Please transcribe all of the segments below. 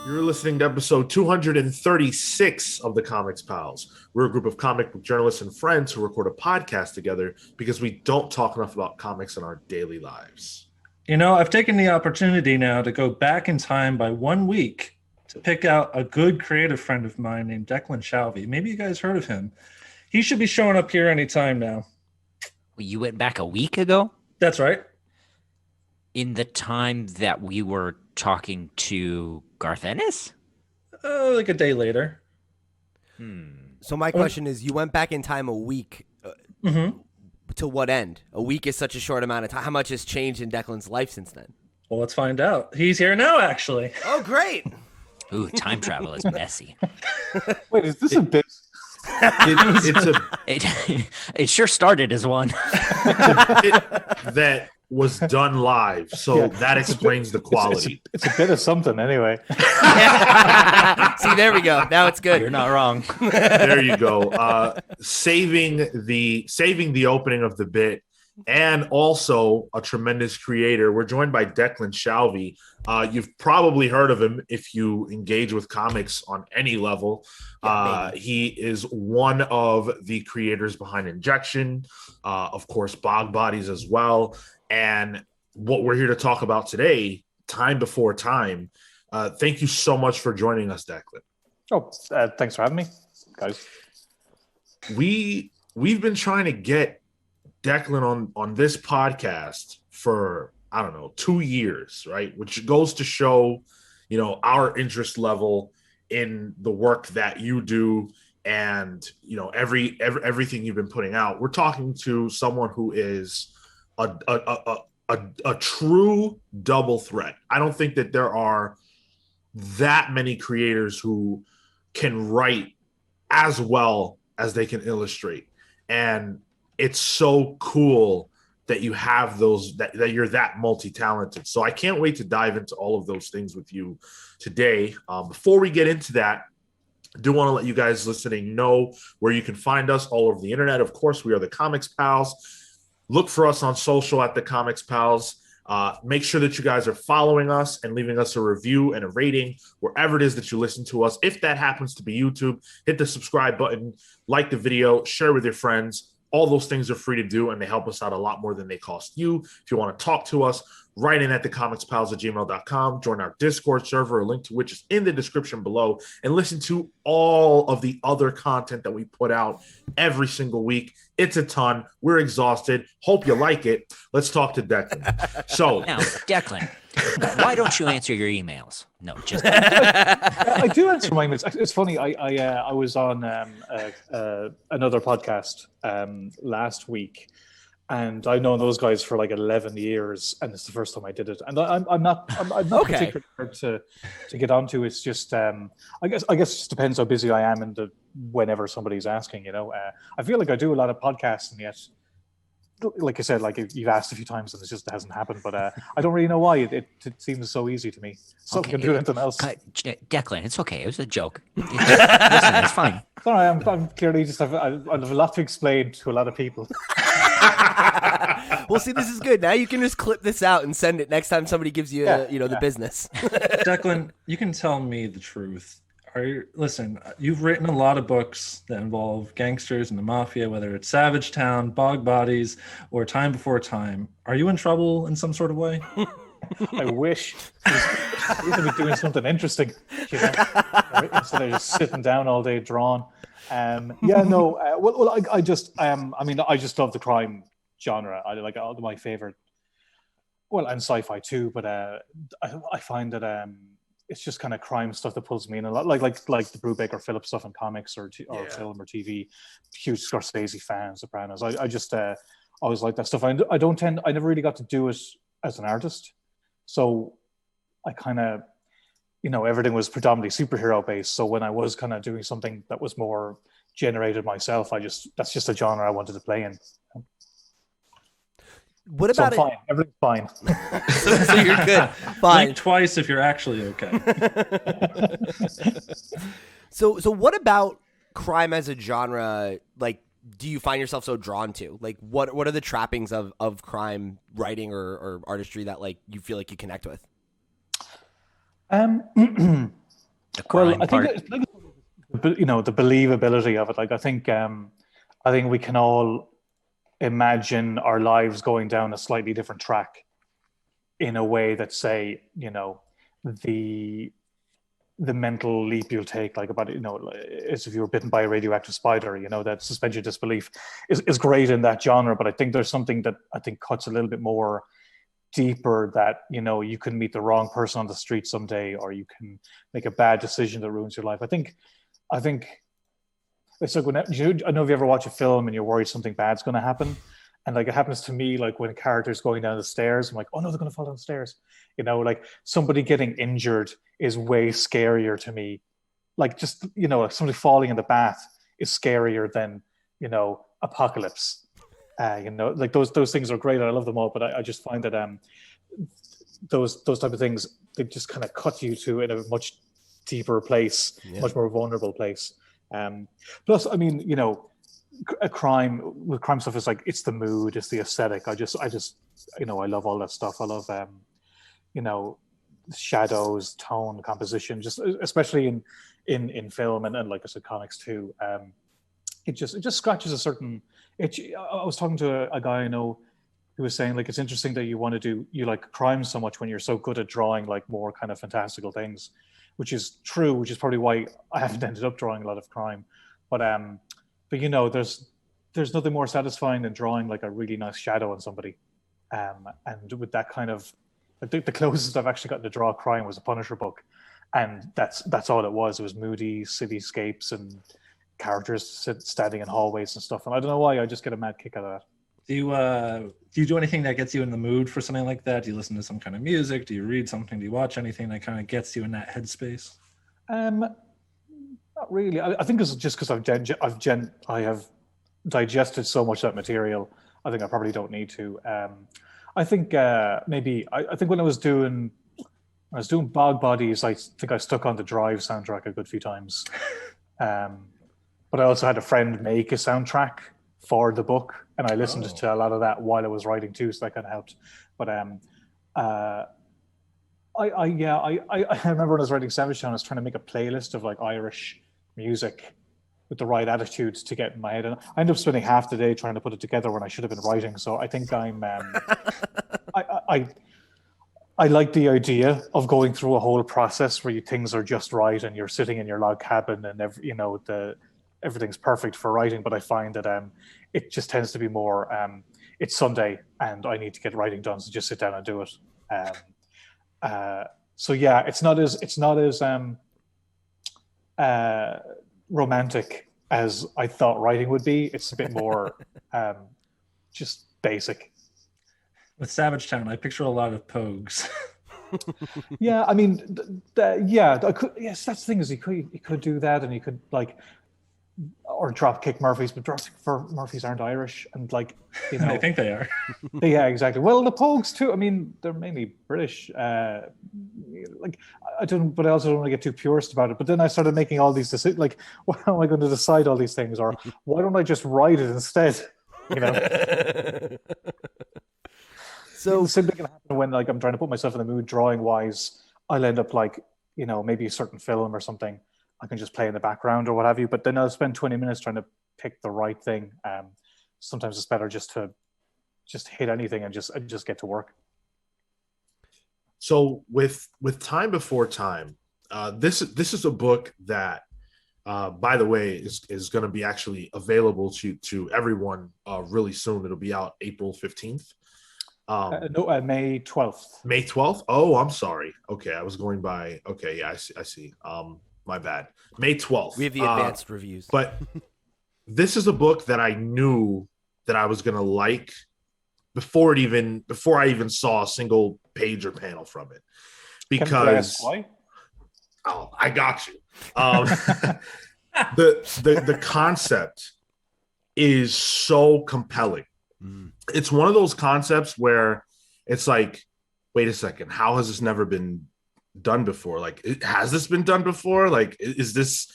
You're listening to episode 236 of the Comics Pals. We're a group of comic book journalists and friends who record a podcast together because we don't talk enough about comics in our daily lives. You know, I've taken the opportunity now to go back in time by 1 week to pick out a good creative friend of mine named Declan Shalvey. Maybe you guys heard of him. He should be showing up here anytime now. You went back a week ago? That's right. In the time that we were talking to Garth Ennis? Like a day later. So my question is, you went back in time a week. To what end? A week is such a short amount of time. How much has changed in Declan's life since then? Well, let's find out. He's here now, actually. Oh, great. Ooh, time travel is messy. Wait, is this a bit? It sure started as one. That was done live, so that explains the quality. It's a bit of something, anyway. See, there we go. Now it's good. You're not wrong. There you go. Saving the opening of the bit, and also a tremendous creator. We're joined by Declan Shalvey. You've probably heard of him if you engage with comics on any level. He is one of the creators behind Injection, of course, Bog Bodies as well. And what we're here to talk about today, Time Before Time. Thank you so much for joining us, Declan. Oh, thanks for having me, guys. We've been trying to get Declan on this podcast for, I don't know, 2 years, right? Which goes to show, you know, our interest level in the work that you do and, you know, everything you've been putting out. We're talking to someone who is a true double threat. I don't think that there are that many creators who can write as well as they can illustrate. And it's so cool that you have those, that you're that multi-talented. So I can't wait to dive into all of those things with you today. Before we get into that, I do want to let you guys listening know where you can find us all over the internet. Of course, we are the Comics Pals. Look for us on social at the Comics Pals. Make sure that you guys are following us and leaving us a review and a rating wherever it is that you listen to us. If that happens to be YouTube, hit the subscribe button, like the video, share with your friends. All those things are free to do, and they help us out a lot more than they cost you. If you want to talk to us, write in at thecomicspals@gmail.com. Join our Discord server, a link to which is in the description below, and listen to all of the other content that we put out every single week. It's a ton. We're exhausted. Hope you like it. Let's talk to Declan. So Now, Declan, why don't you answer your emails? No, just I do answer my emails. It's funny. I was on another podcast last week, and I've known those guys for like 11 years, and it's the first time I did it. And I'm not Okay. particularly hard to get onto. It's just I guess it just depends how busy I am and whenever somebody's asking. You know, I feel like I do a lot of podcasts, and yet, like I said, like you've asked a few times, and it just hasn't happened. But I don't really know why. It seems so easy to me. So I can do anything else. Declan, it's okay. It was a joke. Listen, it's fine. Sorry, I'm clearly just I have a lot to explain to a lot of people. Well, see, this is good. Now you can just clip this out and send it next time somebody gives you, the business. Declan, you can tell me the truth. Listen, you've written a lot of books that involve gangsters and the mafia, whether it's Savage Town, Bog Bodies, or Time Before Time. Are you in trouble in some sort of way? I wish you could be doing something interesting, you know, instead of just sitting down all day drawn. I just love the crime genre. I like all my favorite, and sci-fi too. But I find that it's just kind of crime stuff that pulls me in a lot, like the Brubaker Phillips stuff in comics or film or TV. Huge Scorsese fan, Sopranos. I just always like that stuff. I never really got to do it as an artist, so I kind of, everything was predominantly superhero based. So when I was kind of doing something that was more generated myself, that's just a genre I wanted to play in. What about so I'm fine. Everything's fine. so you're good. Fine. Blink twice if you're actually okay. So what about crime as a genre? Like, do you find yourself so drawn to? Like, what are the trappings of crime writing or artistry that like you feel like you connect with? The crime I think part. it's like, the believability of it. Like, I think we can all imagine our lives going down a slightly different track in a way that, say, the mental leap you'll take, like about, as if you were bitten by a radioactive spider, that suspend your disbelief is great in that genre. But I think there's something that I think cuts a little bit more deeper, that, you can meet the wrong person on the street someday, or you can make a bad decision that ruins your life. I think it's like I know if you ever watch a film and you're worried something bad's going to happen. And like, it happens to me, like when characters going down the stairs, I'm like, oh no, they're going to fall down the stairs. Like somebody getting injured is way scarier to me. Like, just, like somebody falling in the bath is scarier than, apocalypse. Like those things are great. I love them all, but I just find that those type of things, they just kind of cut you to in a much deeper place, much more vulnerable place. Plus, I mean, a crime stuff is like, it's the mood, it's the aesthetic. I just I love all that stuff. I love shadows, tone, composition, just especially in film and like I said, comics too. It just scratches a certain itch. I was talking to a guy I know who was saying, like, it's interesting that you like crime so much when you're so good at drawing like more kind of fantastical things, which is true, which is probably why I haven't ended up drawing a lot of crime. But there's nothing more satisfying than drawing like a really nice shadow on somebody. And with that kind of, I think the closest I've actually gotten to draw crime was a Punisher book. And that's all it was. It was moody cityscapes and characters standing in hallways and stuff. And I don't know why, I just get a mad kick out of that. Do you do anything that gets you in the mood for something like that? Do you listen to some kind of music? Do you read something? Do you watch anything that kind of gets you in that headspace? Not really. I think it's just because I have digested so much of that material. I think I probably don't need to. I think maybe I think when I was doing Bog Bodies, I think I stuck on the Drive soundtrack a good few times. But I also had a friend make a soundtrack for the book, and I listened to a lot of that while I was writing too, so that kind of helped. But I remember when I was writing Savage Town, I was trying to make a playlist of like Irish music with the right attitudes to get in my head, and I ended up spending half the day trying to put it together when I should have been writing. So I think I'm I like the idea of going through a whole process where things are just right and you're sitting in your log cabin and everything's perfect for writing. But I find that it just tends to be more it's Sunday and I need to get writing done, so just sit down and do it. So yeah, it's not as romantic as I thought writing would be. It's a bit more just basic. With Savage Town, I picture a lot of pogues. Yeah, I mean, yes, that's the thing, is you could do that, and you could like, or drop kick Murphys, but drop kick Murphys aren't Irish, and like, I think they are. Yeah, exactly. Well, the Pogues too. I mean, they're mainly British. Like, I also don't want to get too purist about it. But then I started making all these decisions. Like, how am I going to decide all these things? Or why don't I just write it instead? So the same thing can happen when like I'm trying to put myself in the mood drawing wise. I'll end up like, maybe a certain film or something I can just play in the background or what have you. But then I'll spend 20 minutes trying to pick the right thing. Sometimes it's better just to hit anything and just get to work. So with Time Before Time, this is a book that, by the way, is going to be actually available to everyone really soon. It'll be out April 15th. May 12th. May 12th? Oh, I'm sorry. Okay, I was going by. Okay, yeah, I see. My bad. May 12th. We have the advanced reviews. But this is a book that I knew that I was going to like before I even saw a single page or panel from it. Because why? Oh, I got you. The concept is so compelling. It's one of those concepts where it's like, wait a second, how has this never been done before? Like, has this been done before? Like, is this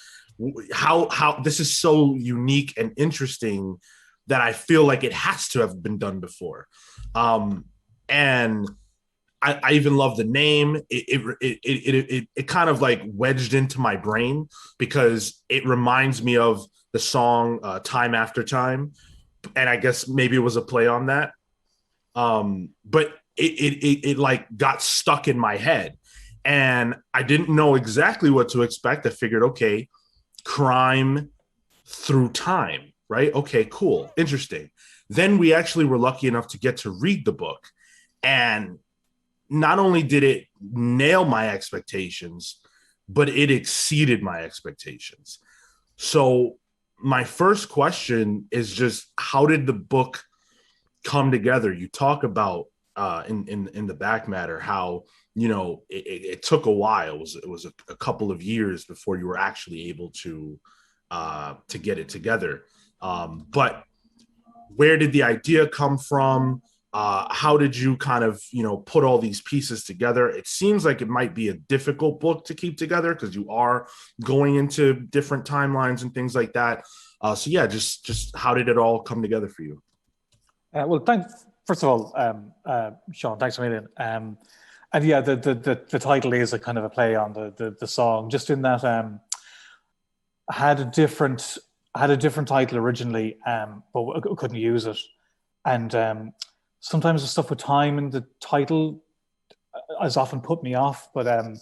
how this is so unique and interesting that I feel like it has to have been done before. And I even love the name. It kind of like wedged into my brain because it reminds me of the song Time After Time. And I guess maybe it was a play on that. But it like got stuck in my head. And I didn't know exactly what to expect. I figured, okay, crime through time, right? Okay, cool. Interesting. Then we actually were lucky enough to get to read the book. And not only did it nail my expectations, but it exceeded my expectations. So my first question is just, how did the book come together? You talk about in the back matter how, you know, it took a while. It was a couple of years before you were actually able to get it together. But where did the idea come from? How did you kind of, you know, put all these pieces together? It seems like it might be a difficult book to keep together because you are going into different timelines and things like that. So yeah, just how did it all come together for you? Well, thanks. First of all, Sean, thanks a million. And yeah, the title is a kind of a play on the song. Just in that, I had a different title originally, but I couldn't use it. And sometimes the stuff with time in the title has often put me off. But Time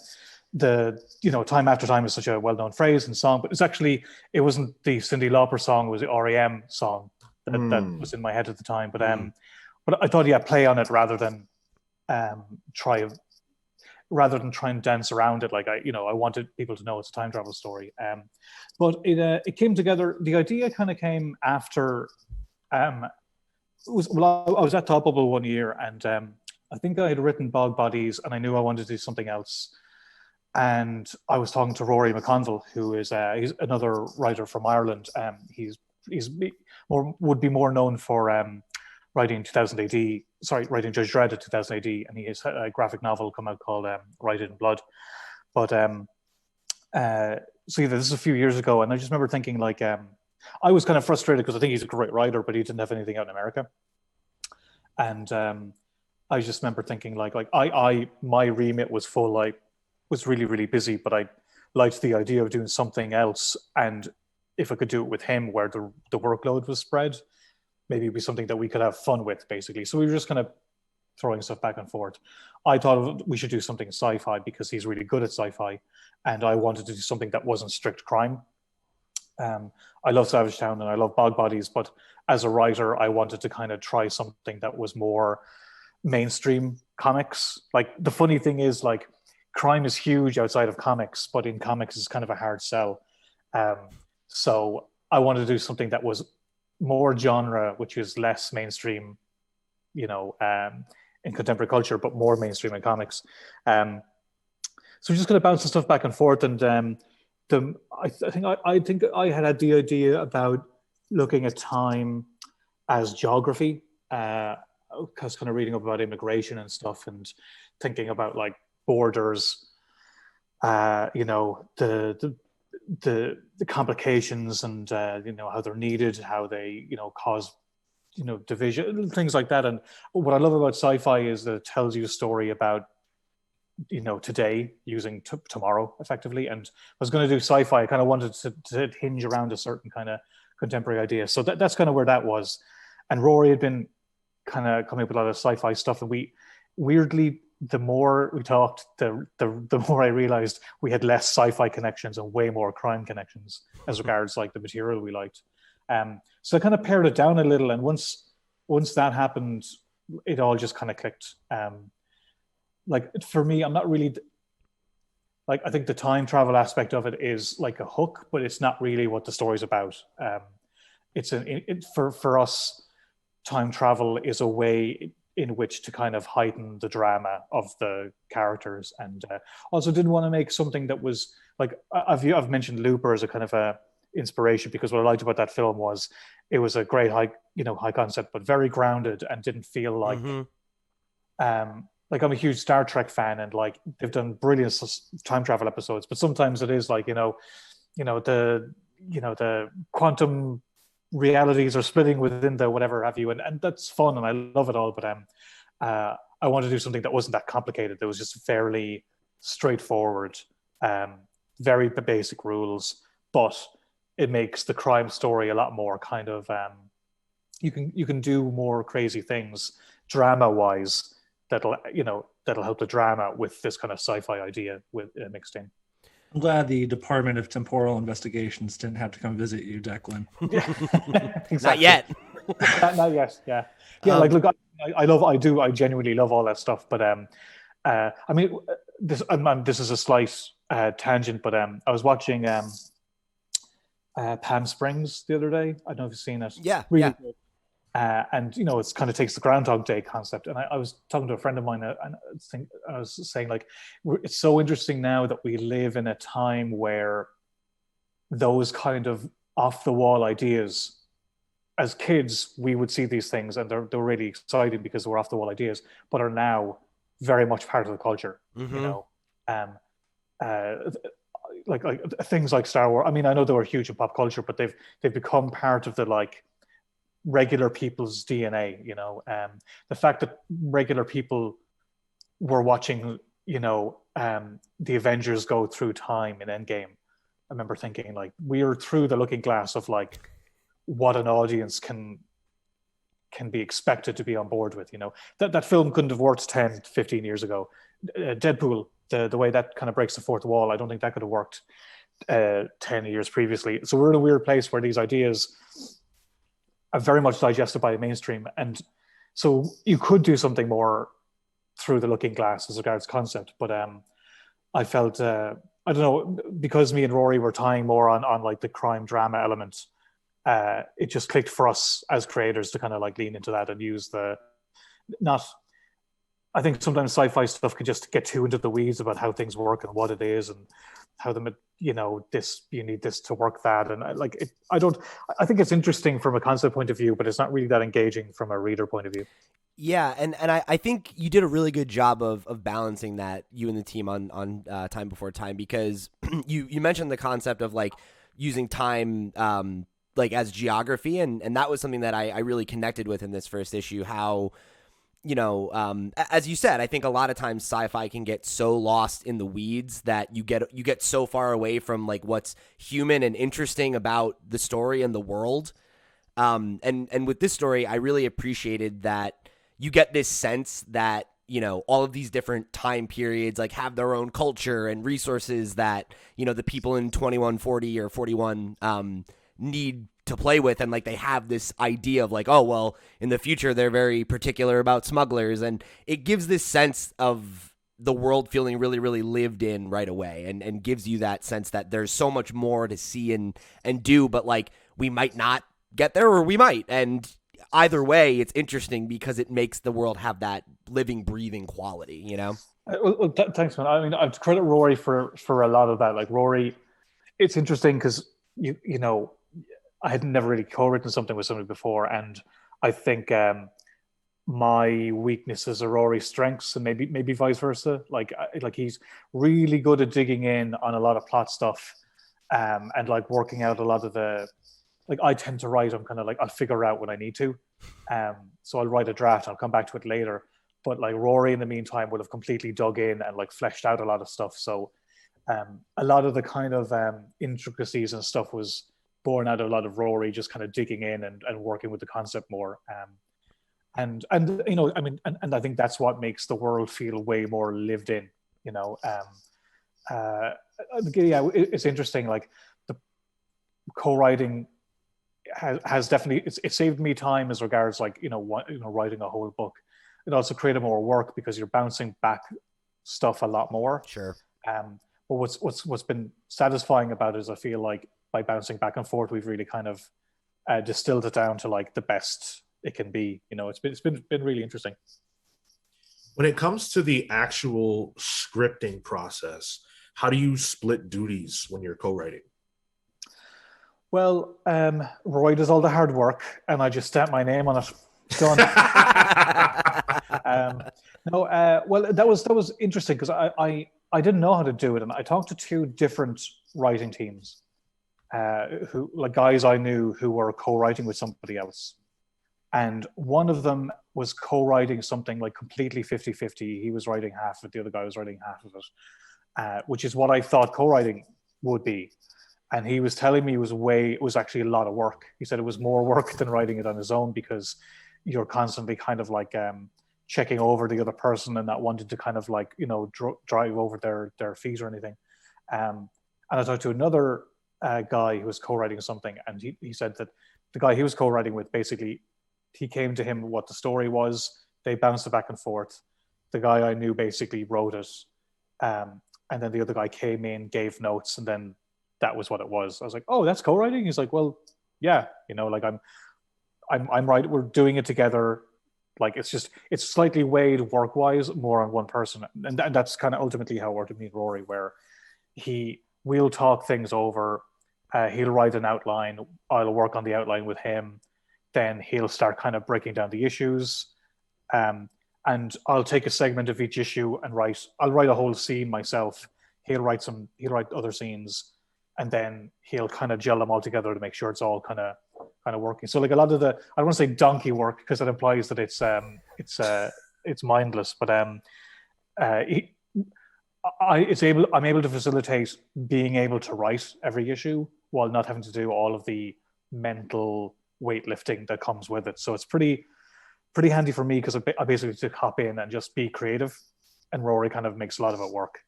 After Time is such a well-known phrase and song, but it wasn't the Cyndi Lauper song, it was the REM song that was in my head at the time. But I thought, yeah, play on it rather than try and dance around it. Like I wanted people to know it's a time travel story. But it came together. The idea kind of came after. I was at Thought Bubble one year, and I think I had written Bog Bodies, and I knew I wanted to do something else. And I was talking to Rory McConville, who is he's another writer from Ireland. Would be more known for writing 2000 AD. Sorry, writing Judge Dredd at 2000 AD, and he has a graphic novel come out called Write It in Blood. But so yeah, this is a few years ago, and I just remember thinking like. I was kind of frustrated because I think he's a great writer, but he didn't have anything out in America. And I just remember thinking like my remit was full. I was really, really busy, but I liked the idea of doing something else. And if I could do it with him where the workload was spread, maybe it'd be something that we could have fun with, basically. So we were just kind of throwing stuff back and forth. I thought we should do something sci-fi because he's really good at sci-fi. And I wanted to do something that wasn't strict crime. I love Savage Town and I love Bog Bodies, but as a writer, I wanted to kind of try something that was more mainstream comics. Like the funny thing is, like, crime is huge outside of comics, but in comics it's kind of a hard sell. So I wanted to do something that was more genre, which is less mainstream, in contemporary culture, but more mainstream in comics. So we're just going to bounce the stuff back and forth, and I think I had the idea about looking at time as geography, because kind of reading up about immigration and stuff, and thinking about like borders, the complications and how they're needed, how they cause division, things like that. And what I love about sci-fi is that it tells you a story about today using tomorrow effectively. And I was going to do sci-fi. I kind of wanted to hinge around a certain kind of contemporary idea. So that's kind of where that was. And Rory had been kind of coming up with a lot of sci-fi stuff. And we weirdly, the more we talked, the more I realized we had less sci-fi connections and way more crime connections as regards like the material we liked. So I kind of pared it down a little. And once that happened, it all just kind of clicked. Like for me, I'm not really like, I think the time travel aspect of it is like a hook, but it's not really what the story's about. For us, time travel is a way in which to kind of heighten the drama of the characters, and also didn't want to make something that was like, I've mentioned Looper as a kind of a inspiration, because what I liked about that film was it was a great high concept, but very grounded, and didn't feel like like I'm a huge Star Trek fan, and like they've done brilliant time travel episodes, but sometimes it is like the quantum realities are splitting within the whatever have you, and that's fun and I love it all. But I wanted to do something that wasn't that complicated. That was just fairly straightforward, very basic rules, but it makes the crime story a lot more kind of you can do more crazy things drama wise that'll help the drama with this kind of sci-fi idea with mixed in. I'm glad the Department of Temporal Investigations didn't have to come visit you, Declan. Exactly. Not yet. Not yet. Yeah. Like, look, I genuinely love all that stuff. But I mean, this is a slight tangent, but I was watching Palm Springs the other day. I don't know if you've seen it. Yeah. Really good. And it's kind of takes the Groundhog Day concept. And I was talking to a friend of mine, and I was saying, like, it's so interesting now that we live in a time where those kind of off the wall ideas, as kids, we would see these things and they're really exciting because they're off the wall ideas, but are now very much part of the culture. Mm-hmm. Like things like Star Wars. I mean, I know they were huge in pop culture, but they've become part of the like regular people's DNA. The fact that regular people were watching, the Avengers go through time in Endgame. I remember thinking, like, we are through the looking glass of like what an audience can be expected to be on board with. That film couldn't have worked 10, 15 years ago. Deadpool, the way that kind of breaks the fourth wall, I don't think that could have worked 10 years previously. So we're in a weird place where these ideas are very much digested by the mainstream, and so you could do something more through the looking glass as regards concept. But I felt I don't know, because me and Rory were tying more on like the crime drama element. It just clicked for us as creators to kind of like lean into that and use I think sometimes sci-fi stuff can just get too into the weeds about how things work and what it is and how you need this to work that. And I think it's interesting from a concept point of view, but it's not really that engaging from a reader point of view. Yeah, and I think you did a really good job of balancing that, you and the team on Time Before Time, because you mentioned the concept of like using time like as geography, and that was something that I really connected with in this first issue. How as you said, I think a lot of times sci-fi can get so lost in the weeds that you get so far away from like what's human and interesting about the story and the world. And with this story, I really appreciated that you get this sense that all of these different time periods like have their own culture and resources that the people in 2140 or 41 need to play with, and like they have this idea of like, oh well, in the future they're very particular about smugglers, and it gives this sense of the world feeling really, really lived in right away, and gives you that sense that there's so much more to see and do, but like we might not get there or we might, and either way it's interesting because it makes the world have that living, breathing quality. Well, thanks, man. I mean, I have to credit Rory for a lot of that. Like, Rory, it's interesting because I had never really co-written something with somebody before, and I think my weaknesses are Rory's strengths, and maybe vice versa. Like he's really good at digging in on a lot of plot stuff, and like working out a lot of the. Like, I tend to write, I'm kind of like, I'll figure out when I need to, so I'll write a draft. I'll come back to it later. But like Rory, in the meantime, would have completely dug in and like fleshed out a lot of stuff. So a lot of the kind of intricacies and stuff was born out of a lot of Rory just kind of digging in and working with the concept more. And I mean, and I think that's what makes the world feel way more lived in. It's interesting. Like, the co-writing has definitely it saved me time as regards like writing a whole book. It also created more work because you're bouncing back stuff a lot more. Sure. But what's been satisfying about it is I feel like by bouncing back and forth, we've really kind of distilled it down to like the best it can be. It's been really interesting. When it comes to the actual scripting process, how do you split duties when you're co-writing? Well, Roy does all the hard work, and I just stamp my name on it. Done. Well, that was interesting because I didn't know how to do it, and I talked to two different writing teams, who like guys I knew who were co-writing with somebody else, and one of them was co-writing something like completely 50-50. He was writing half of it, the other guy was writing half of it, which is what I thought co-writing would be. And he was telling me it was actually a lot of work. He said it was more work than writing it on his own, because you're constantly kind of like checking over the other person and not wanting to kind of like, drive over their feet or anything. And I talked to another guy who was co-writing something, and he said that the guy he was co-writing with, basically, he came to him what the story was. They bounced it back and forth. The guy I knew basically wrote it. And then the other guy came in, gave notes, and then that was what it was. I was like, oh, that's co-writing? He's like, well, yeah, like I'm right. We're doing it together. Like, it's slightly weighed work-wise more on one person. And that's kind of ultimately how it worked with me and Rory, where we'll talk things over. He'll write an outline. I'll work on the outline with him. Then he'll start kind of breaking down the issues. And I'll take a segment of each issue and I'll write a whole scene myself. He'll write other scenes, and then he'll kind of gel them all together to make sure it's all kind of working. So like a lot of I don't want to say donkey work, because it implies that it's mindless, but I'm able to facilitate being able to write every issue while not having to do all of the mental weightlifting that comes with it. So it's pretty handy for me, because I basically just hop in and just be creative, and Rory kind of makes a lot of it work,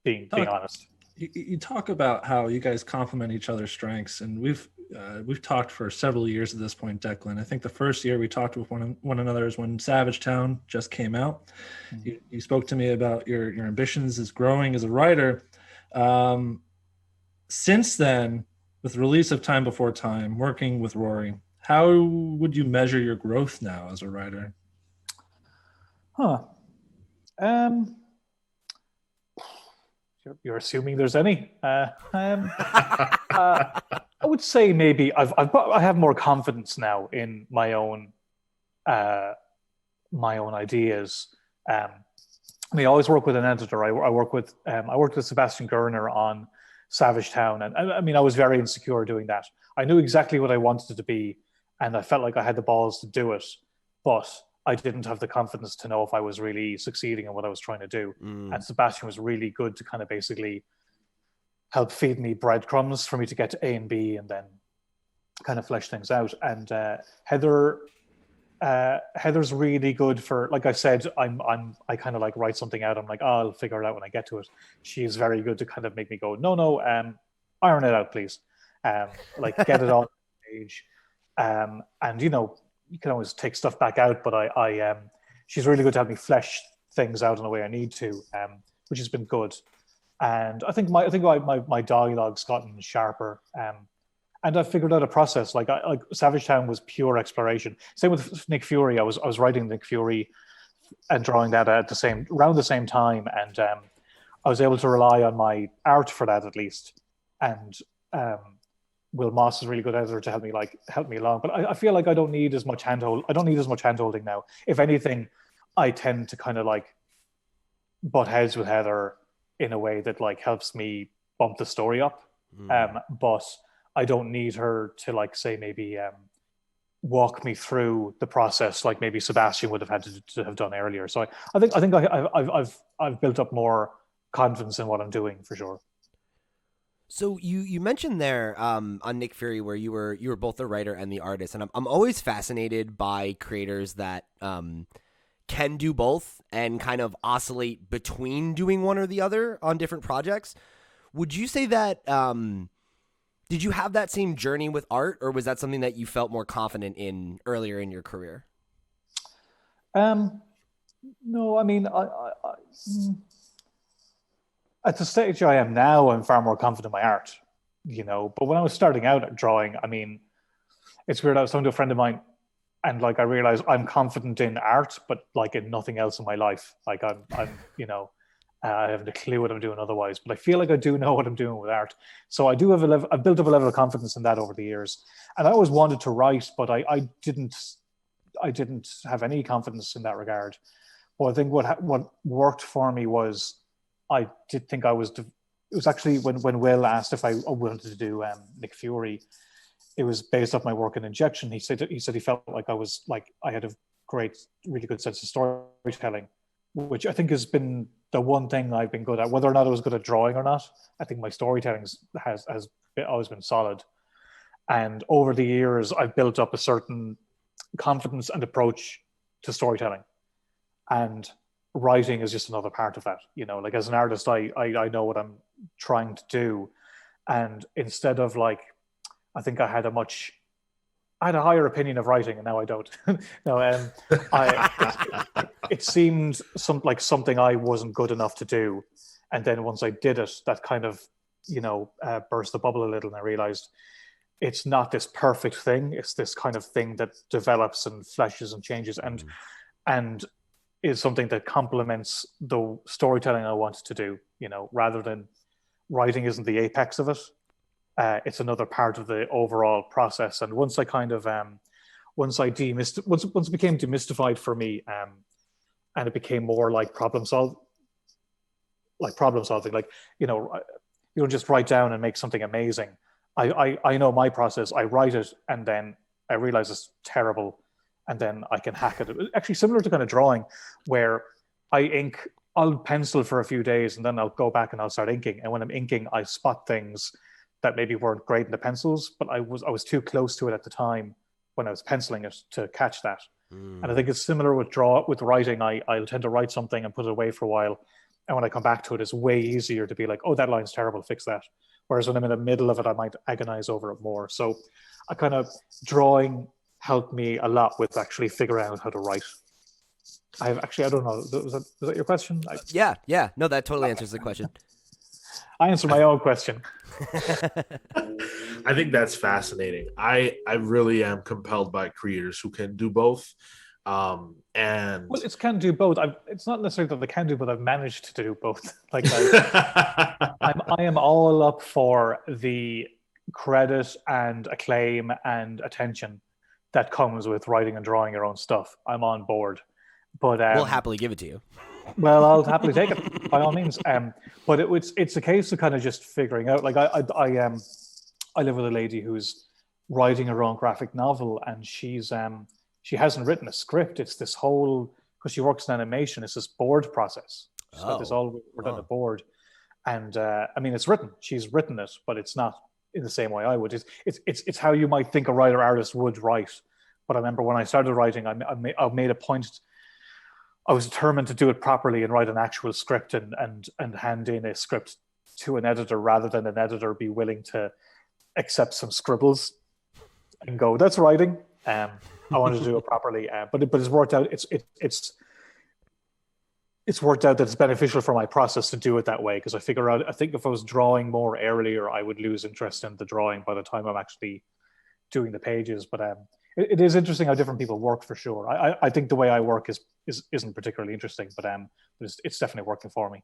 being honest. You talk about how you guys complement each other's strengths, and we've talked for several years at this point, Declan. I think the first year we talked with one another is when Savage Town just came out. Mm-hmm. You spoke to me about your ambitions as growing as a writer. Since then, with the release of Time Before Time, working with Rory, how would you measure your growth now as a writer? You're assuming there's any. I would say maybe I have more confidence now in my own ideas. I always work with an editor. I worked with Sebastian Gerner on Savage Town, and I was very insecure doing that. I knew exactly what I wanted it to be, and I felt like I had the balls to do it, but I didn't have the confidence to know if I was really succeeding in what I was trying to do. And Sebastian was really good to kind of basically help feed me breadcrumbs for me to get to A and B, and then kind of flesh things out. And Heather's really good for, like I said, I kind of like write something out. I'm like, oh, I'll figure it out when I get to it. She's very good to kind of make me go, no, iron it out, please. Like get it on the page. And you can always take stuff back out, but she's really good to help me flesh things out in the way I need to, which has been good. And I think my dialogue's gotten sharper, and I've figured out a process. Like Savage Town was pure exploration. Same with Nick Fury. I was writing Nick Fury and drawing that around the same time, and I was able to rely on my art for that at least. And Will Moss is really good editor to help me along. But I feel like I don't need as much handholding now. If anything, I tend to kind of like butt heads with Heather in a way that like helps me bump the story up. But I don't need her to like say maybe walk me through the process like maybe Sebastian would have had to have done earlier. So I think I've built up more confidence in what I'm doing for sure. So you mentioned there on Nick Fury where you were both the writer and the artist, and I'm always fascinated by creators that can do both and kind of oscillate between doing one or the other on different projects. Would you say that did you have that same journey with art, or was that something that you felt more confident in earlier in your career? No, I mean, at the stage I am now, I'm far more confident in my art, But when I was starting out at drawing, I mean, it's weird. I was talking to a friend of mine, and like I realized I'm confident in art, but like in nothing else in my life. Like I'm I haven't a clue what I'm doing otherwise, but I feel like I do know what I'm doing with art. So I do have I've built up a level of confidence in that over the years, and I always wanted to write, but I didn't have any confidence in that regard. Well, I think what worked for me was I did think it was actually when Will asked if I wanted to do Nick Fury, it was based off my work in injection. He said he felt like I had a great, really good sense of storytelling, which I think has been the one thing I've been good at. Whether or not I was good at drawing or not, I think my storytelling has always been solid. And over the years, I've built up a certain confidence and approach to storytelling. And writing is just another part of that. You know, like as an artist, I know what I'm trying to do. And instead of like, I think I had a higher opinion of writing, and now I don't. No, it seemed like something I wasn't good enough to do. And then once I did it, that kind of, burst the bubble a little, and I realized it's not this perfect thing. It's this kind of thing that develops and fleshes and changes, and is something that complements the storytelling I want to do. Rather than writing isn't the apex of it. It's another part of the overall process. And once I kind of once it became demystified for me, and it became more like problem solving. Like, you don't just write down and make something amazing. I know my process. I write it and then I realize it's terrible, and then I can hack it. Actually, similar to kind of drawing, where I'll pencil for a few days and then I'll go back and I'll start inking. And when I'm inking, I spot things that maybe weren't great in the pencils, but I was too close to it at the time when I was penciling it to catch that. And I think it's similar with writing. I'll tend to write something and put it away for a while. And when I come back to it, it's way easier to be like, oh, that line's terrible, fix that. Whereas when I'm in the middle of it, I might agonize over it more. So I kind of, drawing helped me a lot with actually figuring out how to write. I don't know. Was that your question? Yeah. No, that totally answers the question. I answered my own question. I think that's fascinating. I really am compelled by creators who can do both. And it's can do both. It's not necessarily that they can do, but I've managed to do both. Like I am all up for the credit and acclaim and attention that comes with writing and drawing your own stuff. I'm on board. But we'll happily give it to you. Well, I'll happily take it by all means. But it's a case of kind of just figuring out. Like I live with a lady who's writing her own graphic novel, and she hasn't written a script. It's this whole, because she works in animation, it's this board process. She's got this all worked on a board, and I mean it's written. She's written it, but it's not in the same way I would. It's how you might think a writer artist would write. But I remember when I started writing, I made a point. I was determined to do it properly and write an actual script and hand in a script to an editor, rather than an editor be willing to accept some scribbles and go, "That's writing." I wanted to do it properly, but it's worked out. It's worked out that it's beneficial for my process to do it that way, because I think if I was drawing more earlier, I would lose interest in the drawing by the time I'm actually doing the pages. But it is interesting how different people work, for sure. I think the way I work isn't particularly interesting, but it's definitely working for me.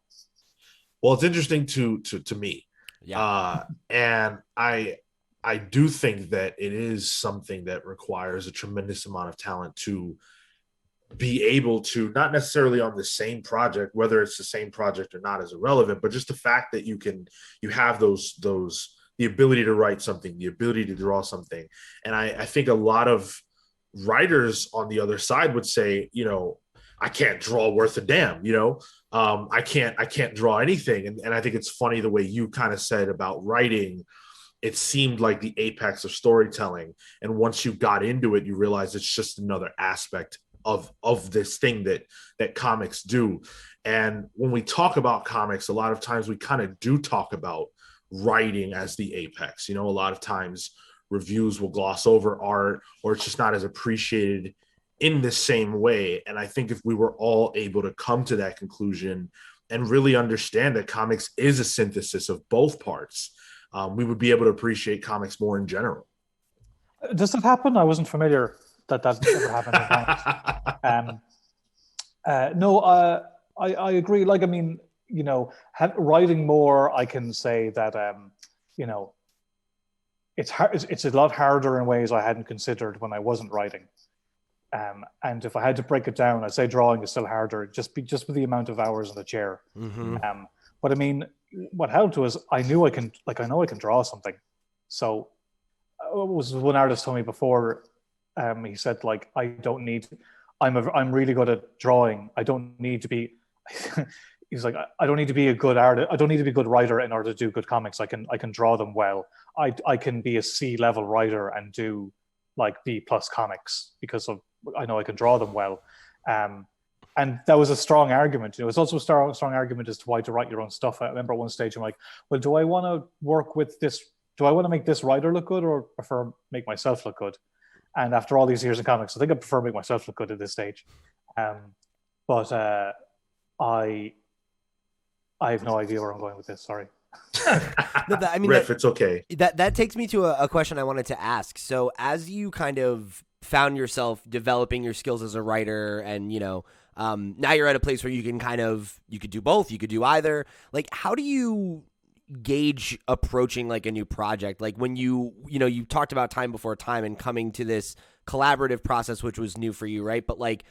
Well, it's interesting to me. Yeah. And I do think that it is something that requires a tremendous amount of talent to be able to, not necessarily on the same project, whether it's the same project or not is irrelevant, but just the fact that you have the ability to write something, the ability to draw something. And I think a lot of writers on the other side would say, I can't draw worth a damn, I can't draw anything. And I think it's funny the way you kind of said about writing, it seemed like the apex of storytelling. And once you got into it, you realize it's just another aspect of this thing that comics do. And when we talk about comics, a lot of times we kind of do talk about writing as the apex. A lot of times reviews will gloss over art, or it's just not as appreciated in the same way. And I think if we were all able to come to that conclusion and really understand that comics is a synthesis of both parts, we would be able to appreciate comics more in general. Does that happen? I wasn't familiar that ever happened. No, I agree. Like, I mean, writing more, I can say that, it's hard. It's a lot harder in ways I hadn't considered when I wasn't writing. And if I had to break it down, I'd say drawing is still harder, just with the amount of hours in the chair. Mm-hmm. But I mean, what helped was I know I can draw something. So was one artist told me before. He said like, I'm really good at drawing. I don't need to be. He's like, I don't need to be a good artist. I don't need to be a good writer in order to do good comics. I can draw them well. I can be a C-level writer and do like B+ comics because I know I can draw them well. And that was a strong argument. It was also a strong argument as to why to write your own stuff. I remember at one stage I'm like, well, do I want to work with this? Do I want to make this writer look good or prefer make myself look good? And after all these years in comics, I think I prefer make myself look good at this stage. But I have no idea where I'm going with this. Sorry. Riff, it's okay. That takes me to a question I wanted to ask. So as you kind of found yourself developing your skills as a writer and, now you're at a place where you could do both, you could do either. Like, how do you gauge approaching like a new project? Like when you talked about Time Before Time and coming to this collaborative process, which was new for you, right? But like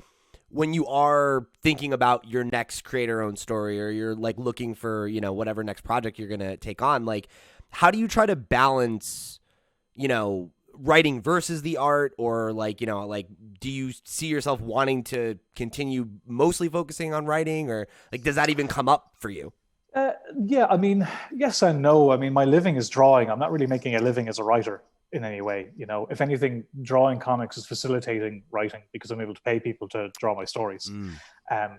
when you are thinking about your next creator-owned story or you're like looking for, whatever next project you're going to take on, like how do you try to balance, writing versus the art, or like, do you see yourself wanting to continue mostly focusing on writing, or like, does that even come up for you? Yeah, I mean, yes and no. I mean, my living is drawing. I'm not really making a living as a writer in any way. If anything, drawing comics is facilitating writing because I'm able to pay people to draw my stories.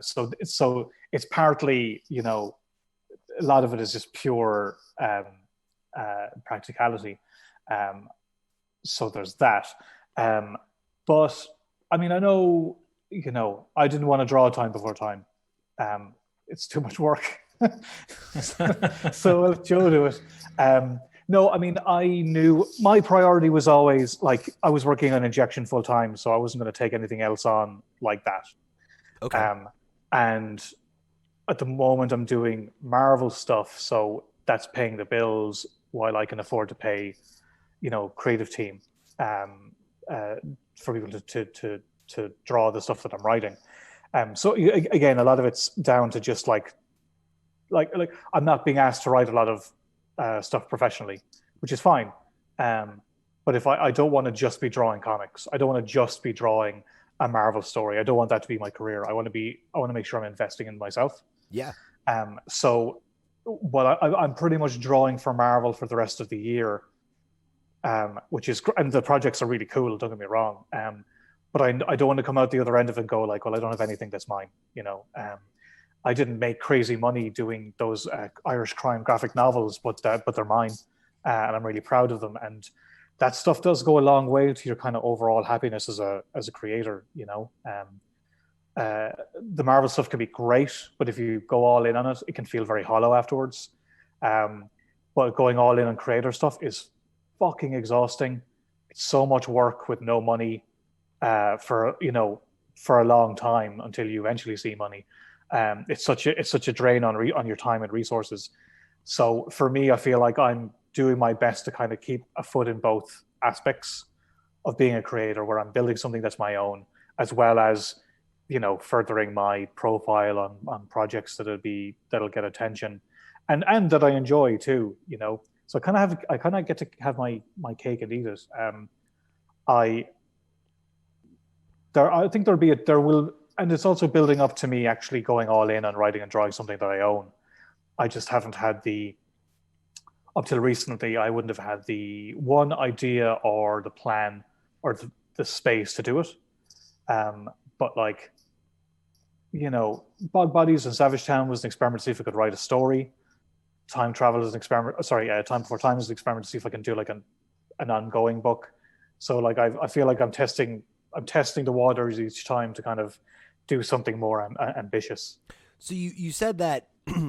So it's partly, a lot of it is just pure practicality. So there's that. But I mean, I know, I didn't want to draw Time Before Time. It's too much work. So I'll let Joe do it. No, I mean, I knew my priority was always like I was working on Injection full time, so I wasn't going to take anything else on like that. Okay. And at the moment, I'm doing Marvel stuff, so that's paying the bills while I can afford to pay, creative team for people to draw the stuff that I'm writing. So again, a lot of it's down to just like I'm not being asked to write a lot of stuff professionally, which is fine. But if I don't want to just be drawing comics, I don't want to just be drawing a Marvel story. I don't want that to be my career. I want to make sure I'm investing in myself. Yeah. So I'm pretty much drawing for Marvel for the rest of the year, which is, and the projects are really cool. Don't get me wrong. But I don't want to come out the other end of it and go like, well, I don't have anything that's mine. I didn't make crazy money doing those Irish crime graphic novels, but they're mine, and I'm really proud of them. And that stuff does go a long way to your kind of overall happiness as a creator. The Marvel stuff can be great, but if you go all in on it, it can feel very hollow afterwards. But going all in on creator stuff is fucking exhausting. It's so much work with no money for a long time until you eventually see money. It's such a drain on your time and resources. So for me, I feel like I'm doing my best to kind of keep a foot in both aspects of being a creator, where I'm building something that's my own, as well as furthering my profile on projects that'll get attention, and that I enjoy too. So I kind of get to have my cake and eat it. I think there will. And it's also building up to me actually going all in on writing and drawing something that I own. I just haven't had up till recently, I wouldn't have had the one idea or the plan or the space to do it. But like, Bog Bodies and Savage Town was an experiment to see if I could write a story. Time Travel is an experiment. Time Before Time is an experiment to see if I can do like an ongoing book. So like, I feel like I'm testing the waters each time to kind of do something more ambitious. So you said that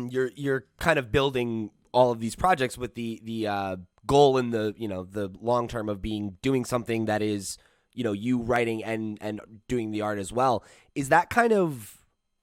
you're kind of building all of these projects with the goal in the long term of doing something that is you writing and doing the art as well. Is that kind of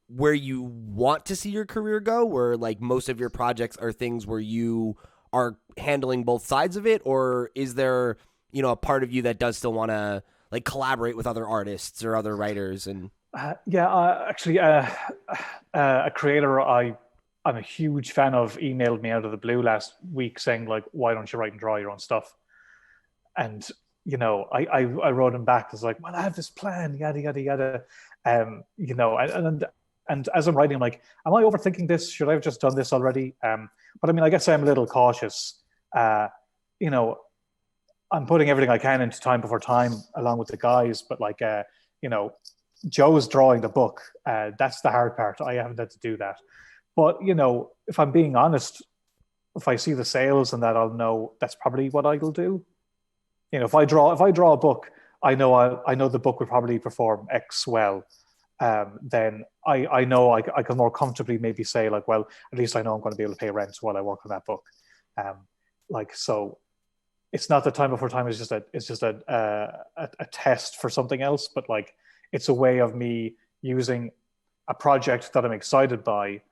where you want to see your career go, where like most of your projects are things where you are handling both sides of it, or is there a part of you that does still want to like collaborate with other artists or other writers? And actually, a creator I'm a huge fan of emailed me out of the blue last week saying like, why don't you write and draw your own stuff? and I wrote him back. It's like, well, I have this plan, yada yada yada, and as I'm writing, I'm like, am I overthinking this? Should I have just done this already? But I mean, I guess I'm a little cautious. I'm putting everything I can into Time Before Time along with the guys, but Joe's drawing the book. That's the hard part. I haven't had to do that. But if I'm being honest, if I see the sales and that, I'll know that's probably what I'll do. If I draw a book, I know the book will probably perform X well. Then I know I can more comfortably maybe say like, well, at least I know I'm going to be able to pay rent while I work on that book. So it's not that Time Before Time is just a test for something else, but like it's a way of me using a project that I'm excited by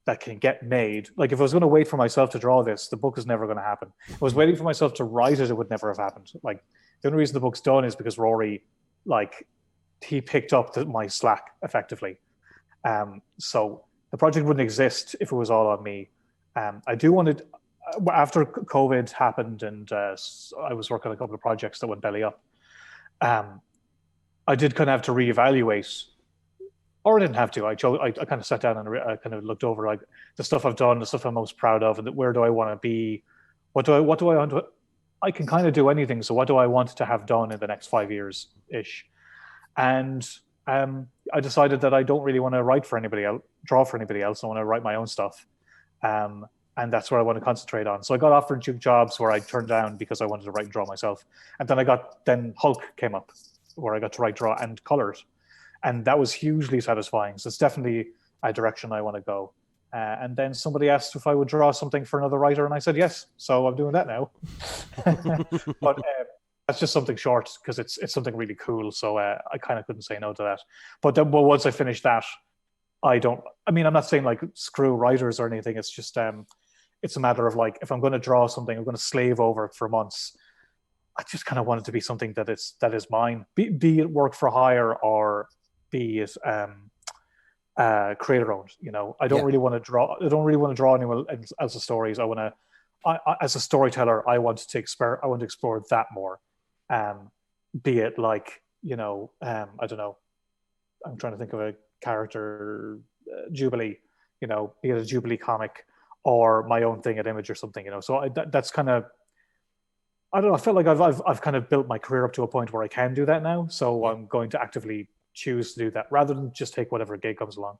that can get made. Like if I was going to wait for myself to draw this, the book is never going to happen. If I was waiting for myself to write it, it would never have happened. Like the only reason the book's done is because Rory, like, he picked up my slack effectively. So the project wouldn't exist if it was all on me. I do want to, after COVID happened and I was working on a couple of projects that went belly up, I did kind of have to reevaluate, or I didn't have to. I kind of sat down and I kind of looked over like the stuff I've done, the stuff I'm most proud of, and where do I want to be? What do I want to? I can kind of do anything. So what do I want to have done in the next 5 years ish? And I decided that I don't really want to write for anybody else, draw for anybody else. I want to write my own stuff. And that's what I want to concentrate on. So I got offered jobs where I turned down because I wanted to write and draw myself. And then Hulk came up where I got to write, draw, and color. And that was hugely satisfying. So it's definitely a direction I want to go. And then somebody asked if I would draw something for another writer, and I said yes. So I'm doing that now. But that's just something short because it's something really cool. So I kind of couldn't say no to that. But then, once I finish that, I'm not saying like screw writers or anything. It's just it's a matter of like, if I'm going to draw something, I'm going to slave over it for months. I just kind of want it to be something that is mine, be it work for hire or be it creator owned. I don't really want to draw. I don't really want to draw anyone else's stories. As a storyteller, I want to explore that more. Be it like I don't know. I'm trying to think of a character, Jubilee. Be it a Jubilee comic or my own thing at Image or something. So that's kind of. I don't know. I feel like I've kind of built my career up to a point where I can do that now. So I'm going to actively choose to do that rather than just take whatever gig comes along.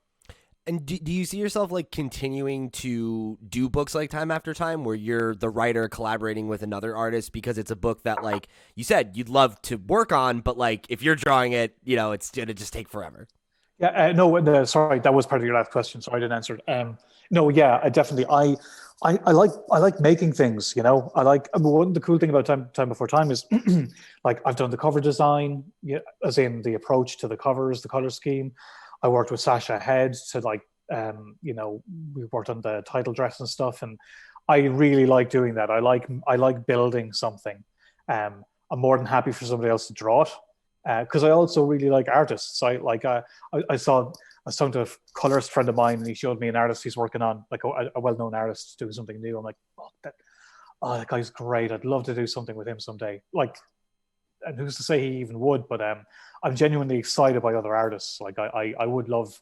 And do you see yourself like continuing to do books like Time After Time where you're the writer collaborating with another artist because it's a book that, like you said, you'd love to work on, but like if you're drawing it, it's going to just take forever? Yeah, no, sorry, that was part of your last question. Sorry, I didn't answer it. No, yeah, I definitely, I like making things, one of the cool thing about Time Before Time is like I've done the cover design, as in the approach to the covers, the color scheme. I worked with Sasha Head to like, we worked on the title dress and stuff. And I really like doing that. I like building something. I'm more than happy for somebody else to draw it. Because I also really like artists. I was talking to a colorist friend of mine, and he showed me an artist he's working on, like a well-known artist doing something new. I'm like, that guy's great. I'd love to do something with him someday. Like, and who's to say he even would? But I'm genuinely excited by other artists. Like, I would love.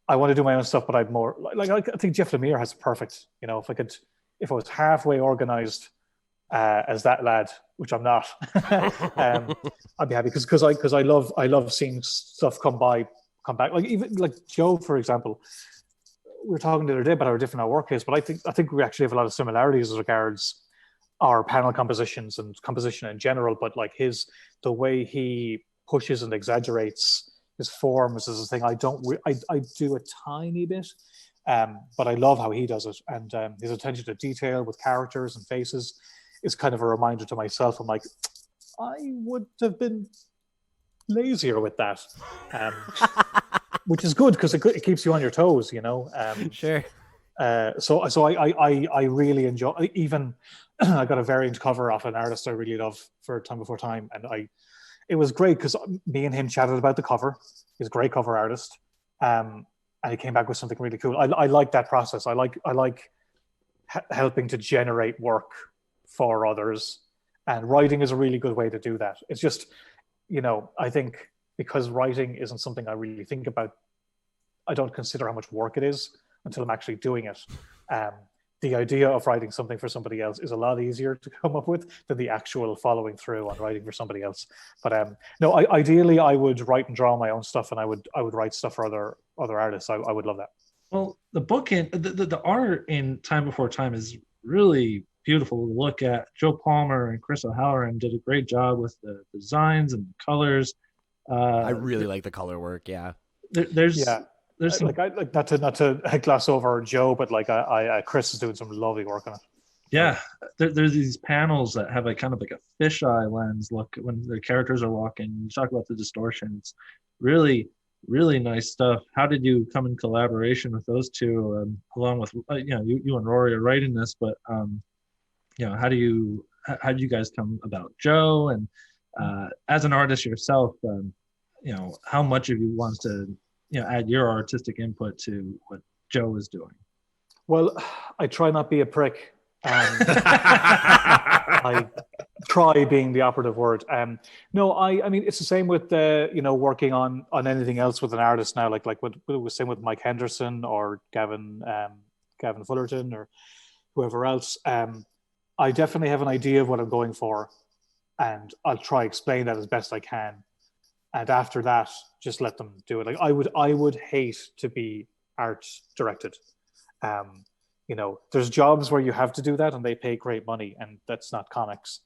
I want to do my own stuff, but I'm more like I think Jeff Lemire has perfect. If I was halfway organized as that lad, which I'm not, I'd be happy because I love seeing stuff come back. Like even like Joe, for example, we were talking the other day about how different our work is, but I think we actually have a lot of similarities as regards our panel compositions and composition in general. But like the way he pushes and exaggerates his forms is a thing I do a tiny bit, but I love how he does it, and his attention to detail with characters and faces is kind of a reminder to myself. I'm like, I would have been lazier with that, which is good because it keeps you on your toes, Sure. So I really enjoy. Even I got a variant cover off an artist I really love for Time Before Time, and it was great because me and him chatted about the cover. He's a great cover artist, and he came back with something really cool. I like that process. I like helping to generate work for others, And writing is a really good way to do that. It's just, I think because writing isn't something I really think about, I don't consider how much work it is until I'm actually doing it. The idea of writing something for somebody else is a lot easier to come up with than the actual following through on writing for somebody else. But no, ideally I would write and draw my own stuff, and I would write stuff for other artists. I would love that. Well, the book in the art in Time Before Time is really beautiful to look at. Joe Palmer and Chris O'Halloran did a great job with the designs and the colors. I really like the color work. Yeah. There's some... like not to gloss over Joe, but like Chris is doing some lovely work on it. Yeah, there's these panels that have a kind of like a fisheye lens look when the characters are walking. You talk about the distortion. It's really, really nice stuff. How did you come in collaboration with those two, along with you and Rory are writing this, but how do you guys come about Joe, and as an artist yourself, how much of you wants to add your artistic input to what Joe is doing? Well, I try not be a prick. I try being the operative word. No, I mean, it's the same with working on anything else with an artist now, like what it was same with Mike Henderson or Gavin Fullerton or whoever else. I definitely have an idea of what I'm going for, and I'll try explain that as best I can. And after that, just let them do it. Like I would hate to be art directed. There's jobs where you have to do that and they pay great money, and that's not comics.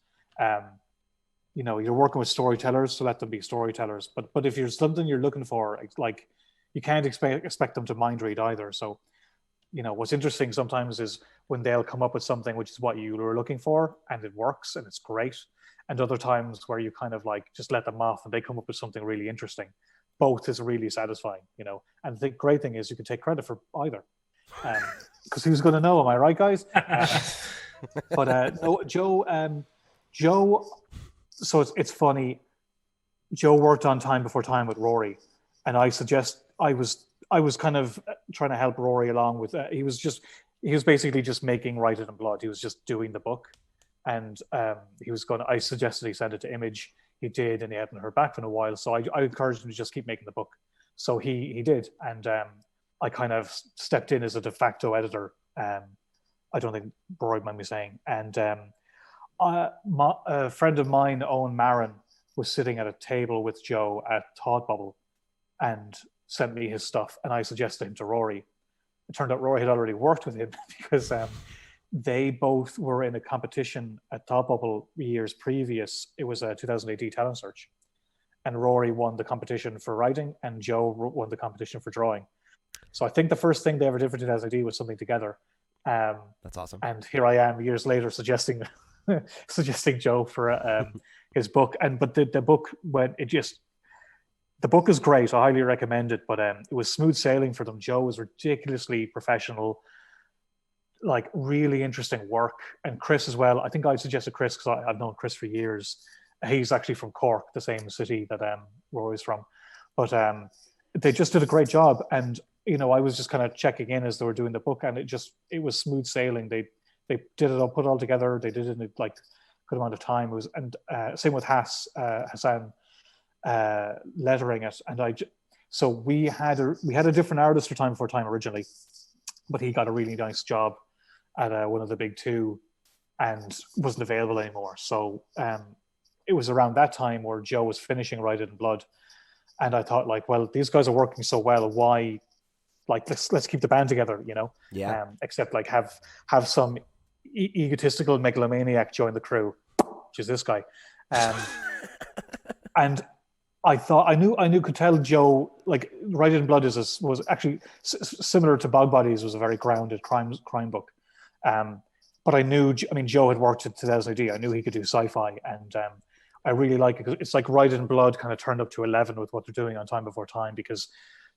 You're working with storytellers, so let them be storytellers. But if there's something you're looking for, like you can't expect them to mind read either. So, what's interesting sometimes is when they'll come up with something which is what you were looking for and it works and it's great. And other times where you kind of like just let them off and they come up with something really interesting. Both is really satisfying, And the great thing is you can take credit for either. Because who's going to know? Am I right, guys? No, Joe. So it's funny. Joe worked on Time Before Time with Rory, and I was kind of trying to help Rory along with. He was basically just making Write It in Blood. He was just doing the book, and I suggested he send it to Image. He did, and he hadn't heard back for a while. So I encouraged him to just keep making the book. So he did, and I kind of stepped in as a de facto editor. I don't think Roy mind me saying. And a friend of mine, Owen Marin, was sitting at a table with Joe at Thought Bubble and sent me his stuff. And I suggested him to Rory. It turned out Rory had already worked with him because they both were in a competition at Thought Bubble years previous. It was a 2018 talent search. And Rory won the competition for writing and Joe won the competition for drawing. So I think the first thing they ever did for 2018 was something together. That's awesome. And here I am years later suggesting Joe for his book. But the book, the book is great. I highly recommend it. But it was smooth sailing for them. Joe was ridiculously professional, like really interesting work. And Chris as well. I think I suggested Chris because I've known Chris for years. He's actually from Cork, the same city that Rory's from. But they just did a great job. And I was just kind of checking in as they were doing the book, and it was smooth sailing. They did it all, put it all together. They did it in like a good amount of time. It was, and same with Hassan lettering it. And so we had a different artist for Time Before Time originally, but he got a really nice job at one of the big two and wasn't available anymore. So it was around that time where Joe was finishing Write It in Blood, and I thought like, well, these guys are working so well. Why? Like let's keep the band together, Yeah. Except like have some egotistical megalomaniac join the crew, which is this guy. And I thought could tell Joe like Write It in Blood was actually similar to Bog Bodies, was a very grounded crime book. But Joe had worked at 2000 AD. I knew he could do sci-fi, and I really like it because it's like Write It in Blood kind of turned up to 11 with what they're doing on Time Before Time, because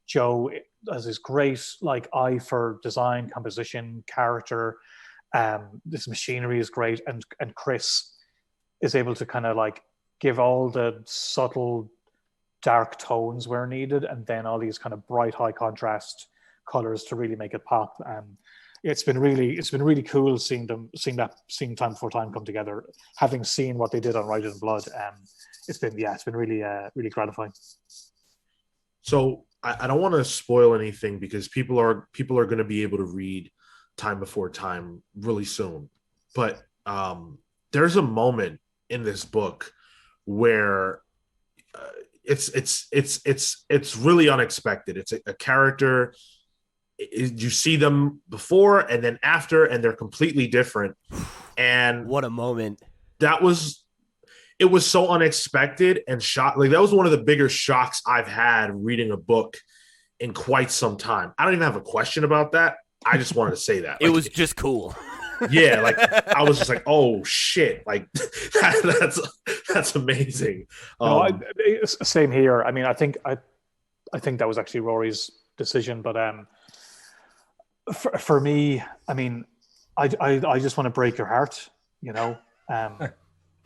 Joe has this great like eye for design, composition, character. This machinery is great, and Chris is able to kind of like give all the subtle dark tones where needed, and then all these kind of bright high contrast colors to really make it pop. it's been really cool seeing Time Before Time come together, having seen what they did on Writer in Blood. It's been really gratifying. So I don't want to spoil anything because people are going to be able to read Time Before Time really soon. But there's a moment in this book where it's really unexpected. It's a character. You see them before and then after, and they're completely different. And what a moment! It was so unexpected and shock. Like that was one of the bigger shocks I've had reading a book in quite some time. I don't even have a question about that. I just wanted to say that. It was just cool. Yeah, like I was just like, oh shit, like that's amazing. Same here. I mean, I think that was actually Rory's decision, but for me, I mean, I just want to break your heart, you know.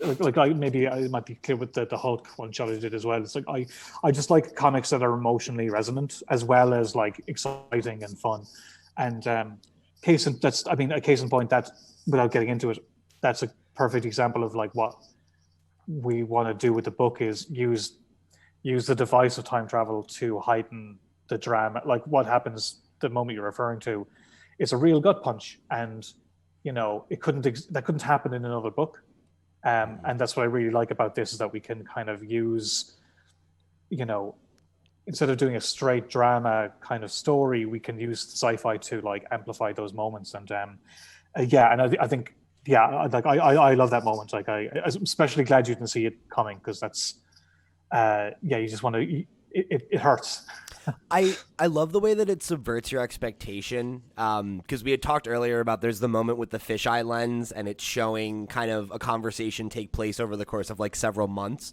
Maybe I might be clear with the Hulk one Charlie did as well. It's like I just like comics that are emotionally resonant as well as like exciting and fun. And a case in point, that without getting into it, that's a perfect example of like what we want to do with the book is use the device of time travel to heighten the drama. Like what happens the moment you're referring to, it's a real gut punch, and you know that couldn't happen in another book. And that's what I really like about this is that we can kind of use, you know, instead of doing a straight drama kind of story, we can use sci-fi to like amplify those moments. And I think I love that moment. Like I'm especially glad you didn't see it coming because that's you just want to. It hurts. I love the way that it subverts your expectation because we had talked earlier about there's the moment with the fisheye lens and it's showing kind of a conversation take place over the course of like several months.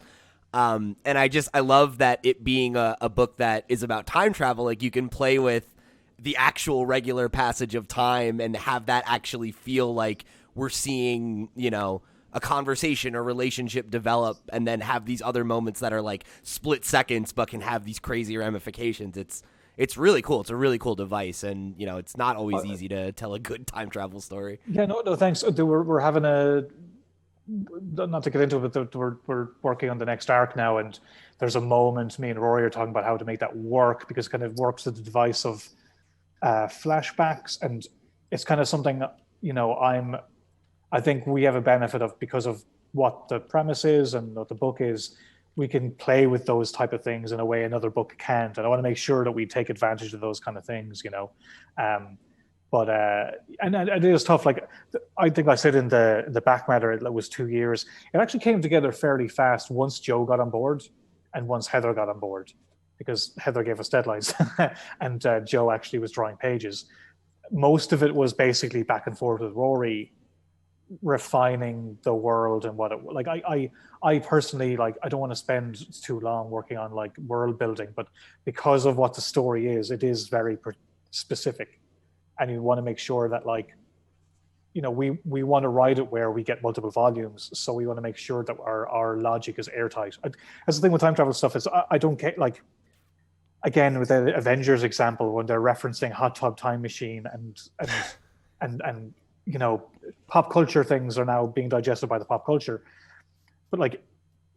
And I love that it being a book that is about time travel, like you can play with the actual regular passage of time and have that actually feel like we're seeing, you know, a conversation or relationship develop and then have these other moments that are like split seconds but can have these crazy ramifications. It's really cool. It's a really cool device, and you know it's not always easy to tell a good time travel story. Yeah, no, thanks. We're having not to get into it, but we're working on the next arc now, and there's a moment me and Rory are talking about how to make that work because it kind of works with the device of flashbacks, and it's kind of something you know I think we have a benefit of because of what the premise is and what the book is. We can play with those type of things in a way another book can't, and I want to make sure that we take advantage of those kind of things, you know. But it is tough. Like I think I said in the back matter, it was 2 years. It actually came together fairly fast once Joe got on board and once Heather got on board, because Heather gave us deadlines and Joe actually was drawing pages. Most of it was basically back and forth with Rory, refining the world and what it like. I personally like. I don't want to spend too long working on like world building, but because of what the story is, it is very specific. And you want to make sure that like, you know, we want to write it where we get multiple volumes. So we want to make sure that our logic is airtight. That's the thing with time travel stuff is I don't get like, again, with the Avengers example, when they're referencing Hot Tub Time Machine and you know, pop culture things are now being digested by the pop culture. But like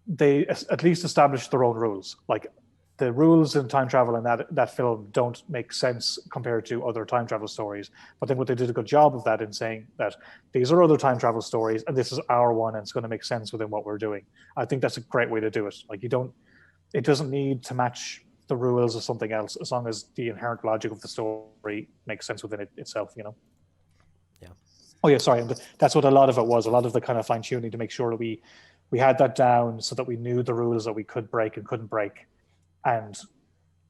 they at least established their own rules. Like the rules in time travel in that film don't make sense compared to other time travel stories. But I think what they did a good job of that in saying that these are other time travel stories and this is our one and it's going to make sense within what we're doing. I think that's a great way to do it. Like it doesn't need to match the rules of something else as long as the inherent logic of the story makes sense within it itself, you know? Yeah. Oh yeah, sorry. That's what a lot of it was. A lot of the kind of fine tuning to make sure that we had that down so that we knew the rules that we could break and couldn't break, and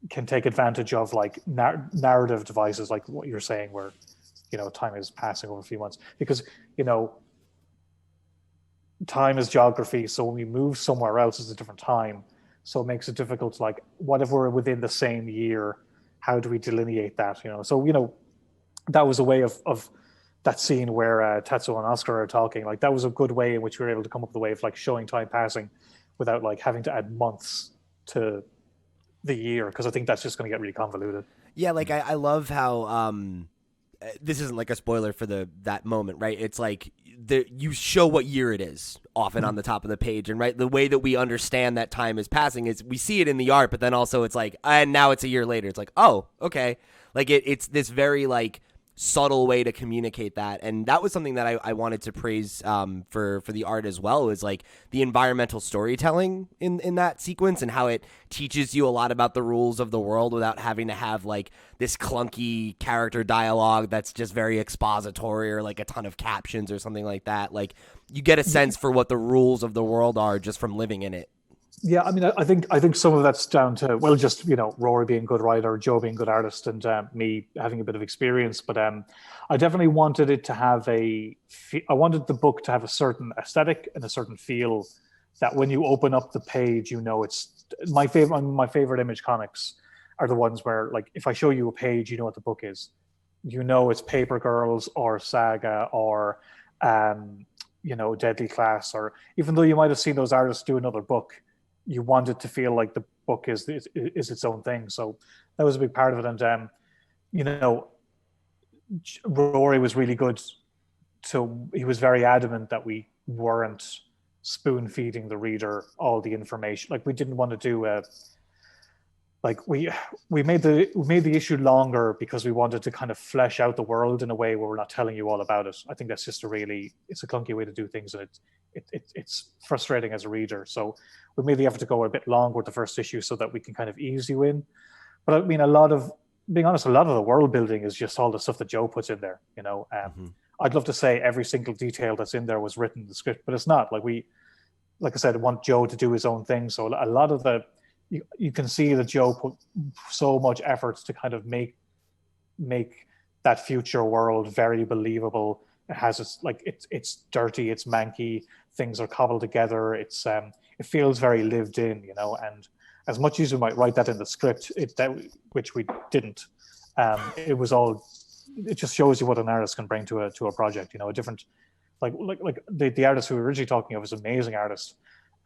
can take advantage of like narrative devices like what you're saying, where you know time is passing over a few months because you know time is geography. So when we move somewhere else, it's a different time. So it makes it difficult. To, like, what if we're within the same year? How do we delineate that? You know, so you know that was a way of that scene where Tetsuo and Oscar are talking, like that was a good way in which we were able to come up with a way of like showing time passing without like having to add months to the year, because I think that's just going to get really convoluted. Yeah, like I love how this isn't like a spoiler for that moment, right? It's like you show what year it is often on the top of the page, and right, the way that we understand that time is passing is we see it in the art, but then also it's like, and now it's a year later. It's like, oh, okay, like it's this very like subtle way to communicate that, and that was something that I wanted to praise for the art as well, is like the environmental storytelling in that sequence, and how it teaches you a lot about the rules of the world without having to have like this clunky character dialogue that's just very expository or like a ton of captions or something like that. Like you get a sense for what the rules of the world are just from living in it. Yeah, I mean, I think some of that's down to, well, just, Rory being a good writer, Joe being a good artist, and me having a bit of experience. But I definitely wanted it to have I wanted the book to have a certain aesthetic and a certain feel that when you open up the page, it's my favorite Image comics are the ones where, like, if I show you a page, you know what the book is. It's Paper Girls or Saga or, Deadly Class, or even though you might have seen those artists do another book, you want it to feel like the book is its own thing. So that was a big part of it. And, Rory was really good. So he was very adamant that we weren't spoon feeding the reader all the information. Like, we didn't want to do we made the issue longer because we wanted to kind of flesh out the world in a way where we're not telling you all about it. I think that's just it's a clunky way to do things, and it's frustrating as a reader. So we made the effort to go a bit longer with the first issue so that we can kind of ease you in. But I mean, being honest, a lot of the world building is just all the stuff that Joe puts in there. I'd love to say every single detail that's in there was written in the script, but it's not. Like I said, want Joe to do his own thing. So a lot of you can see that Joe put so much effort to kind of make that future world very believable. It has it's dirty, it's manky, things are cobbled together. It feels very lived in, and as much as we might write that in the script, which we didn't, it just shows you what an artist can bring to a project. A different, like the artist who we were originally talking of is an amazing artist,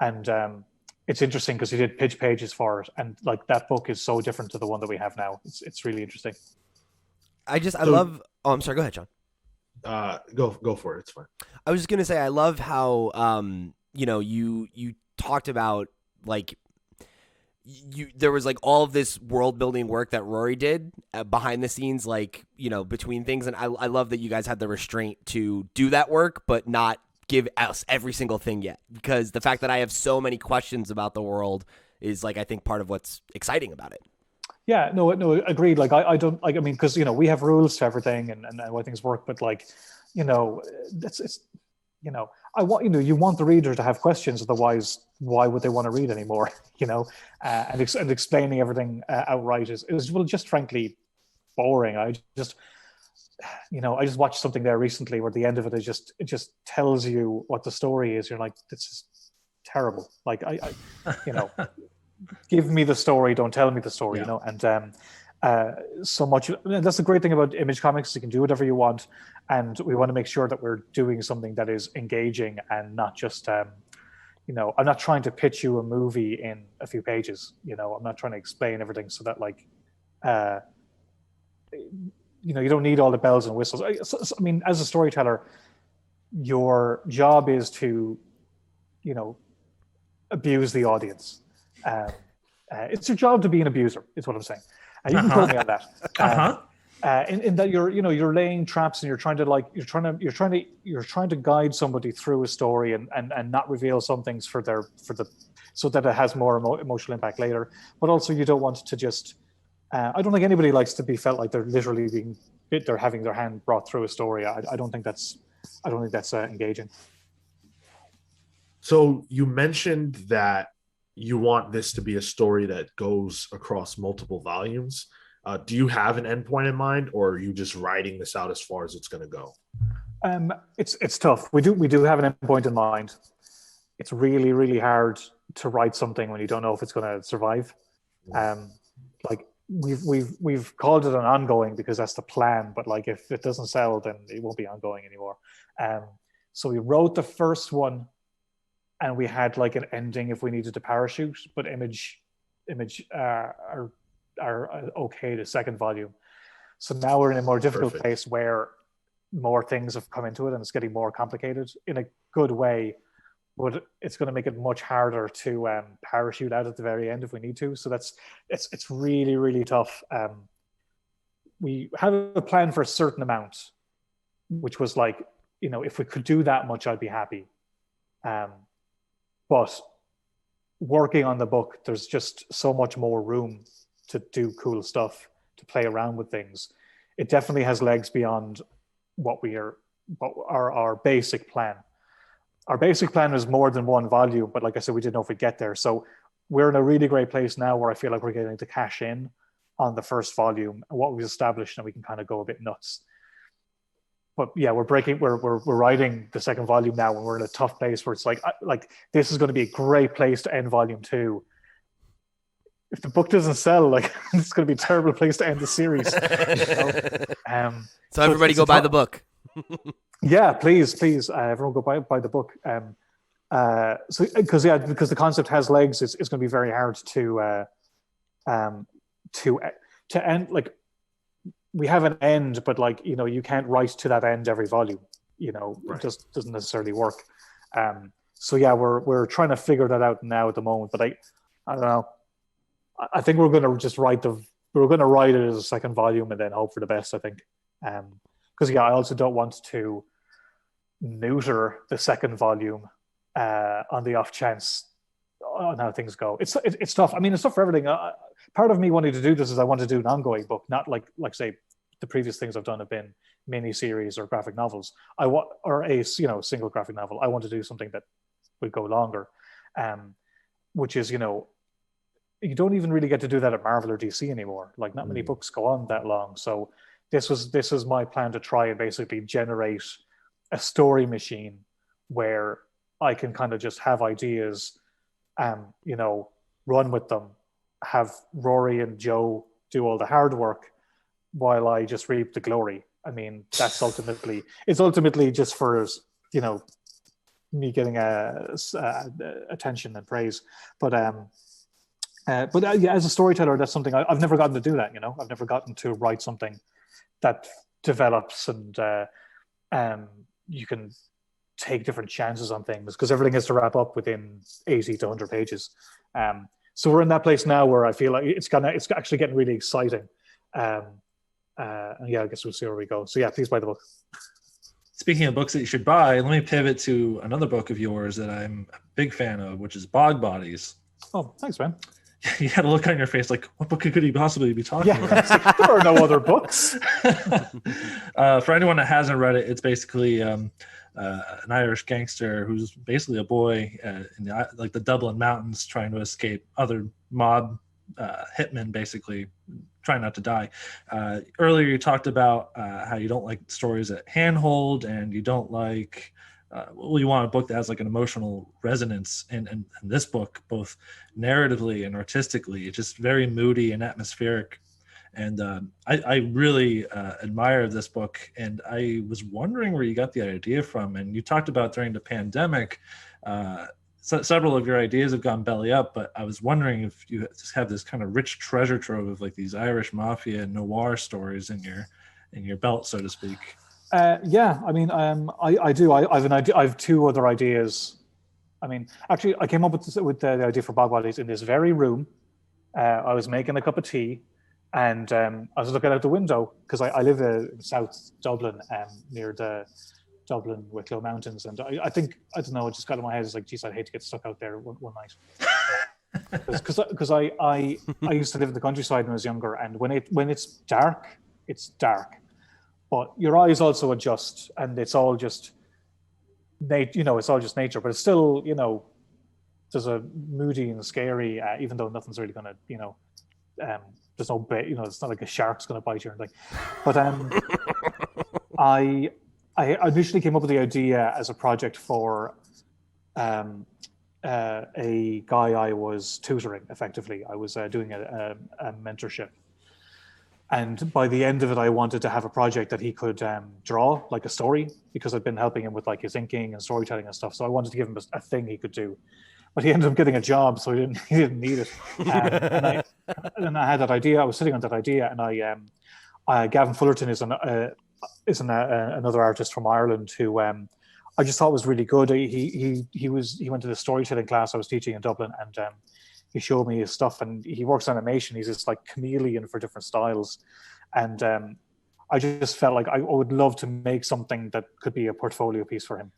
and it's interesting because he did pitch pages for it, and like that book is so different to the one that we have now. It's really interesting. I love. Oh, I'm sorry. Go ahead, John. Go for it. It's fine. I was just gonna say I love how you talked about like there was like all of this world building work that Rory did behind the scenes, like between things, and I love that you guys had the restraint to do that work, but not give us every single thing yet, because the fact that I have so many questions about the world is like I think part of what's exciting about it. Yeah, no, agreed. Like I don't like. I mean, because we have rules to everything and how things work, but like, it's I want you want the reader to have questions. Otherwise, why would they want to read anymore? And explaining everything outright is just frankly boring. I just watched something there recently where the end of it just tells you what the story is. You're like, this is terrible. Like I give me the story, don't tell me the story. Yeah. And so much. That's the great thing about Image Comics. You can do whatever you want, and we want to make sure that we're doing something that is engaging and not just. I'm not trying to pitch you a movie in a few pages. I'm not trying to explain everything so that like. You don't need all the bells and whistles. I mean, as a storyteller, your job is to, abuse the audience. It's your job to be an abuser, is what I'm saying. You can quote me on that. In that you're laying traps and you're trying to guide somebody through a story and not reveal some things so that it has more emotional impact later. But also you don't want to just. I don't think anybody likes to be felt like they're literally they're having their hand brought through a story. I don't think that's engaging. So you mentioned that you want this to be a story that goes across multiple volumes. Do you have an endpoint in mind, or are you just writing this out as far as it's going to go? It's tough. We do have an endpoint in mind. It's really, really hard to write something when you don't know if it's going to survive. Like we've called it an ongoing because that's the plan, but like if it doesn't sell, then it won't be ongoing anymore. So we wrote the first one, and we had like an ending if we needed to parachute, but Image are okay the second volume. So now we're in a more difficult Perfect. place where more things have come into it and it's getting more complicated in a good way, but it's going to make it much harder to parachute out at the very end if we need to. So it's really, really tough. We have a plan for a certain amount, which was like, if we could do that much, I'd be happy. But working on the book, there's just so much more room to do cool stuff, to play around with things. It definitely has legs beyond what our basic plan. Our basic plan was more than one volume, but like I said, we didn't know if we'd get there. So we're in a really great place now where I feel like we're getting to cash in on the first volume and what we've established, and we can kind of go a bit nuts. But yeah, we're writing the second volume now, and we're in a tough place where it's like this is going to be a great place to end volume 2. If the book doesn't sell, like it's going to be a terrible place to end the series. So everybody go buy the book. Yeah, please, everyone go buy the book. So because the concept has legs, it's going to be very hard to end. Like we have an end, but you can't write to that end every volume. Right. It just doesn't necessarily work. So yeah, we're trying to figure that out now at the moment. But I don't know. I think we're going to just write it as a second volume and then hope for the best, I think. Because I also don't want to neuter the second volume on the off chance on how things go. It's tough. I mean, it's tough for everything. Part of me wanting to do this is I want to do an ongoing book, not like say the previous things I've done have been mini series or graphic novels. Or a single graphic novel. I want to do something that would go longer, which is you don't even really get to do that at Marvel or DC anymore. Like not many books go on that long. So this was my plan to try and basically generate a story machine where I can kind of just have ideas, run with them, have Rory and Joe do all the hard work while I just reap the glory. I mean, it's ultimately just for, me getting attention and praise. But as a storyteller, that's something I've never gotten to do that. I've never gotten to write something that develops and you can take different chances on things because everything has to wrap up within 80 to 100 pages. So we're in that place now where I feel like it's actually getting really exciting. And yeah, I guess we'll see where we go. So yeah, please buy the book. Speaking of books that you should buy, let me pivot to another book of yours that I'm a big fan of, which is Bog Bodies. Oh, thanks, man. You had a look on your face like, what book could he possibly be talking about? There are no other books. For anyone that hasn't read it, it's basically an Irish gangster who's basically a boy in the Dublin mountains trying to escape other mob hitmen, basically trying not to die. Earlier you talked about how you don't like stories that handhold and you don't like you want a book that has like an emotional resonance, and this book, both narratively and artistically, it's just very moody and atmospheric. And I really admire this book, and I was wondering where you got the idea from. And you talked about during the pandemic, several of your ideas have gone belly up, but I was wondering if you just have this kind of rich treasure trove of like these Irish mafia noir stories in your belt, so to speak. Yeah, I mean, I do. I have an idea. I have two other ideas. I mean, actually, I came up with the idea for Bog Bodies in this very room. I was making a cup of tea, and I was looking out the window because I live in South Dublin, near the Dublin Wicklow Mountains, and I think, I don't know, it just got in my head. It's like, geez, I'd hate to get stuck out there one night. Because I used to live in the countryside when I was younger, and when it's dark, it's dark. But your eyes also adjust, and it's all just, it's all just nature. But it's still, there's a moody and scary, even though nothing's really gonna, there's no, it's not like a shark's gonna bite you or anything. But I initially came up with the idea as a project for a guy I was tutoring. Effectively, I was doing a mentorship. And by the end of it, I wanted to have a project that he could draw, like a story, because I'd been helping him with like his inking and storytelling and stuff. So I wanted to give him a thing he could do. But he ended up getting a job, so he didn't need it. And I had that idea. I was sitting on that idea, and Gavin Fullerton is another artist from Ireland who I just thought was really good. He went to the storytelling class I was teaching in Dublin, and he showed me his stuff. And he works on animation. He's this like chameleon for different styles, and I just felt like I would love to make something that could be a portfolio piece for him.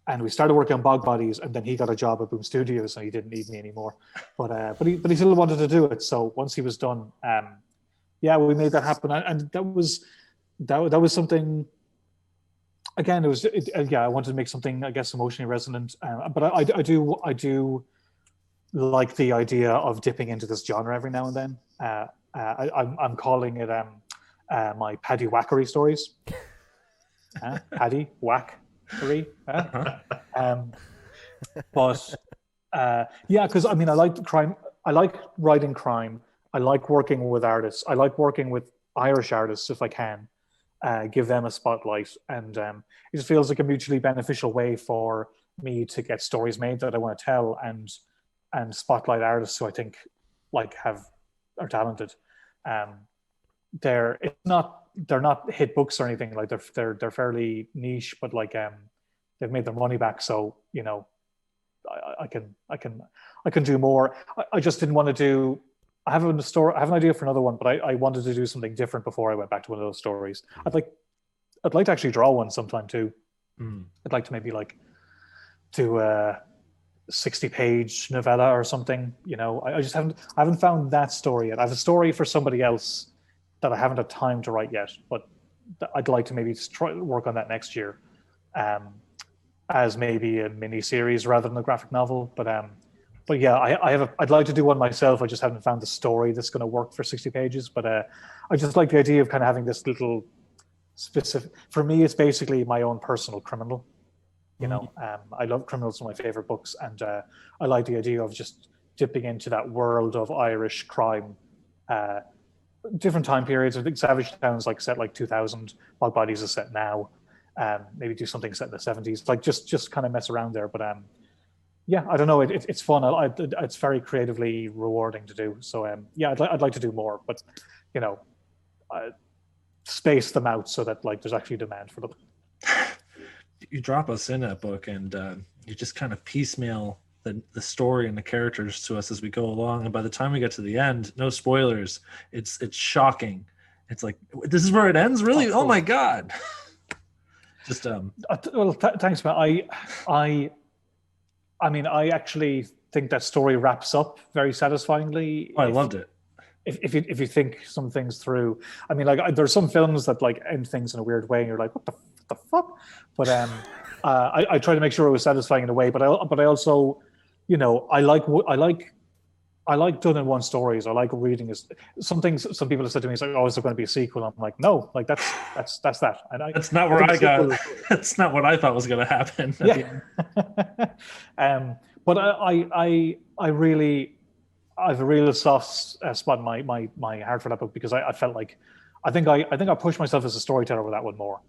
And we started working on Bog Bodies, and then he got a job at Boom Studios, and he didn't need me anymore. But he still wanted to do it. So once he was done, we made that happen, and that was something. Again, I wanted to make something, I guess, emotionally resonant. But I do like the idea of dipping into this genre every now and then. I'm calling it my Paddy Whackery stories. Paddy Whackery. Because I mean, I like crime. I like writing crime. I like working with artists. I like working with Irish artists if I can. Give them a spotlight, and it just feels like a mutually beneficial way for me to get stories made that I want to tell, and spotlight artists who I think are talented. They're not hit books or anything, like they're fairly niche, but like they've made their money back, so you know I can do more. I just didn't want to do. I have an idea for another one, but I wanted to do something different before I went back to one of those stories. I'd like to actually draw one sometime too. I'd like to maybe like do a 60-page novella or something. You know, I haven't found that story yet. I have a story for somebody else that I haven't had time to write yet, but I'd like to maybe try to work on that next year, as maybe a mini series rather than a graphic novel. But yeah, I'd like to do one myself. I just haven't found the story that's going to work for 60 pages. But I just like the idea of kind of having this little specific. For me, it's basically my own personal criminal. You know, I love criminals, one of my favorite books, and I like the idea of just dipping into that world of Irish crime. Different time periods. I think Savage Town's like set like 2000. Bog Bodies is set now. Maybe do something set in the 70s. Like just kind of mess around there. But yeah, I don't know. It's fun. It's very creatively rewarding to do. So I'd like to do more, but you know, space them out so that like there's actually demand for them. You drop us in that book, and you just kind of piecemeal the story and the characters to us as we go along. And by the time we get to the end, no spoilers, it's shocking. It's like, this is where it ends, really? Oh my god! Just thanks, man. I mean, I actually think that story wraps up very satisfyingly. I loved it. If you think some things through, I mean, like there's some films that like end things in a weird way, and you're like, what the fuck? But I try to make sure it was satisfying in a way. But I also, you know, I like done in one stories. I like reading some things. Some people have said to me, "It's like, oh, is there going to be a sequel?" I'm like, no, like that's that. And that's not where I got. That's not what I thought was going to happen. Yeah. But I really, I have a real soft spot in my heart for that book, because I felt like I think I pushed myself as a storyteller with that one more.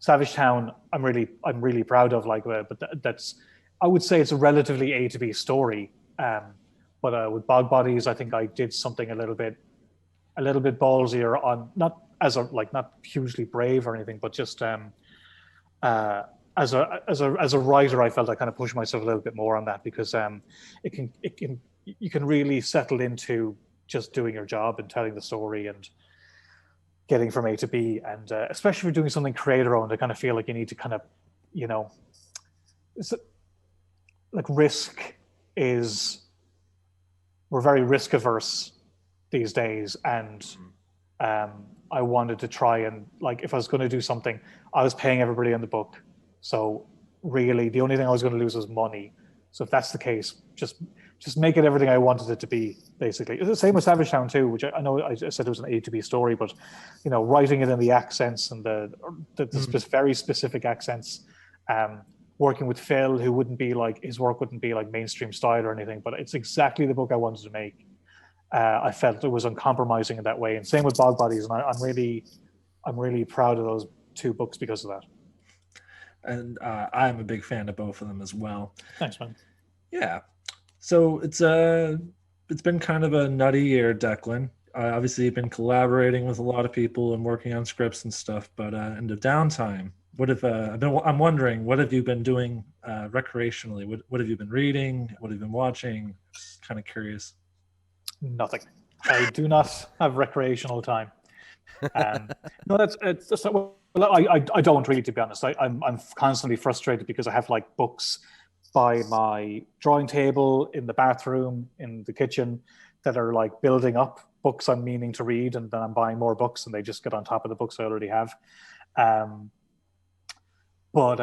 Savage Town, I'm really proud of, like, but that's, I would say it's a relatively A to B story. But with Bog Bodies, I think I did something a little bit ballsier on, not hugely brave or anything, but just as a writer, I felt I kind of pushed myself a little bit more on that, because you can really settle into just doing your job and telling the story and getting from A to B, and especially if you're doing something creator owned, I kind of feel like you need to kind of, you know, it's like we're very risk averse these days, and I wanted to try and, like, if I was going to do something, I was paying everybody in the book, so really the only thing I was going to lose was money. So if that's the case, just make it everything I wanted it to be, basically. It's the same with Savage Town too, which I know I said it was an A to B story, but you know, writing it in the accents and the very specific accents. Working with Phil, who wouldn't be like, his work wouldn't be like mainstream style or anything, but it's exactly the book I wanted to make. I felt it was uncompromising in that way, and same with Bog Bodies, and I'm really proud of those two books because of that. And I'm a big fan of both of them as well. Thanks, man. Yeah. So it's been kind of a nutty year, Declan. Obviously, you've been collaborating with a lot of people and working on scripts and stuff. But in the downtime, what have I'm wondering, what have you been doing recreationally? What have you been reading? What have you been watching? Just kind of curious. Nothing. I do not have recreational time. No, that's well, I don't really, to be honest. I'm constantly frustrated because I have like books by my drawing table, in the bathroom, in the kitchen, that are like building up, books I'm meaning to read, and then I'm buying more books and they just get on top of the books I already have. But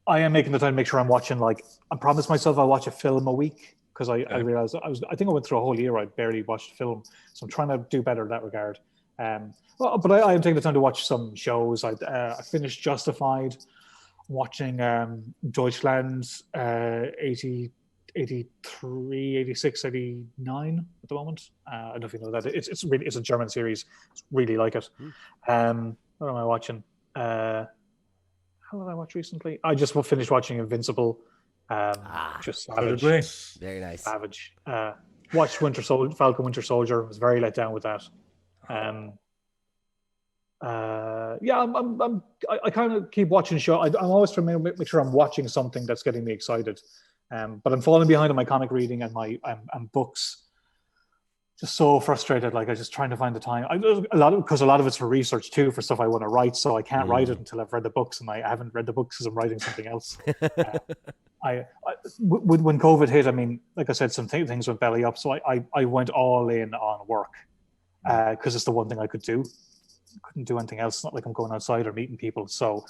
I am making the time to make sure I'm watching, like, I promised myself I'll watch a film a week, because I realized I think I went through a whole year I barely watched a film, so I'm trying to do better in that regard. But I am taking the time to watch some shows. I finished Justified, watching Deutschland 80, 83, 86, 89 at the moment. I don't know if you know that. It's a German series. Really like it. What am I watching? How did I watch recently? I just finished watching Invincible. Just savage. Very nice. Savage. Watched Falcon Winter Soldier. Was very let down with that. I kind of keep watching shows. I'm always trying to make sure I'm watching something that's getting me excited. But I'm falling behind on my comic reading and my books. Just so frustrated. Like, I'm just trying to find the time. Because a lot of it's for research too, for stuff I want to write. So I can't write it until I've read the books, and I haven't read the books because I'm writing something else. When COVID hit, I mean, like I said, some things went belly up. So I went all in on work because it's the one thing I could do. Couldn't do anything else. It's not like I'm going outside or meeting people. So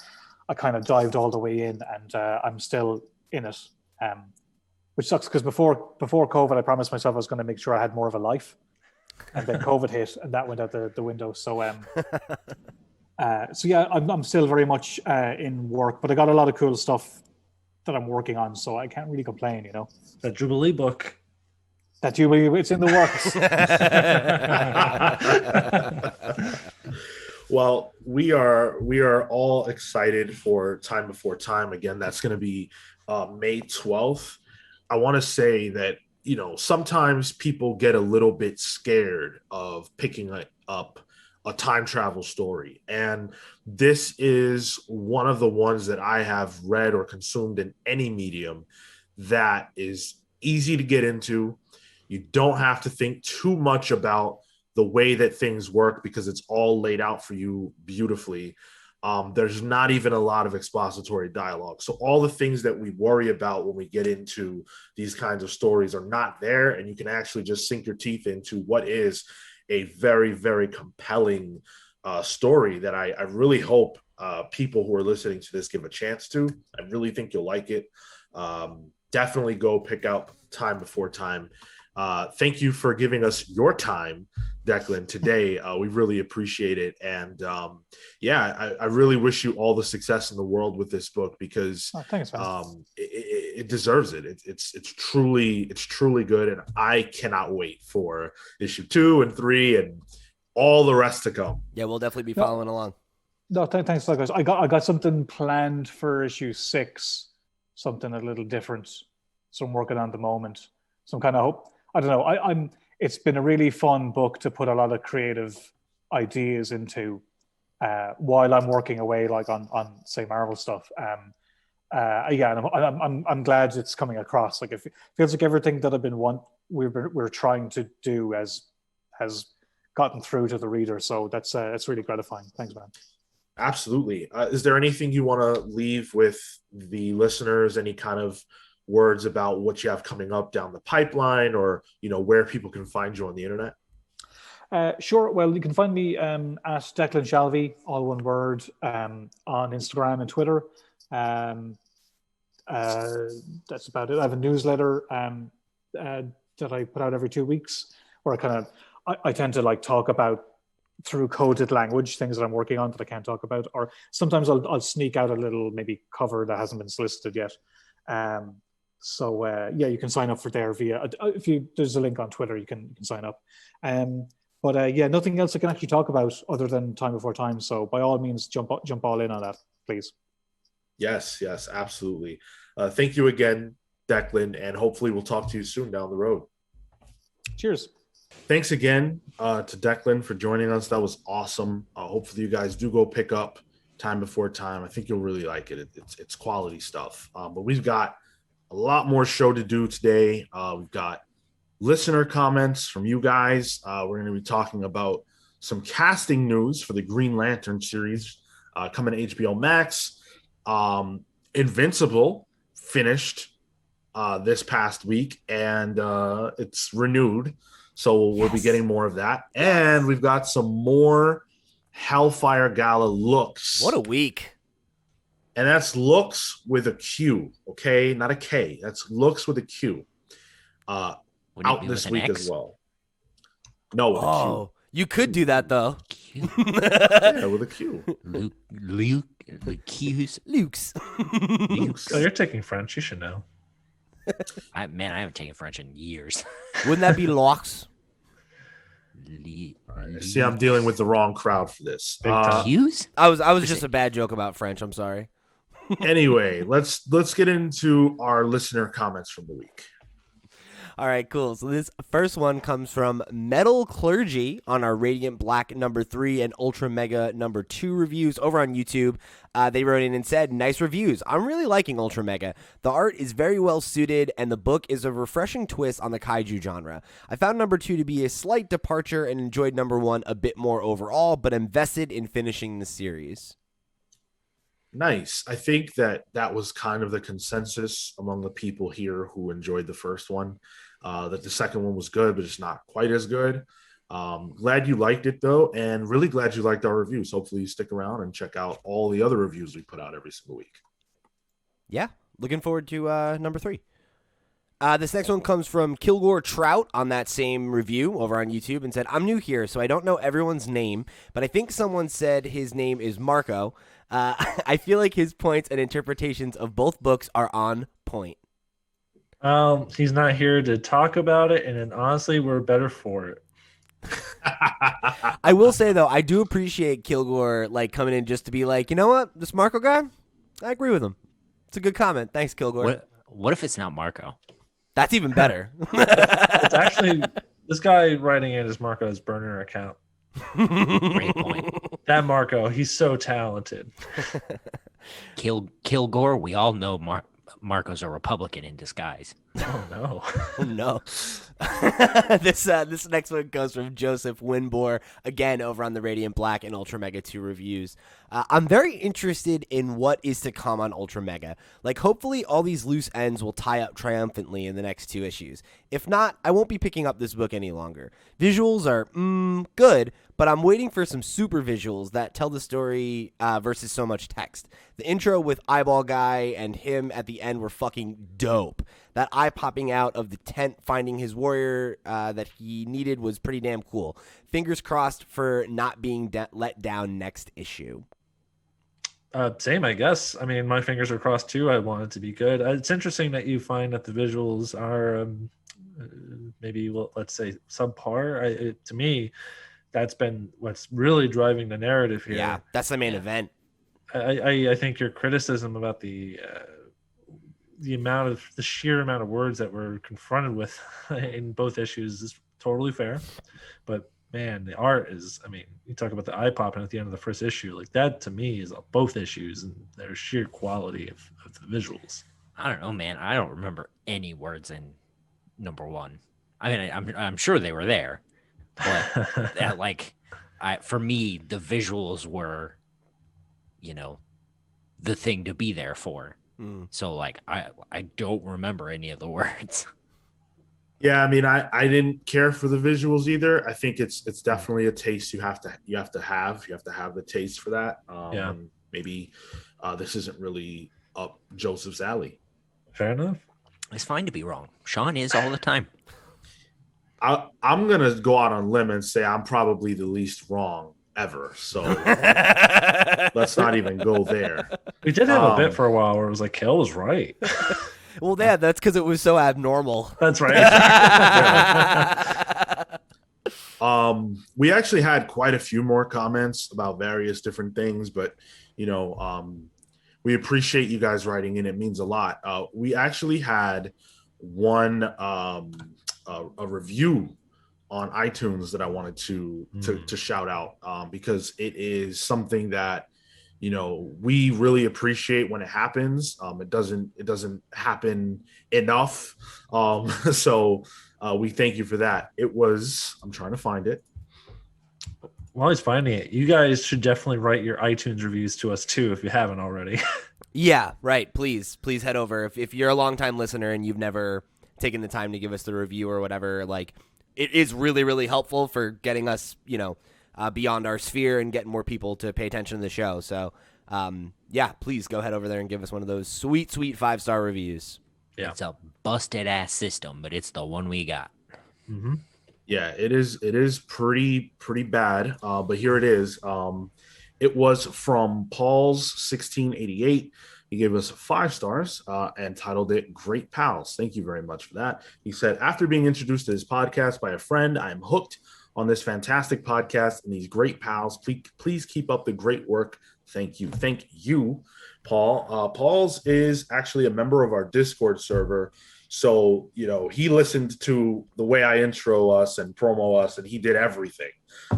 I kind of dived all the way in, and I'm still in it. Which sucks, because before COVID, I promised myself I was going to make sure I had more of a life, and then COVID hit, and that went out the window. So, I'm still very much in work, but I got a lot of cool stuff that I'm working on, so I can't really complain. You know, that Jubilee book. That Jubilee, it's in the works. Well, we are all excited for Time Before Time. Again, that's going to be May 12th. I want to say that, sometimes people get a little bit scared of picking up a time travel story. And this is one of the ones that I have read or consumed in any medium that is easy to get into. You don't have to think too much about the way that things work because it's all laid out for you beautifully. There's not even a lot of expository dialogue. So all the things that we worry about when we get into these kinds of stories are not there, and you can actually just sink your teeth into what is a very, very compelling story that I really hope people who are listening to this give a chance to. I really think you'll like it. Definitely go pick out Time Before Time. Thank you for giving us your time, Declan, today. We really appreciate it. And I really wish you all the success in the world with this book, because thanks, man. It deserves it. It's truly good. And I cannot wait for issue 2 and 3 and all the rest to come. Yeah, we'll definitely be following along. No, thanks, guys. I got something planned for issue 6, something a little different. So I'm working on at the moment. Some kind of hope. I don't know. It's been a really fun book to put a lot of creative ideas into while I'm working away, like on say Marvel stuff. And I'm glad it's coming across. Like, it feels like everything that we're trying to do has gotten through to the reader. So that's really gratifying. Thanks, man. Absolutely. Is there anything you want to leave with the listeners? Any kind of words about what you have coming up down the pipeline, or where people can find you on the internet? Sure. Well, you can find me at Declan Shalvey, all one word, on Instagram and Twitter. That's about it. I have a newsletter that I put out every 2 weeks, where I tend to talk about, through coded language, things that I'm working on that I can't talk about, or sometimes I'll sneak out a little maybe cover that hasn't been solicited yet. You can sign up for there via there's a link on Twitter. You can sign up. Nothing else I can actually talk about other than Time Before Time. So by all means, jump all in on that, please. Yes, absolutely. Thank you again, Declan, and hopefully we'll talk to you soon down the road. Cheers. Thanks again to Declan for joining us. That was awesome. Hopefully you guys do go pick up Time Before Time. I think you'll really like it. It's quality stuff. But we've got a lot more show to do today. We've got listener comments from you guys. We're going to be talking about some casting news for the Green Lantern series coming to HBO Max. Invincible finished this past week, and it's renewed. So we'll be getting more of that. And we've got some more Hellfire Gala looks. What a week. And that's looks with a Q, okay? Not a K. That's looks with a Q. Out this week as well. No, with a Q. You could do that, though. Yeah, with a Q. Luke, the Q's. loox. Oh, you're taking French. You should know. I haven't taken French in years. Wouldn't that be loox? See, I'm dealing with the wrong crowd for this. Q's? I was just a bad joke about French. I'm sorry. Anyway, let's get into our listener comments from the week. All right, cool. So this first one comes from Metal Clergy on our Radiant Black number 3 and Ultra Mega number 2 reviews over on YouTube. They wrote in and said, nice reviews. I'm really liking Ultra Mega. The art is very well suited, and the book is a refreshing twist on the kaiju genre. I found number 2 to be a slight departure and enjoyed number 1 a bit more overall, but am vested in finishing the series. Nice. I think that was kind of the consensus among the people here who enjoyed the first one, that the second one was good, but it's not quite as good. Glad you liked it, though, and really glad you liked our reviews. Hopefully you stick around and check out all the other reviews we put out every single week. Yeah, looking forward to number 3. This next one comes from Kilgore Trout on that same review over on YouTube and said, I'm new here, so I don't know everyone's name, but I think someone said his name is Marco. I feel like his points and interpretations of both books are on point. He's not here to talk about it, and then honestly, we're better for it. I will say, though, I do appreciate Kilgore coming in just to be like, you know what, this Marco guy, I agree with him. It's a good comment. Thanks, Kilgore. What if it's not Marco? That's even better. It's actually this guy writing in is Marco's burner account. Great point. That Marco, he's so talented. Kilgore, we all know Marco's a Republican in disguise. Oh no. Oh no. This next one comes from Joseph Winbor, again over on the Radiant Black and Ultra Mega 2 reviews. I'm very interested in what is to come on Ultra Mega. Hopefully all these loose ends will tie up triumphantly in the next 2 issues. If not, I won't be picking up this book any longer. Visuals are good, but I'm waiting for some super visuals that tell the story versus so much text. The intro with Eyeball Guy and him at the end were fucking dope. That eye popping out of the tent finding his warrior that he needed was pretty damn cool. Fingers crossed for not being let down next issue. Same, I guess. I mean, my fingers are crossed too. I want it to be good. It's interesting that you find that the visuals are maybe, let's say, subpar. To me, that's been what's really driving the narrative here. Yeah, that's the main event. I think your criticism about the sheer amount of words that we're confronted with in both issues is totally fair. But man, the art is, I mean, you talk about the eye popping at the end of the first issue, that to me is both issues and their sheer quality of the visuals. I don't know, man. I don't remember any words in number 1. I mean, I'm sure they were there, but that, for me, the visuals were, the thing to be there for. So I don't remember any of the words. Yeah, I mean, I didn't care for the visuals either. I think it's definitely a taste you have to have the taste for that. Maybe this isn't really up Joseph's alley. Fair enough. It's fine to be wrong. Sean is all the time. I'm gonna go out on a limb and say I'm probably the least wrong ever. So let's not even go there. We did have a bit for a while where it was like, Kel was right. Well, yeah, that's because it was so abnormal. That's right. We actually had quite a few more comments about various different things, but we appreciate you guys writing in. It means a lot. We actually had one a review on iTunes that I wanted to shout out, because it is something that, you know, we really appreciate when it happens. It doesn't happen enough. So we thank you for that. It was, I'm trying to find it. While he's finding it, you guys should definitely write your iTunes reviews to us too if you haven't already. Yeah, right. Please head over. If you're a longtime listener and you've never taken the time to give us the review or whatever, like, it is really, really helpful for getting us, you know, beyond our sphere and getting more people to pay attention to the show. So, yeah, please go head over there and give us one of those sweet 5-star reviews. Yeah. It's a busted ass system, but it's the one we got. Mm-hmm. Yeah, it is pretty bad. But here it is. It was from Paul's 1688. He gave us 5 stars and titled it Great Pals. Thank you very much for that. He said, after being introduced to this podcast by a friend, I am hooked on this fantastic podcast and these great pals. Please keep up the great work. Thank you, Paul. Paul's is actually a member of our Discord server. So, you know, he listened to the way I intro us and promo us, and he did everything.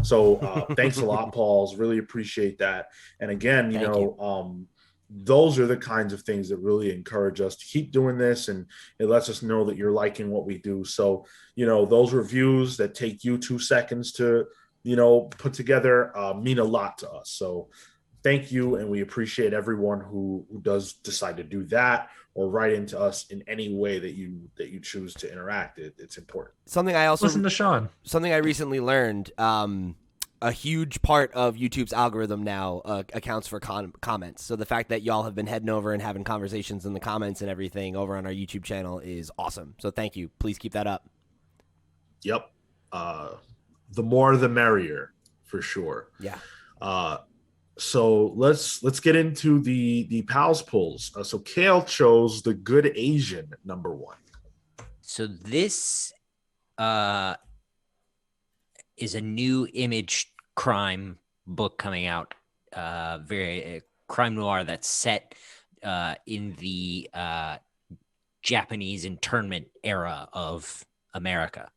So thanks a lot, Pauls. Really appreciate that. And again, you know, those are the kinds of things that really encourage us to keep doing this, and it lets us know that you're liking what we do. So, you know, those reviews that take you 2 seconds to, you know, put together mean a lot to us. So thank you, and we appreciate everyone who does decide to do that or write into us in any way that you choose to interact. It's important. Something I also listen to Sean. Something I recently learned. A huge part of YouTube's algorithm now accounts for comments. So the fact that y'all have been heading over and having conversations in the comments and everything over on our YouTube channel is awesome. So thank you. Please keep that up. Yep. The more the merrier, for sure. Yeah. So let's get into the pals polls. So Kale chose The Good Asian #1. So this is a new Image crime book coming out, very crime noir that's set in the Japanese internment era of America.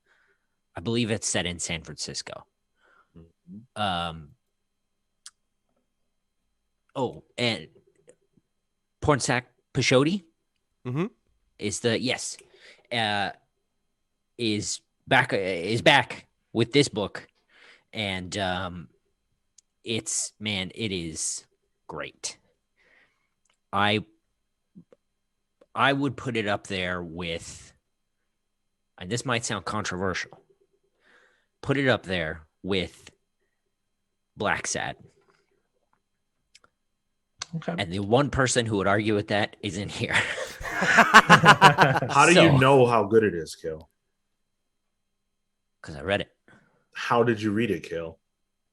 I believe it's set in San Francisco. And Pornsak Pashodi is back with this book, and it is great. I would put it up there with, and this might sound controversial, put it up there with Black Sad. Okay. And the one person who would argue with that is in here. How do you know how good it is, Kale? Because I read it. How did you read it, Kale?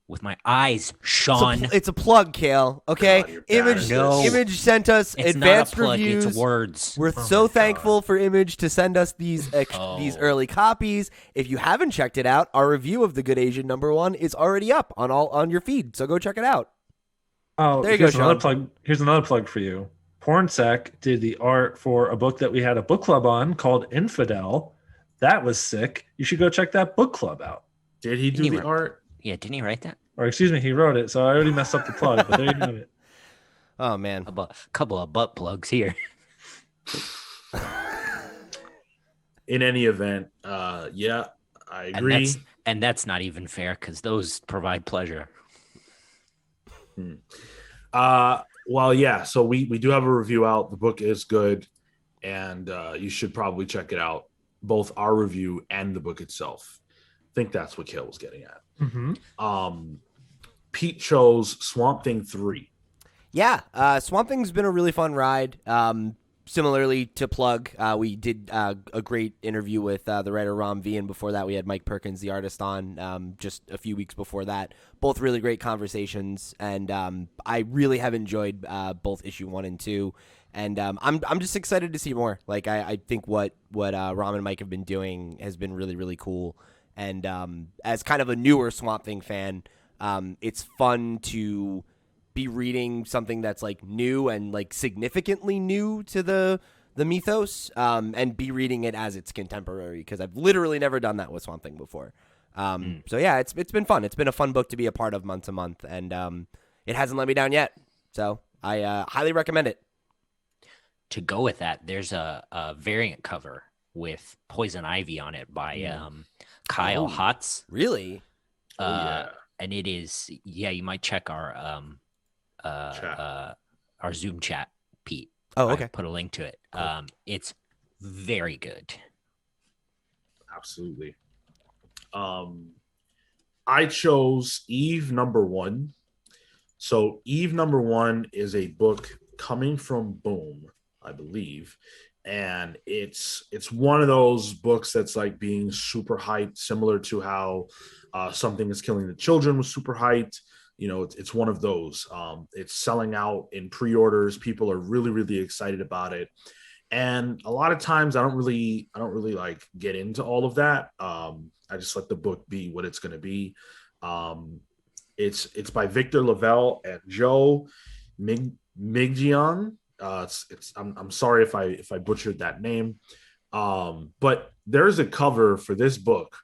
With my eyes, Sean. It's a plug, Kale. Okay, God, Image sent us it's advanced not a plug, reviews. It's words. We're so thankful for Image to send us these early copies. If you haven't checked it out, our review of The Good Asian #1 is already up on your feed. So go check it out. Oh, there you go, Sean. Plug. Here's another plug for you. Pornsak did the art for a book that we had a book club on called Infidel. That was sick. You should go check that book club out. Did he do the art? Yeah, didn't he write that? Or excuse me, he wrote it. So I already messed up the plug, but there you have it. Oh, man. A couple of butt plugs here. In any event, yeah, I agree. And that's not even fair because those provide pleasure. Well, yeah, so we do have a review out. The book is good, and you should probably check it out, both our review and the book itself. I think that's what Kale was getting at. Pete chose Swamp Thing 3. Yeah, Swamp Thing's been a really fun ride. Similarly to Plug, we did a great interview with the writer Ram V, and before that we had Mike Perkins, the artist, on just a few weeks before that. Both really great conversations, and I really have enjoyed both issue 1 and 2. And I'm just excited to see more. Like I think what Ram and Mike have been doing has been really, really cool. And as kind of a newer Swamp Thing fan, it's fun to be reading something that's like new and like significantly new to the mythos, and be reading it as its contemporary, because I've literally never done that with Swamp Thing before. So yeah, it's been fun. It's been a fun book to be a part of month to month, and it hasn't let me down yet. So I highly recommend it. To go with that, there's a variant cover with Poison Ivy on it by Kyle Hotz. Really? And it is, you might check our Zoom chat, Pete. Oh, okay. I put a link to it. Cool. It's very good. Absolutely. I chose Eve #1. So Eve #1 is a book coming from Boom, I believe. And it's one of those books that's like being super hyped, similar to how Something is Killing the Children was super hyped. You know, it's one of those. It's selling out in pre-orders. People are really, really excited about it. And a lot of times I don't really like get into all of that. I just let the book be what it's going to be. It's by Victor Lavelle and Joe Miggion. I'm sorry if I butchered that name. But there's a cover for this book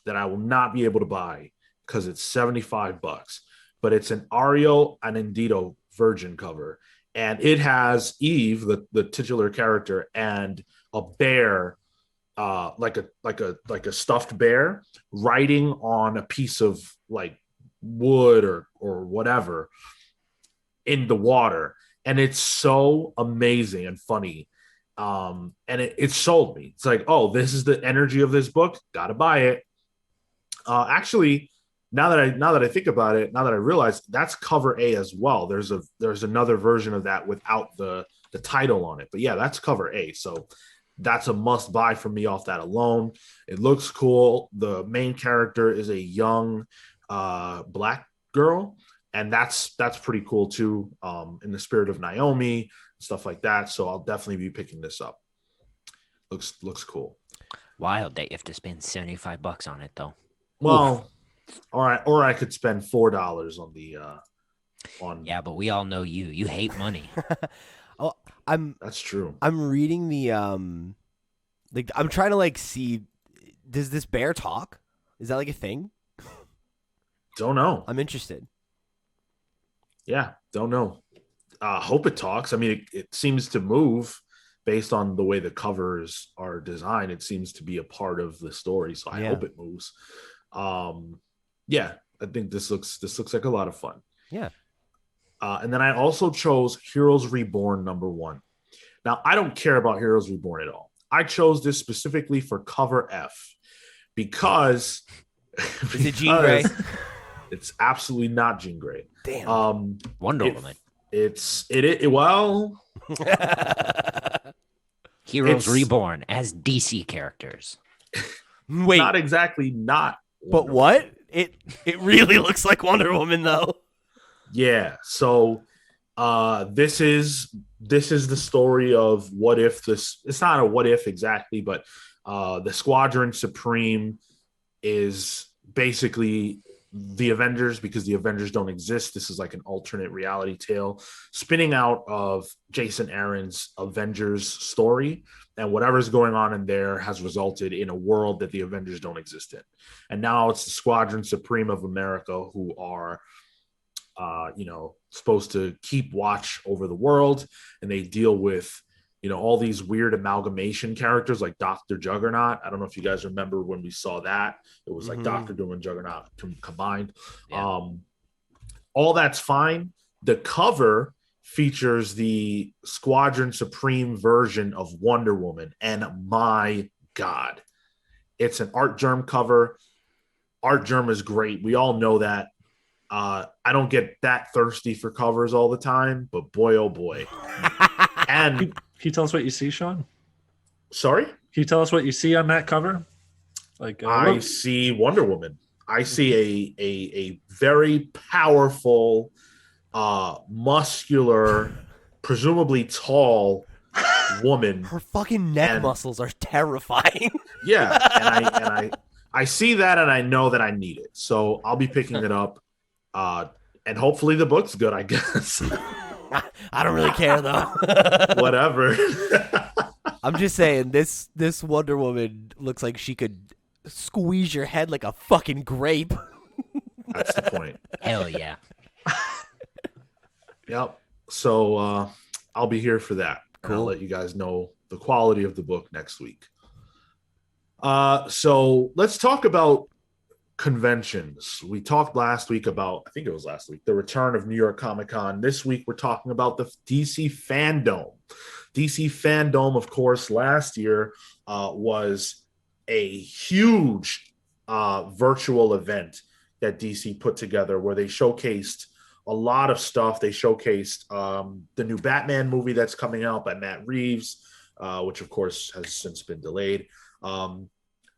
that I will not be able to buy because it's $75, but it's an Ariel Anindito Virgin cover. And it has Eve, the titular character, and a bear, like a stuffed bear, riding on a piece of like wood or whatever in the water. And it's so amazing and funny. And it sold me. It's like, oh, this is the energy of this book. Gotta buy it. Actually, now that I think about it, now that I realize that's cover A as well. There's another version of that without the title on it. But yeah, that's cover A. So that's a must buy for me off that alone. It looks cool. The main character is a young black girl, and that's pretty cool too. In the spirit of Naomi, stuff like that. So I'll definitely be picking this up. Looks cool. Wild that you have to spend $75 on it though. Well, all right, or I could spend $4 on the Yeah, but we all know you hate money. Oh, that's true. I'm reading the like I'm trying to like see, does this bear talk? Is that like a thing? Don't know. I'm interested. Yeah, don't know. Hope it talks. I mean, it seems to move based on the way the covers are designed. It seems to be a part of the story, so I hope it moves. Yeah, I think this looks like a lot of fun. Yeah. And then I also chose Heroes Reborn #1. Now, I don't care about Heroes Reborn at all. I chose this specifically for cover F because is it Jean Grey? It's absolutely not Jean Grey. Damn. Wonder Woman. Well, Heroes Reborn as DC characters. Wait, not exactly not. But what? It really looks like Wonder Woman though. Yeah. So this is the story of what if this. It's not a what if exactly, but the Squadron Supreme is basically the Avengers, because the Avengers don't exist. This is like an alternate reality tale spinning out of Jason Aaron's Avengers story, and whatever's going on in there has resulted in a world that the Avengers don't exist in. And now it's the Squadron Supreme of America who are supposed to keep watch over the world, and they deal with all these weird amalgamation characters like Dr. Juggernaut. I don't know if you guys remember when we saw that. It was like Dr. Doom and Juggernaut combined. Yeah. All that's fine. The cover features the Squadron Supreme version of Wonder Woman, and my God, it's an Art Germ cover. Art Germ is great. We all know that. I don't get that thirsty for covers all the time, but boy, oh boy. And can you tell us what you see, Sean? Sorry? Can you tell us what you see on that cover? I see Wonder Woman. I see a very powerful, muscular, presumably tall woman. Her fucking neck muscles are terrifying. Yeah, and I see that, and I know that I need it. So I'll be picking it up. And hopefully the book's good, I guess. I don't really care though. Whatever. I'm just saying this Wonder Woman looks like she could squeeze your head like a fucking grape. That's the point. Hell yeah. Yep. So I'll be here for that. And I'll Cool. let you guys know the quality of the book next week. So let's talk about conventions. We talked last week about, I think it was last week, the return of New York Comic Con. This week, we're talking about the DC Fandome. DC Fandome, of course, last year was a huge virtual event that DC put together where they showcased a lot of stuff. They showcased the new Batman movie that's coming out by Matt Reeves, which, of course, has since been delayed.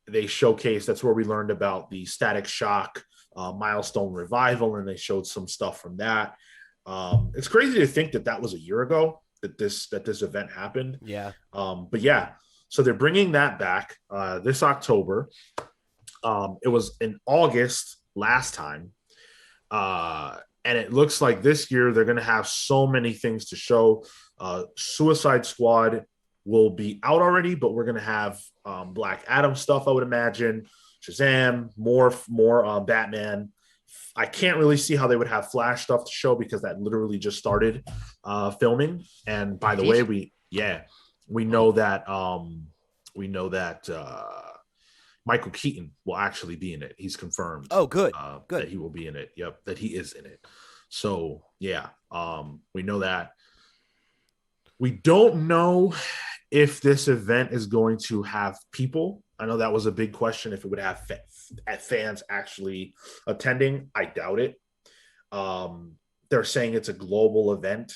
They showcased, that's where we learned about the Static Shock Milestone revival, and they showed some stuff from that. It's crazy to think that that was a year ago that this event happened. Yeah. But yeah, so they're bringing that back this October. It was in August last time. And it looks like this year they're going to have so many things to show. Suicide Squad will be out already, but we're going to have Black Adam stuff, I would imagine. Shazam, more Batman. I can't really see how they would have Flash stuff to show because that literally just started filming. And by the way, we know that Michael Keaton will actually be in it. He's confirmed. Oh, good. Good. That he will be in it. Yep, that he is in it. So yeah, we know that. We don't know if this event is going to have people. I know that was a big question, if it would have fans actually attending. I doubt it. They're saying it's a global event.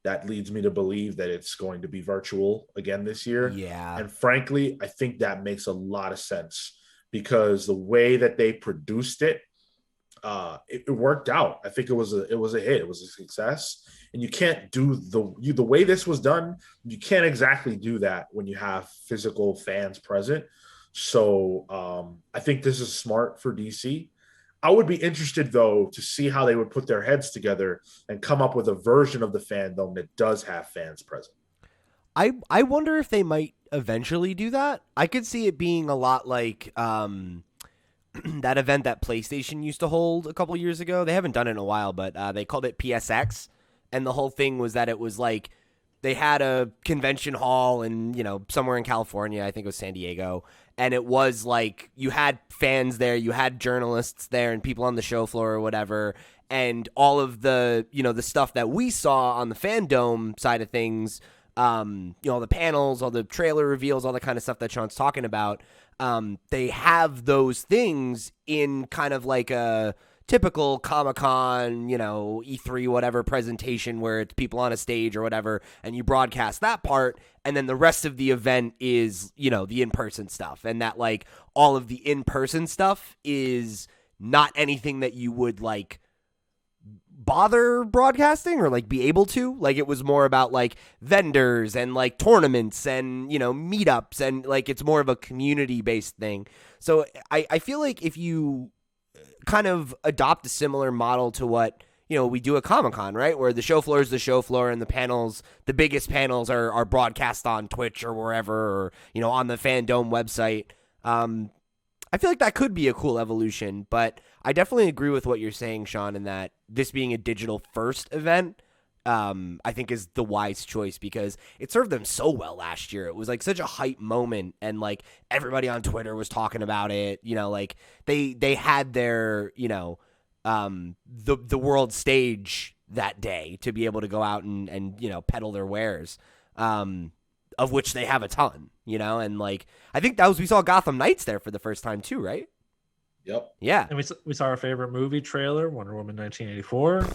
That leads me to believe that it's going to be virtual again this year. Yeah. And frankly, I think that makes a lot of sense because the way that they produced it, it worked out. I think it was a hit. It was a success. And you can't do the way this was done. You can't exactly do that when you have physical fans present. So I think this is smart for DC. I would be interested, though, to see how they would put their heads together and come up with a version of the fandom that does have fans present. I wonder if they might eventually do that. I could see it being a lot like that event that PlayStation used to hold a couple years ago. They haven't done it in a while, but they called it PSX. And the whole thing was that it was like they had a convention hall in, somewhere in California. I think it was San Diego. And it was like you had fans there, you had journalists there and people on the show floor or whatever. And all of the, the stuff that we saw on the Fandome side of things, the panels, all the trailer reveals, all the kind of stuff that Sean's talking about, they have those things in kind of like a typical Comic-Con, E3, whatever presentation where it's people on a stage or whatever, and you broadcast that part, and then the rest of the event is, the in-person stuff, and that, like, all of the in-person stuff is not anything that you would, like, bother broadcasting or, like, be able to. Like, it was more about, like, vendors and, like, tournaments and, meetups, and, like, it's more of a community-based thing. So I feel like if you kind of adopt a similar model to what we do at Comic-Con, right, where the show floor is the show floor and the panels, the biggest panels are broadcast on Twitch or wherever, or on the Fandome website. I feel like that could be a cool evolution, but I definitely agree with what you're saying, Sean, in that this being a digital first event, I think is the wise choice because it served them so well last year. It was like such a hype moment, and like everybody on Twitter was talking about it. Like they had their the world stage that day to be able to go out and peddle their wares, of which they have a ton. And like I think we saw Gotham Knights there for the first time too, right? Yep. Yeah. And we saw our favorite movie trailer, Wonder Woman 1984.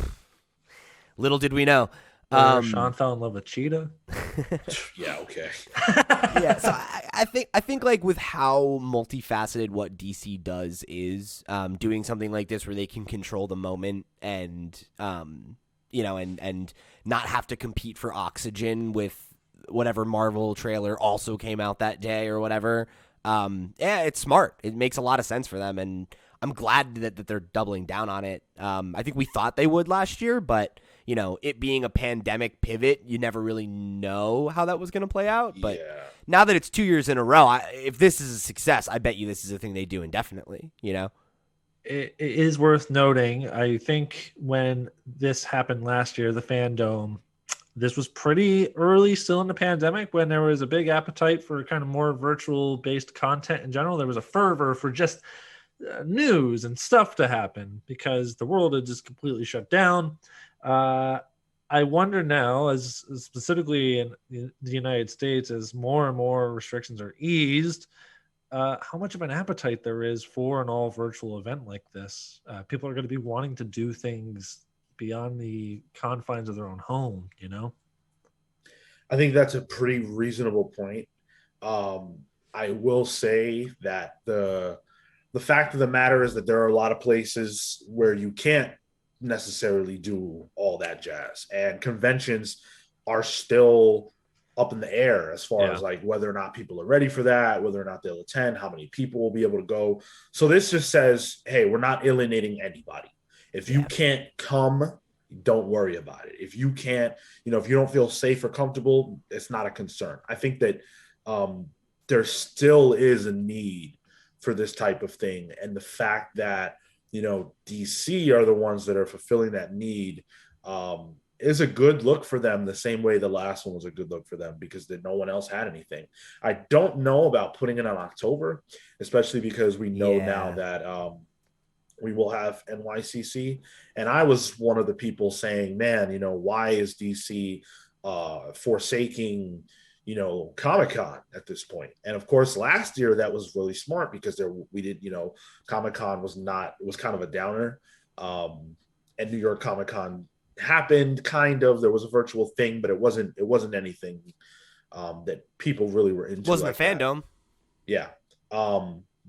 Little did we know. Sean fell in love with Cheetah. Yeah, okay. Yeah, so I think like with how multifaceted what DC does is doing something like this where they can control the moment and and not have to compete for oxygen with whatever Marvel trailer also came out that day or whatever. Yeah, it's smart. It makes a lot of sense for them, and I'm glad that they're doubling down on it. I think we thought they would last year, but it being a pandemic pivot, you never really know how that was going to play out. But Yeah. now that it's 2 years in a row, if this is a success, I bet you this is a thing they do indefinitely, It is worth noting. I think when this happened last year, the Fandome, this was pretty early still in the pandemic when there was a big appetite for kind of more virtual based content in general. There was a fervor for just news and stuff to happen because the world had just completely shut down. I wonder now, as specifically in the United States, as more and more restrictions are eased, how much of an appetite there is for an all virtual event like this. People are going to be wanting to do things beyond the confines of their own home, I think that's a pretty reasonable point. I will say that the fact of the matter is that there are a lot of places where you can't necessarily do all that jazz, and conventions are still up in the air as far as like whether or not people are ready for that, whether or not they'll attend, how many people will be able to go. So this just says, hey, we're not alienating anybody. If you can't come, don't worry about it. If you can't, if you don't feel safe or comfortable, it's not a concern. I think that there still is a need for this type of thing. And the fact that, DC are the ones that are fulfilling that need is a good look for them, the same way the last one was a good look for them, because no one else had anything. I don't know about putting it on October, especially because we know now that we will have NYCC. And I was one of the people saying, man, why is DC forsaking, Comic-Con at this point? And of course, last year that was really smart because Comic-Con it was kind of a downer. And New York Comic-Con happened there was a virtual thing, but it wasn't anything that people really were into. Wasn't a Fandome. Yeah.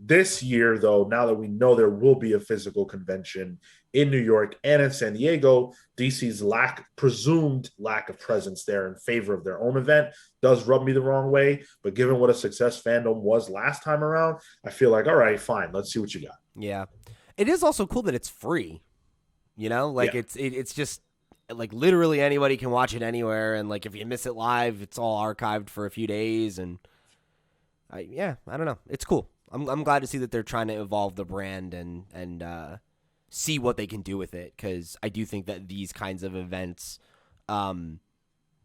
This year, though, now that we know there will be a physical convention in New York and in San Diego, DC's presumed lack of presence there in favor of their own event does rub me the wrong way. But given what a success Fandome was last time around, I feel like, all right, fine, let's see what you got. Yeah. It is also cool that it's free. It's just like literally anybody can watch it anywhere. And like if you miss it live, it's all archived for a few days. And I don't know. It's cool. I'm glad to see that they're trying to evolve the brand and see what they can do with it, because I do think that these kinds of events, are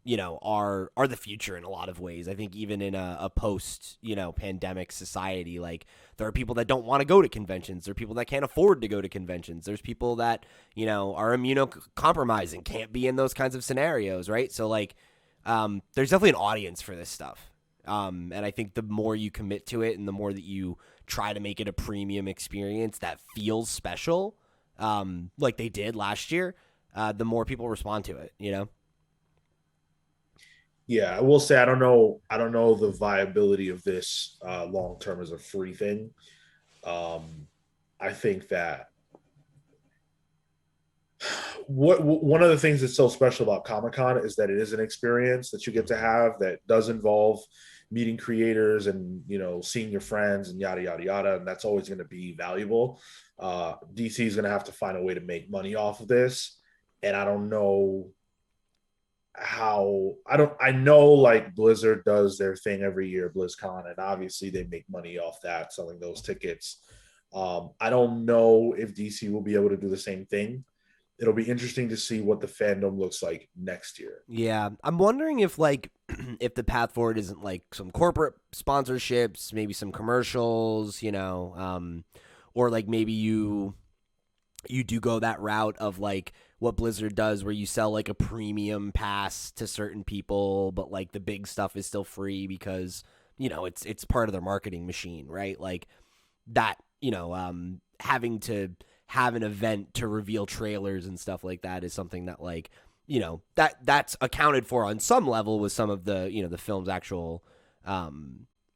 the future in a lot of ways. I think even in a post pandemic society, like there are people that don't want to go to conventions. There are people that can't afford to go to conventions. There's people that are immunocompromised and can't be in those kinds of scenarios, right? So like, there's definitely an audience for this stuff. And I think the more you commit to it and the more that you try to make it a premium experience that feels special, like they did last year, the more people respond to it, Yeah, I will say I don't know the viability of this long term as a free thing. I think that one of the things that's so special about Comic-Con is that it is an experience that you get to have that does involve meeting creators and seeing your friends and yada yada yada, and that's always going to be valuable. DC is going to have to find a way to make money off of this, and I don't know how. I know like Blizzard does their thing every year, BlizzCon, and obviously they make money off that, selling those tickets. I don't know if DC will be able to do the same thing. It'll be interesting to see what the Fandome looks like next year. Yeah, I'm wondering if like if the path forward isn't like some corporate sponsorships, maybe some commercials, or like maybe you do go that route of like what Blizzard does, where you sell like a premium pass to certain people, but like the big stuff is still free because it's part of their marketing machine, right? Like that, having to have an event to reveal trailers and stuff like that is something that like, that's accounted for on some level with some of the, the film's actual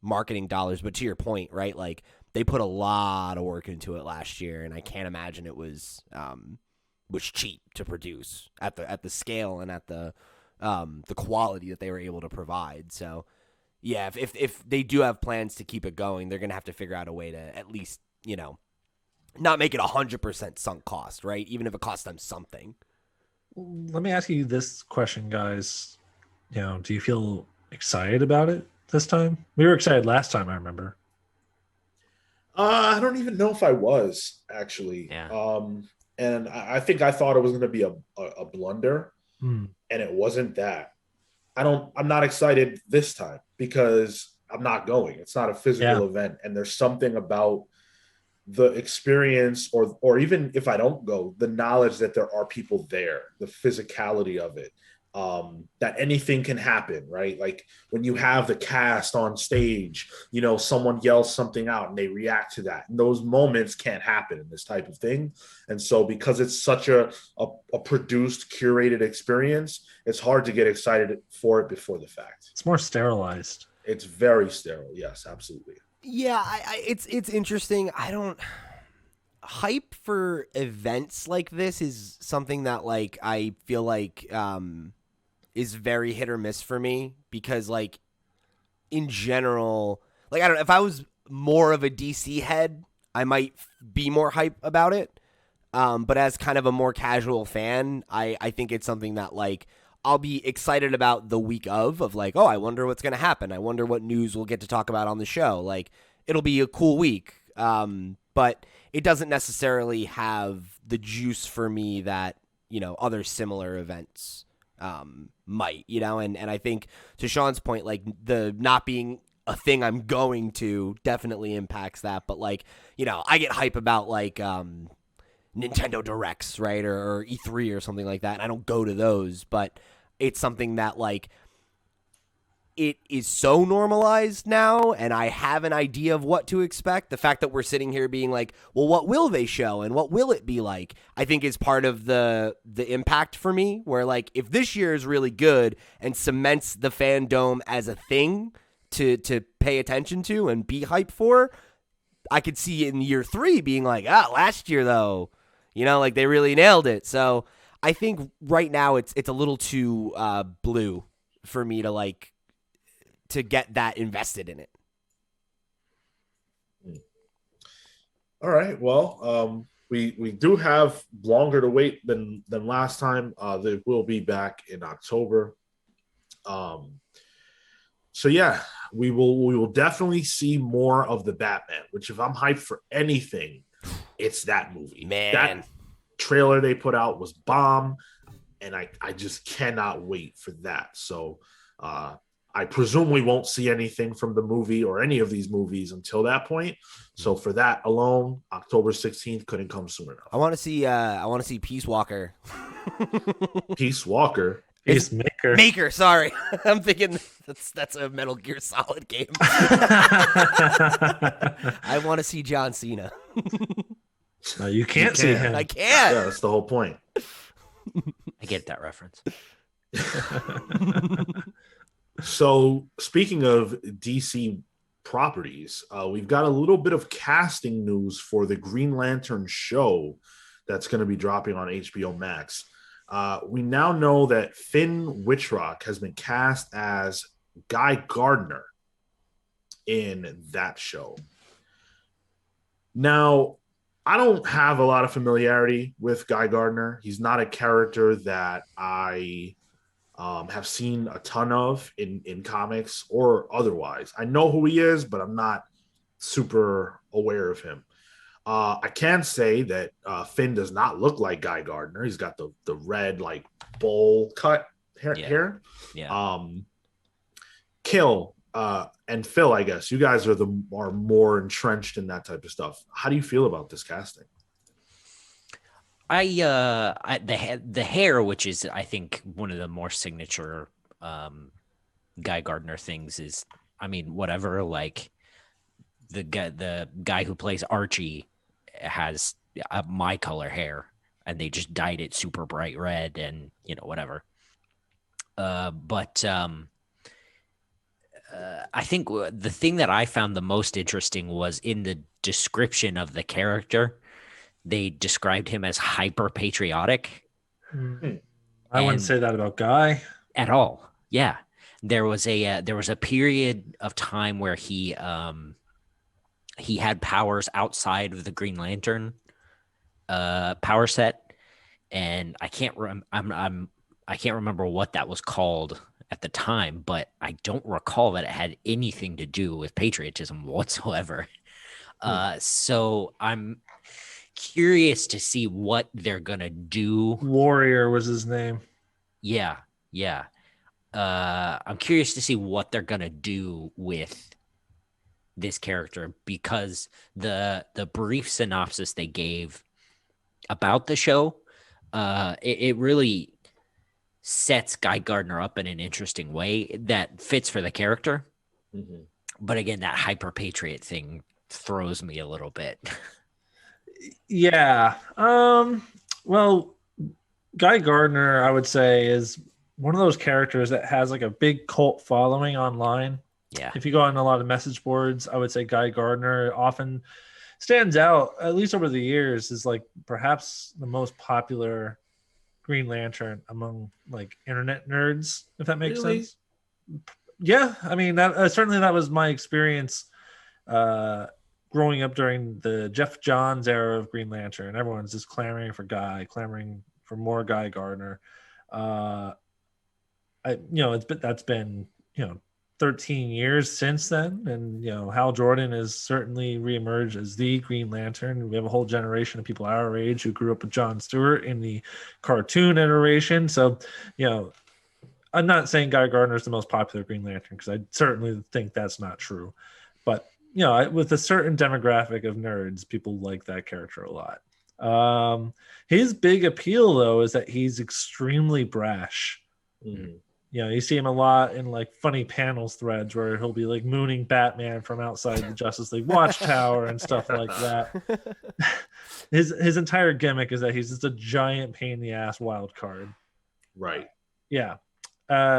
marketing dollars. But to your point, right? Like they put a lot of work into it last year, and I can't imagine it was cheap to produce at the scale and at the quality that they were able to provide. So yeah, if they do have plans to keep it going, they're going to have to figure out a way to at least, not make it 100% sunk cost, right? Even if it costs them something. let me ask you this question, guys. Do you feel excited about it this time? We were excited last time, I remember. I don't even know if I was actually. Yeah. And I think I thought it was going to be a blunder, Hmm. and it wasn't that. I'm not excited this time because I'm not going. It's not a physical event, and there's something about the experience, or even if I don't go, the knowledge that there are people there, the physicality of it, that anything can happen, right? Like when you have the cast on stage, someone yells something out and they react to that. And those moments can't happen in this type of thing. And so because it's such a produced, curated experience, it's hard to get excited for it before the fact. It's more sterilized. It's very sterile. Yes, absolutely. Yeah, it's interesting. I don't hype for events like this is something that like I feel like is very hit or miss for me because like in general, like I don't know, if I was more of a DC head, I might be more hype about it. But as kind of a more casual fan, I think it's something that like I'll be excited about the week of like, oh, I wonder what's going to happen. I wonder what news we'll get to talk about on the show. Like, it'll be a cool week. But it doesn't necessarily have the juice for me that, other similar events might, and I think to Sean's point, like the not being a thing I'm going to definitely impacts that. But like, I get hype about like Nintendo Directs, right? Or E3 or something like that. And I don't go to those, but it's something that like it is so normalized now and I have an idea of what to expect. The fact that we're sitting here being like, well, what will they show and what will it be like? I think is part of the impact for me where like if this year is really good and cements the Fandome as a thing to pay attention to and be hyped for, I could see in year 3 being like, last year though, like they really nailed it. So I think right now it's a little too blue for me to like to get that invested in it. All right. Well, we do have longer to wait than last time. They will be back in October. So yeah, we will definitely see more of the Batman, which if I'm hyped for anything, it's that movie. Man. That trailer they put out was bomb, and I just cannot wait for that. So I presume we won't see anything from the movie or any of these movies until that point. So for that alone, October 16th couldn't come soon enough. I want to see Peace Walker. Peace Walker. Peacemaker. Maker, sorry. I'm thinking that's a Metal Gear Solid game. I want to see John Cena. No, you can't see him. I can't. Yeah, that's the whole point. I get that reference. So speaking of DC properties, we've got a little bit of casting news for the Green Lantern show that's going to be dropping on HBO Max. We now know that Finn Wittrock has been cast as Guy Gardner in that show. Now, I don't have a lot of familiarity with Guy Gardner. He's not a character that I have seen a ton of in comics or otherwise. I know who he is, but I'm not super aware of him. I can say that Finn does not look like Guy Gardner. He's got the red like bowl cut hair. Yeah. Kill and Phil, I guess you guys are more entrenched in that type of stuff. How do you feel about this casting? The hair, which is I think one of the more signature Guy Gardner things, is whatever. Like the guy who plays Archie has my color hair, and they just dyed it super bright red, and whatever. But I think the thing that I found the most interesting was in the description of the character. They described him as hyper patriotic. I wouldn't say that about Guy at all. Yeah, there was a period of time where he had powers outside of the Green Lantern power set, and I can't I can't remember what that was called at the time, but I don't recall that it had anything to do with patriotism whatsoever. So I'm curious to see what they're gonna do. Warrior was his name. Yeah, yeah. I'm curious to see what they're gonna do with this character, because the brief synopsis they gave about the show, it really sets Guy Gardner up in an interesting way that fits for the character. Mhm. But again, that hyper patriot thing throws me a little bit. Yeah. Well, Guy Gardner, I would say, is one of those characters that has like a big cult following online. Yeah. If you go on a lot of message boards, I would say Guy Gardner often stands out, at least over the years, is like perhaps the most popular Green Lantern among like internet nerds, if that makes Really? sense. Yeah, I mean that certainly that was my experience growing up during the Jeff Johns era of Green Lantern. Everyone's just clamoring for Guy, clamoring for more Guy Gardner. That's been 13 years since then, and Hal Jordan has certainly reemerged as the Green Lantern. We have a whole generation of people our age who grew up with Jon Stewart in the cartoon iteration. So, I'm not saying Guy Gardner is the most popular Green Lantern, because I certainly think that's not true. But with a certain demographic of nerds, people like that character a lot. His big appeal, though, is that he's extremely brash. Mhm. You see him a lot in like funny panels threads where he'll be like mooning Batman from outside the Justice League Watchtower and stuff like that. His entire gimmick is that he's just a giant pain in the ass wild card. Right. Yeah.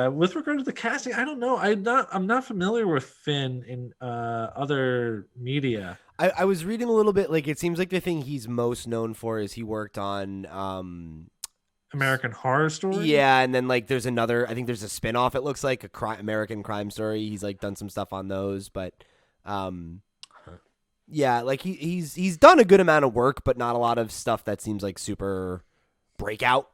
With regard to the casting, I don't know. I'm not familiar with Finn in other media. I was reading a little bit. Like, it seems like the thing he's most known for is he worked on American Horror Story. Yeah, and then like there's another. I think there's a spin-off. It looks like American Crime Story. He's like done some stuff on those, but yeah, like he's done a good amount of work, but not a lot of stuff that seems like super breakout.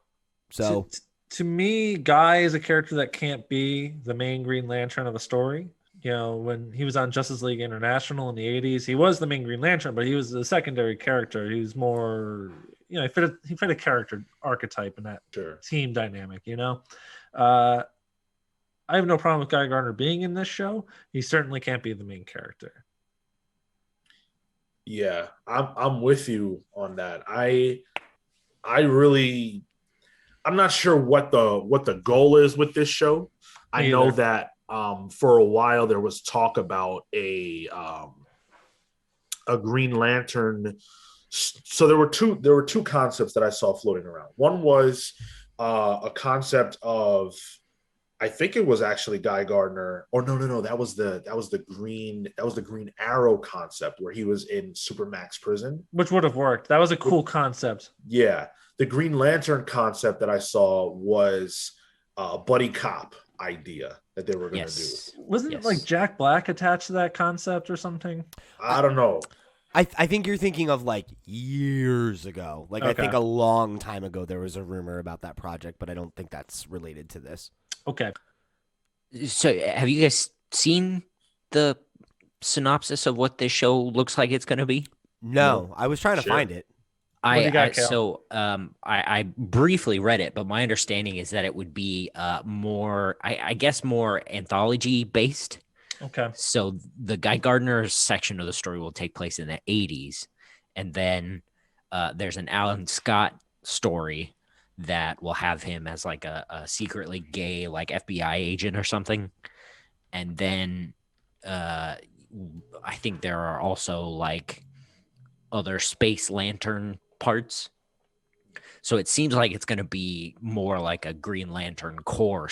So to me, Guy is a character that can't be the main Green Lantern of a story. When he was on Justice League International in the 80s, he was the main Green Lantern, but he was a secondary character. He was more, he fit a character archetype in that team dynamic, I have no problem with Guy Gardner being in this show. He certainly can't be the main character. Yeah, I'm with you on that. I'm not sure what the goal is with this show. I know that for a while there was talk about a Green Lantern. So there were two concepts that I saw floating around. One was a concept of, I think it was actually Guy Gardner, or no, that was the Green Arrow concept where he was in Supermax prison, which would have worked. That was a cool concept. Yeah, the Green Lantern concept that I saw was a buddy cop idea that they were going to do. Wasn't it like Jack Black attached to that concept or something? I don't know. I think you're thinking of like years ago. Like, okay. I think a long time ago there was a rumor about that project, but I don't think that's related to this. Okay. So have you guys seen the synopsis of what this show looks like it's going to be? No, I was trying to find it. I briefly read it, but my understanding is that it would be more, I guess, more anthology based. Okay. So the Guy Gardner section of the story will take place in the 80s, and then there's an Alan Scott story that will have him as like a secretly gay like FBI agent or something, and then I think there are also like other Space Lantern parts. So it seems like it's going to be more like a Green Lantern core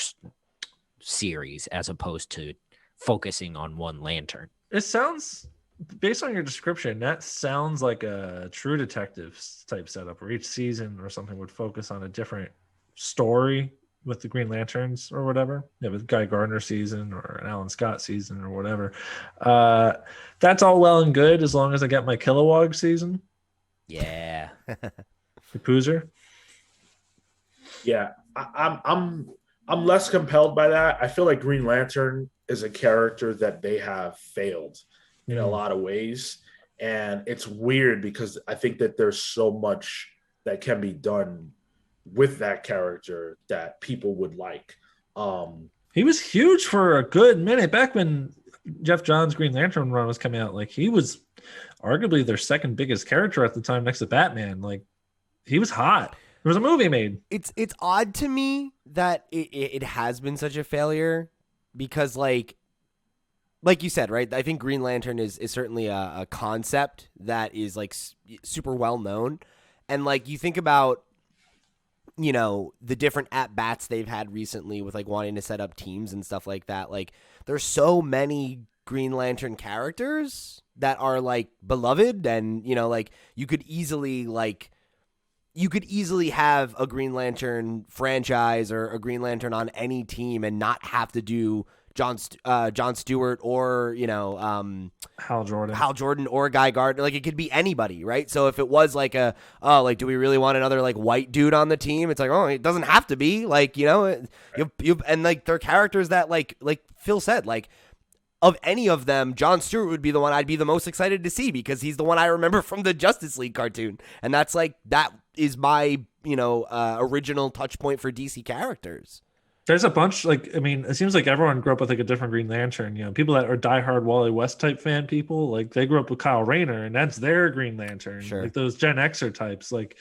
series as opposed to focusing on one lantern. It sounds, based on your description, that sounds like a True Detective type setup where each season or something would focus on a different story with the Green Lanterns or whatever. With Guy Gardner season or an Alan Scott season or whatever. That's all well and good as long as I get my Kilowog season. Yeah. The Poozer. Yeah, I'm less compelled by that. I feel like Green Lantern is a character that they have failed in a lot of ways, and it's weird because I think that there's so much that can be done with that character that people would like. He was huge for a good minute back when Jeff Johns' Green Lantern run was coming out. Like, he was arguably their second biggest character at the time, next to Batman. Like, he was hot. There was a movie made. It's odd to me that it has been such a failure because like you said, right? I think Green Lantern is certainly a concept that is like super well known, and like you think about, you know, the different at bats they've had recently with like wanting to set up teams and stuff like that. Like, there's so many Green Lantern characters that are like beloved, and you know, like you could easily have a Green Lantern franchise or a Green Lantern on any team and not have to do John Stewart or, you know, Hal Jordan or Guy Gardner. Like, it could be anybody, right? So if it was like do we really want another like white dude on the team? It's like, oh, it doesn't have to be, like, you know, and like they're characters that like Phil said, like, of any of them, John Stewart would be the one I'd be the most excited to see because he's the one I remember from the Justice League cartoon. And that's like, that is my, you know, original touch point for DC characters. There's a bunch, like, I mean, it seems like everyone grew up with like a different Green Lantern. You know, people that are diehard Wally West type fan people, like they grew up with Kyle Rayner and that's their Green Lantern. Sure. Like those Gen Xer types, like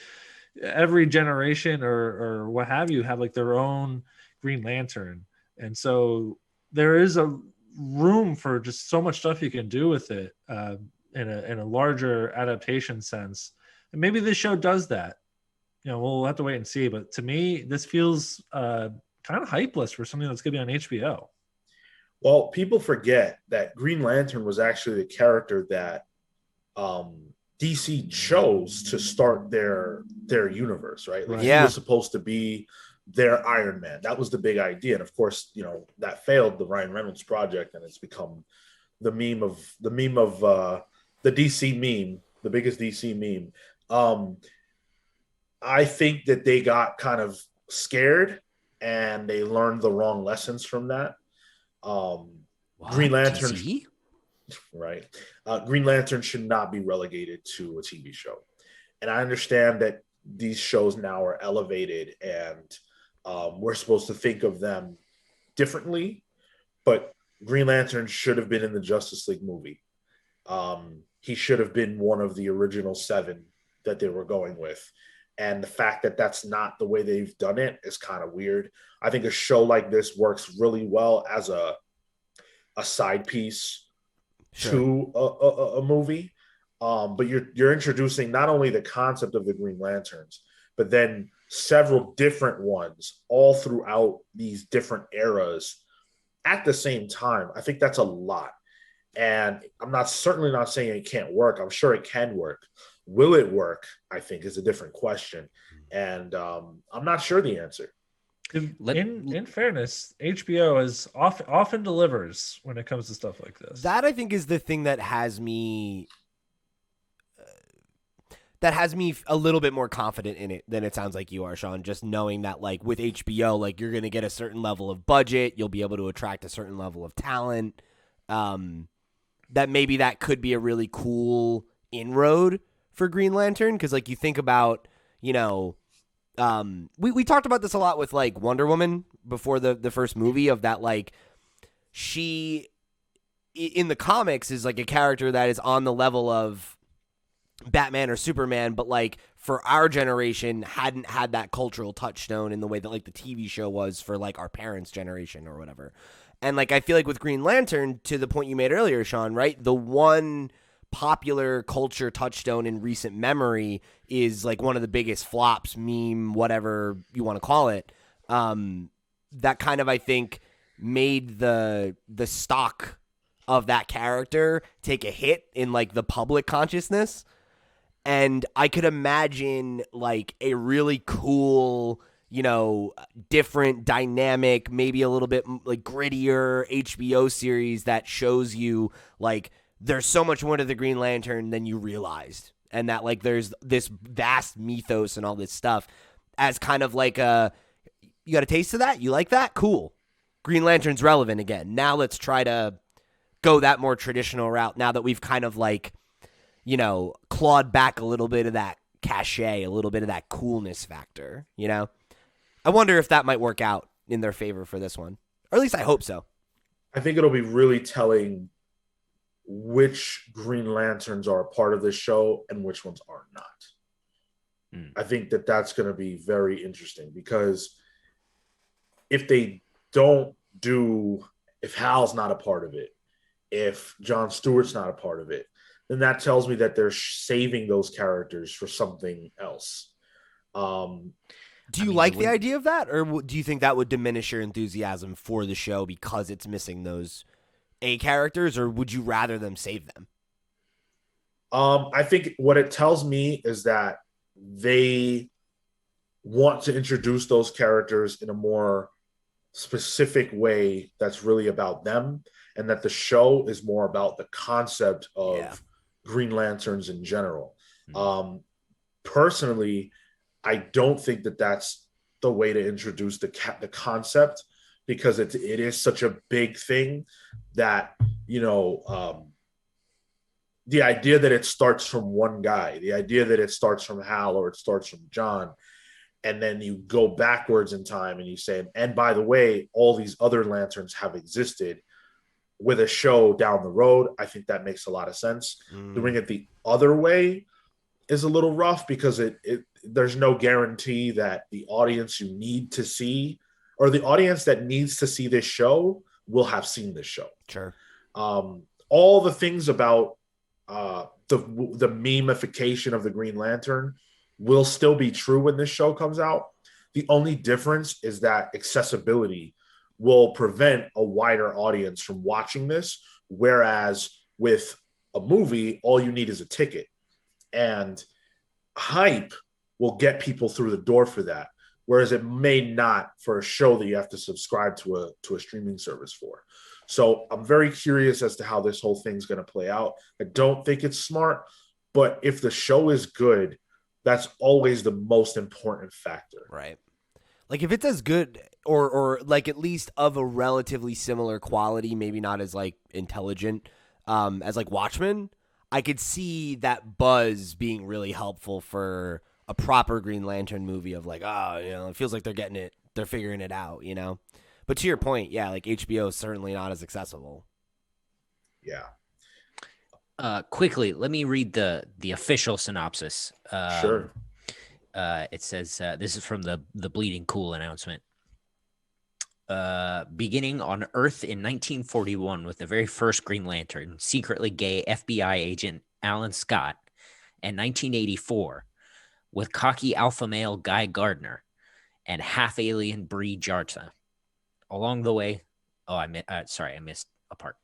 every generation or what have you have like their own Green Lantern. And so there is a room for just so much stuff you can do with it in a larger adaptation sense, and maybe this show does that. You know, we'll have to wait and see, but to me this feels kind of hypeless for something that's gonna be on HBO. Well, people forget that Green Lantern was actually the character that DC chose to start their universe, right? Like, yeah. He was supposed to be their Iron Man. That was the big idea. And of course, you know, that failed, the Ryan Reynolds project, and it's become the meme of the DC meme, the biggest DC meme. I think that they got kind of scared and they learned the wrong lessons from that. Green Lantern, DC? Right? Green Lantern should not be relegated to a TV show. And I understand that these shows now are elevated and we're supposed to think of them differently, but Green Lantern should have been in the Justice League movie. He should have been one of the original 7 that they were going with. And the fact that that's not the way they've done it is kind of weird. I think a show like this works really well as a side piece to a movie. But you're introducing not only the concept of the Green Lanterns, but then several different ones all throughout these different eras at the same time. I think that's a lot. And I'm certainly not saying it can't work. I'm sure it can work. Will it work? I think is a different question. And I'm not sure the answer. In fairness, HBO is often delivers when it comes to stuff like this. That, I think, is the thing that has me a little bit more confident in it than it sounds like you are, Sean. Just knowing that, like, with HBO, like, you're going to get a certain level of budget, you'll be able to attract a certain level of talent. That maybe that could be a really cool inroad for Green Lantern, because, like, you think about, you know, we talked about this a lot with, like, Wonder Woman before the first movie, of that, like, she in the comics is like a character that is on the level of Batman or Superman, but like for our generation hadn't had that cultural touchstone in the way that like the TV show was for like our parents' generation or whatever. And like I feel like with Green Lantern, to the point you made earlier, Sean, right? The one popular culture touchstone in recent memory is like one of the biggest flops, meme, whatever you want to call it. That kind of, I think, made the stock of that character take a hit in like the public consciousness. And I could imagine like a really cool, you know, different dynamic, maybe a little bit like grittier HBO series that shows you like there's so much more to the Green Lantern than you realized. And that like there's this vast mythos and all this stuff as kind of like a, You got a taste of that? You like that? Cool. Green Lantern's relevant again. Now let's try to go that more traditional route now that we've kind of like, you know, clawed back a little bit of that cachet, a little bit of that coolness factor, you know? I wonder if that might work out in their favor for this one. Or at least I hope so. I think it'll be really telling which Green Lanterns are a part of this show and which ones are not. I think that that's going to be very interesting because if they don't do, if Hal's not a part of it, if Jon Stewart's not a part of it, then that tells me that they're saving those characters for something else. Do you like the idea of that, or do you think that would diminish your enthusiasm for the show because it's missing those A characters, or would you rather them save them? I think what it tells me is that they want to introduce those characters in a more specific way that's really about them, and that the show is more about the concept of Green Lanterns in general. Personally, I don't think that that's the way to introduce the concept, because it is such a big thing that, you know, the idea that it starts from one guy, the idea that it starts from Hal or it starts from John, and then you go backwards in time and you say, and by the way, all these other lanterns have existed with a show down the road. I think that makes a lot of sense. Doing it the other way is a little rough because there's no guarantee that the audience you need to see, or the audience that needs to see this show, will have seen this show. Sure. All the things about the memification of the Green Lantern will still be true when this show comes out. The only difference is that accessibility will prevent a wider audience from watching this, whereas with a movie, all you need is a ticket. And hype will get people through the door for that, whereas it may not for a show that you have to subscribe to a streaming service for. So I'm very curious as to how this whole thing's going to play out. I don't think it's smart, but if the show is good, that's always the most important factor. Right. Like if it's as good or like at least of a relatively similar quality, maybe not as like intelligent as like Watchmen, I could see that buzz being really helpful for a proper Green Lantern movie of like, oh, you know, it feels like they're figuring it out, you know? But to your point, yeah, like HBO is certainly not as accessible. Yeah. Quickly, let me read the official synopsis. Sure. It says, this is from the Bleeding Cool announcement. Beginning on Earth in 1941 with the very first Green Lantern, secretly gay FBI agent Alan Scott, and 1984 with cocky alpha male Guy Gardner and half-alien Bree Jarta. Along the way, I missed a part.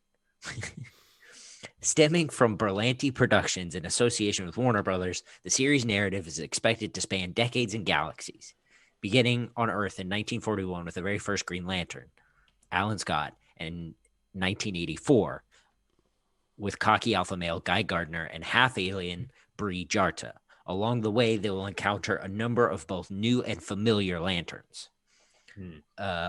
Stemming from Berlanti Productions in association with Warner Brothers, the series narrative is expected to span decades and galaxies. Beginning on Earth in 1941 with the very first Green Lantern, Alan Scott, and 1984 with cocky alpha male Guy Gardner and half-alien Bree Jarta. Along the way, they will encounter a number of both new and familiar lanterns.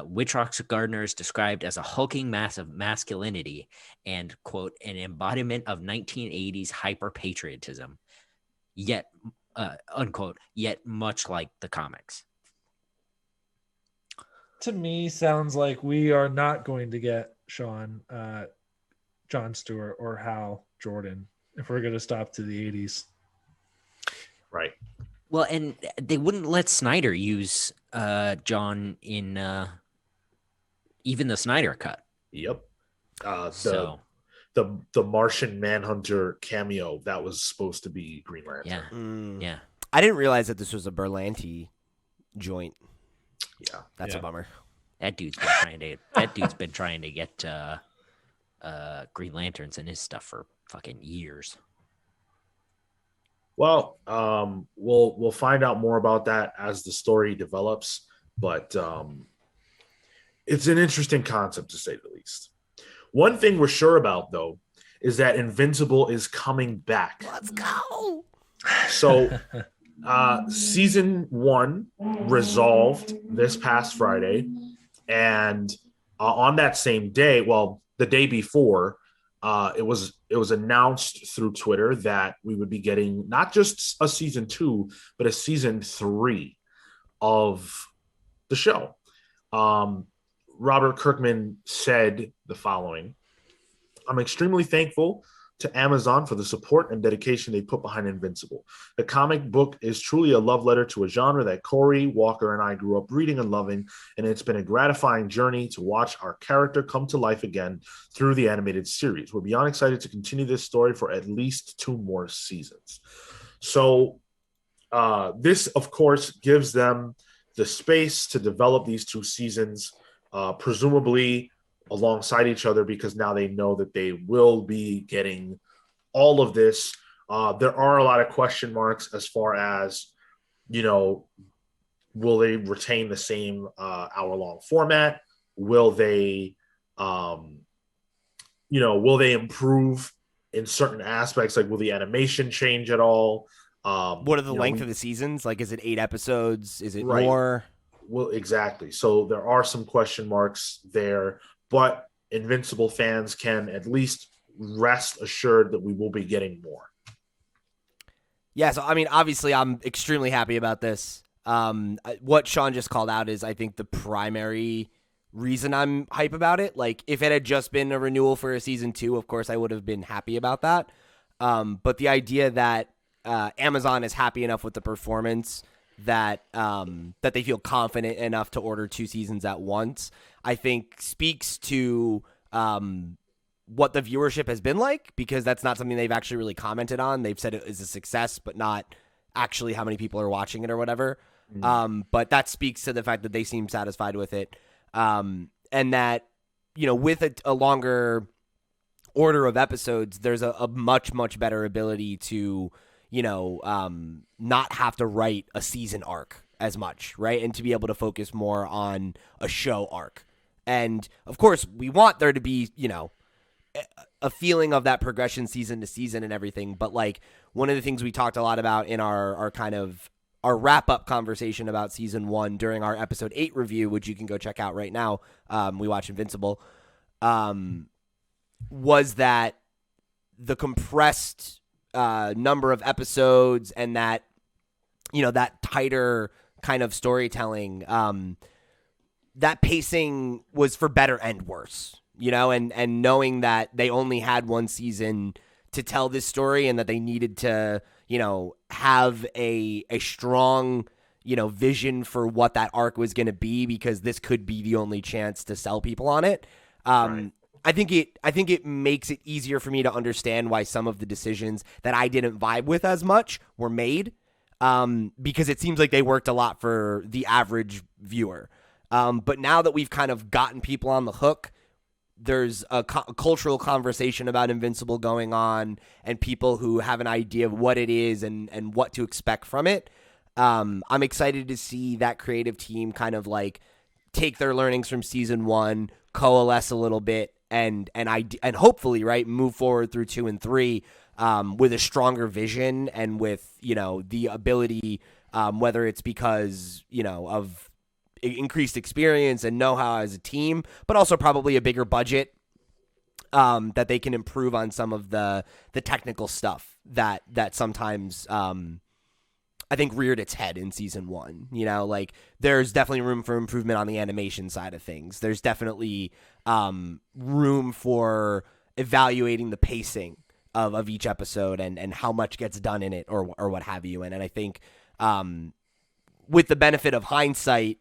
Wittrock's Gardner is described as a hulking mass of masculinity and, quote, an embodiment of 1980s hyper-patriotism, yet, unquote, yet much like the comics. To me, sounds like we are not going to get Jon Stewart or Hal Jordan if we're going to stop to the 80s. Right. Well, and they wouldn't let Snyder use John in even the Snyder cut. Yep. The Martian Manhunter cameo that was supposed to be Green Lantern. Yeah. I didn't realize that this was a Berlanti joint. Yeah, that's a bummer. That dude's been trying to get Green Lanterns in his stuff for fucking years. Well, we'll find out more about that as the story develops, but it's an interesting concept to say the least. One thing we're sure about, though, is that Invincible is coming back. Let's go. So Season 1 resolved this past Friday, and on that same day, well, the day before, it was announced through Twitter that we would be getting not just a season 2, but a season 3 of the show. Robert Kirkman said the following: "I'm extremely thankful to Amazon for the support and dedication they put behind Invincible. The comic book is truly a love letter to a genre that Corey, Walker, and I grew up reading and loving, and it's been a gratifying journey to watch our character come to life again through the animated series. We're beyond excited to continue this story for at least 2 more seasons." So this, of course, gives them the space to develop these 2 seasons, presumably alongside each other, because now they know that they will be getting all of this. There are a lot of question marks as far as, will they retain the same hour-long format? Will they, will they improve in certain aspects? Like, will the animation change at all? What are the length of the seasons? Like, is it 8 episodes? Is it right. more? Well, exactly. So there are some question marks there, but Invincible fans can at least rest assured that we will be getting more. Yeah, so I mean, obviously, I'm extremely happy about this. What Sean just called out is, I think, the primary reason I'm hype about it. Like, if it had just been a renewal for a season 2, of course, I would have been happy about that. But the idea that Amazon is happy enough with the performance that that they feel confident enough to order 2 seasons at once, I think speaks to what the viewership has been like, because that's not something they've actually really commented on. They've said it is a success, but not actually how many people are watching it or whatever. But that speaks to the fact that they seem satisfied with it. And that, with a longer order of episodes, there's a much, much better ability to, not have to write a season arc as much, right? And to be able to focus more on a show arc. And of course, we want there to be, a feeling of that progression season to season and everything. But like, one of the things we talked a lot about in our wrap up conversation about season 1 during our episode 8 review, which you can go check out right now. We watched Invincible, was that the compressed number of episodes and that, that tighter kind of storytelling, that pacing was for better and worse, and knowing that they only had 1 season to tell this story and that they needed to, have a strong, vision for what that arc was going to be, because this could be the only chance to sell people on it. Right. I think it makes it easier for me to understand why some of the decisions that I didn't vibe with as much were made, because it seems like they worked a lot for the average viewer. But now that we've kind of gotten people on the hook, there's a cultural conversation about Invincible going on, and people who have an idea of what it is and what to expect from it. I'm excited to see that creative team kind of like take their learnings from season 1, coalesce a little bit, and hopefully, right, move forward through 2 and 3 with a stronger vision and with, the ability, whether it's because, of increased experience and know-how as a team, but also probably a bigger budget, that they can improve on some of the technical stuff that sometimes I think reared its head in season 1. Like, there's definitely room for improvement on the animation side of things. There's definitely room for evaluating the pacing of each episode and how much gets done in it or what have you. And I think with the benefit of hindsight,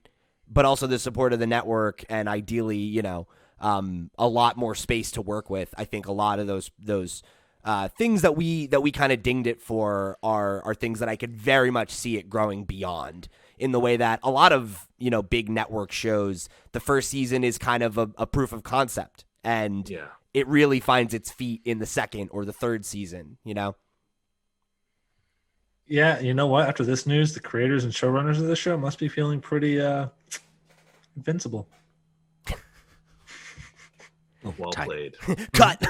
but also the support of the network and ideally, a lot more space to work with, I think a lot of those things that we kind of dinged it for are things that I could very much see it growing beyond, in the way that a lot of, big network shows, the first season is kind of a proof of concept, and it really finds its feet in the second or the third season, Yeah, you know what? After this news, the creators and showrunners of the show must be feeling pretty invincible. Well played. Cut.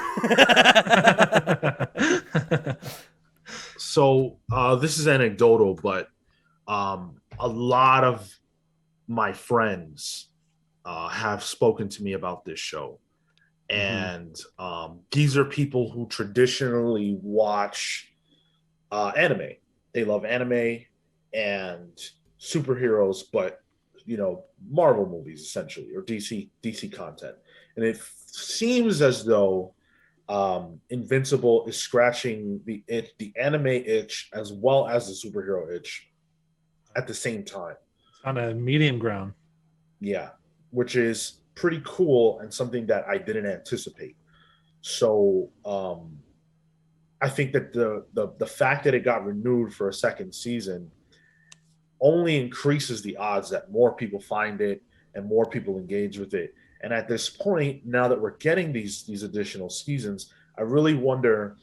So this is anecdotal, but A lot of my friends have spoken to me about this show. And these are people who traditionally watch anime. They love anime and superheroes, but Marvel movies essentially, or DC content. And it seems as though Invincible is scratching the anime itch as well as the superhero itch at the same time. On a medium ground. Yeah, which is pretty cool and something that I didn't anticipate. So I think that the fact that it got renewed for a second season only increases the odds that more people find it and more people engage with it. And at this point, now that we're getting these additional seasons, I really wonder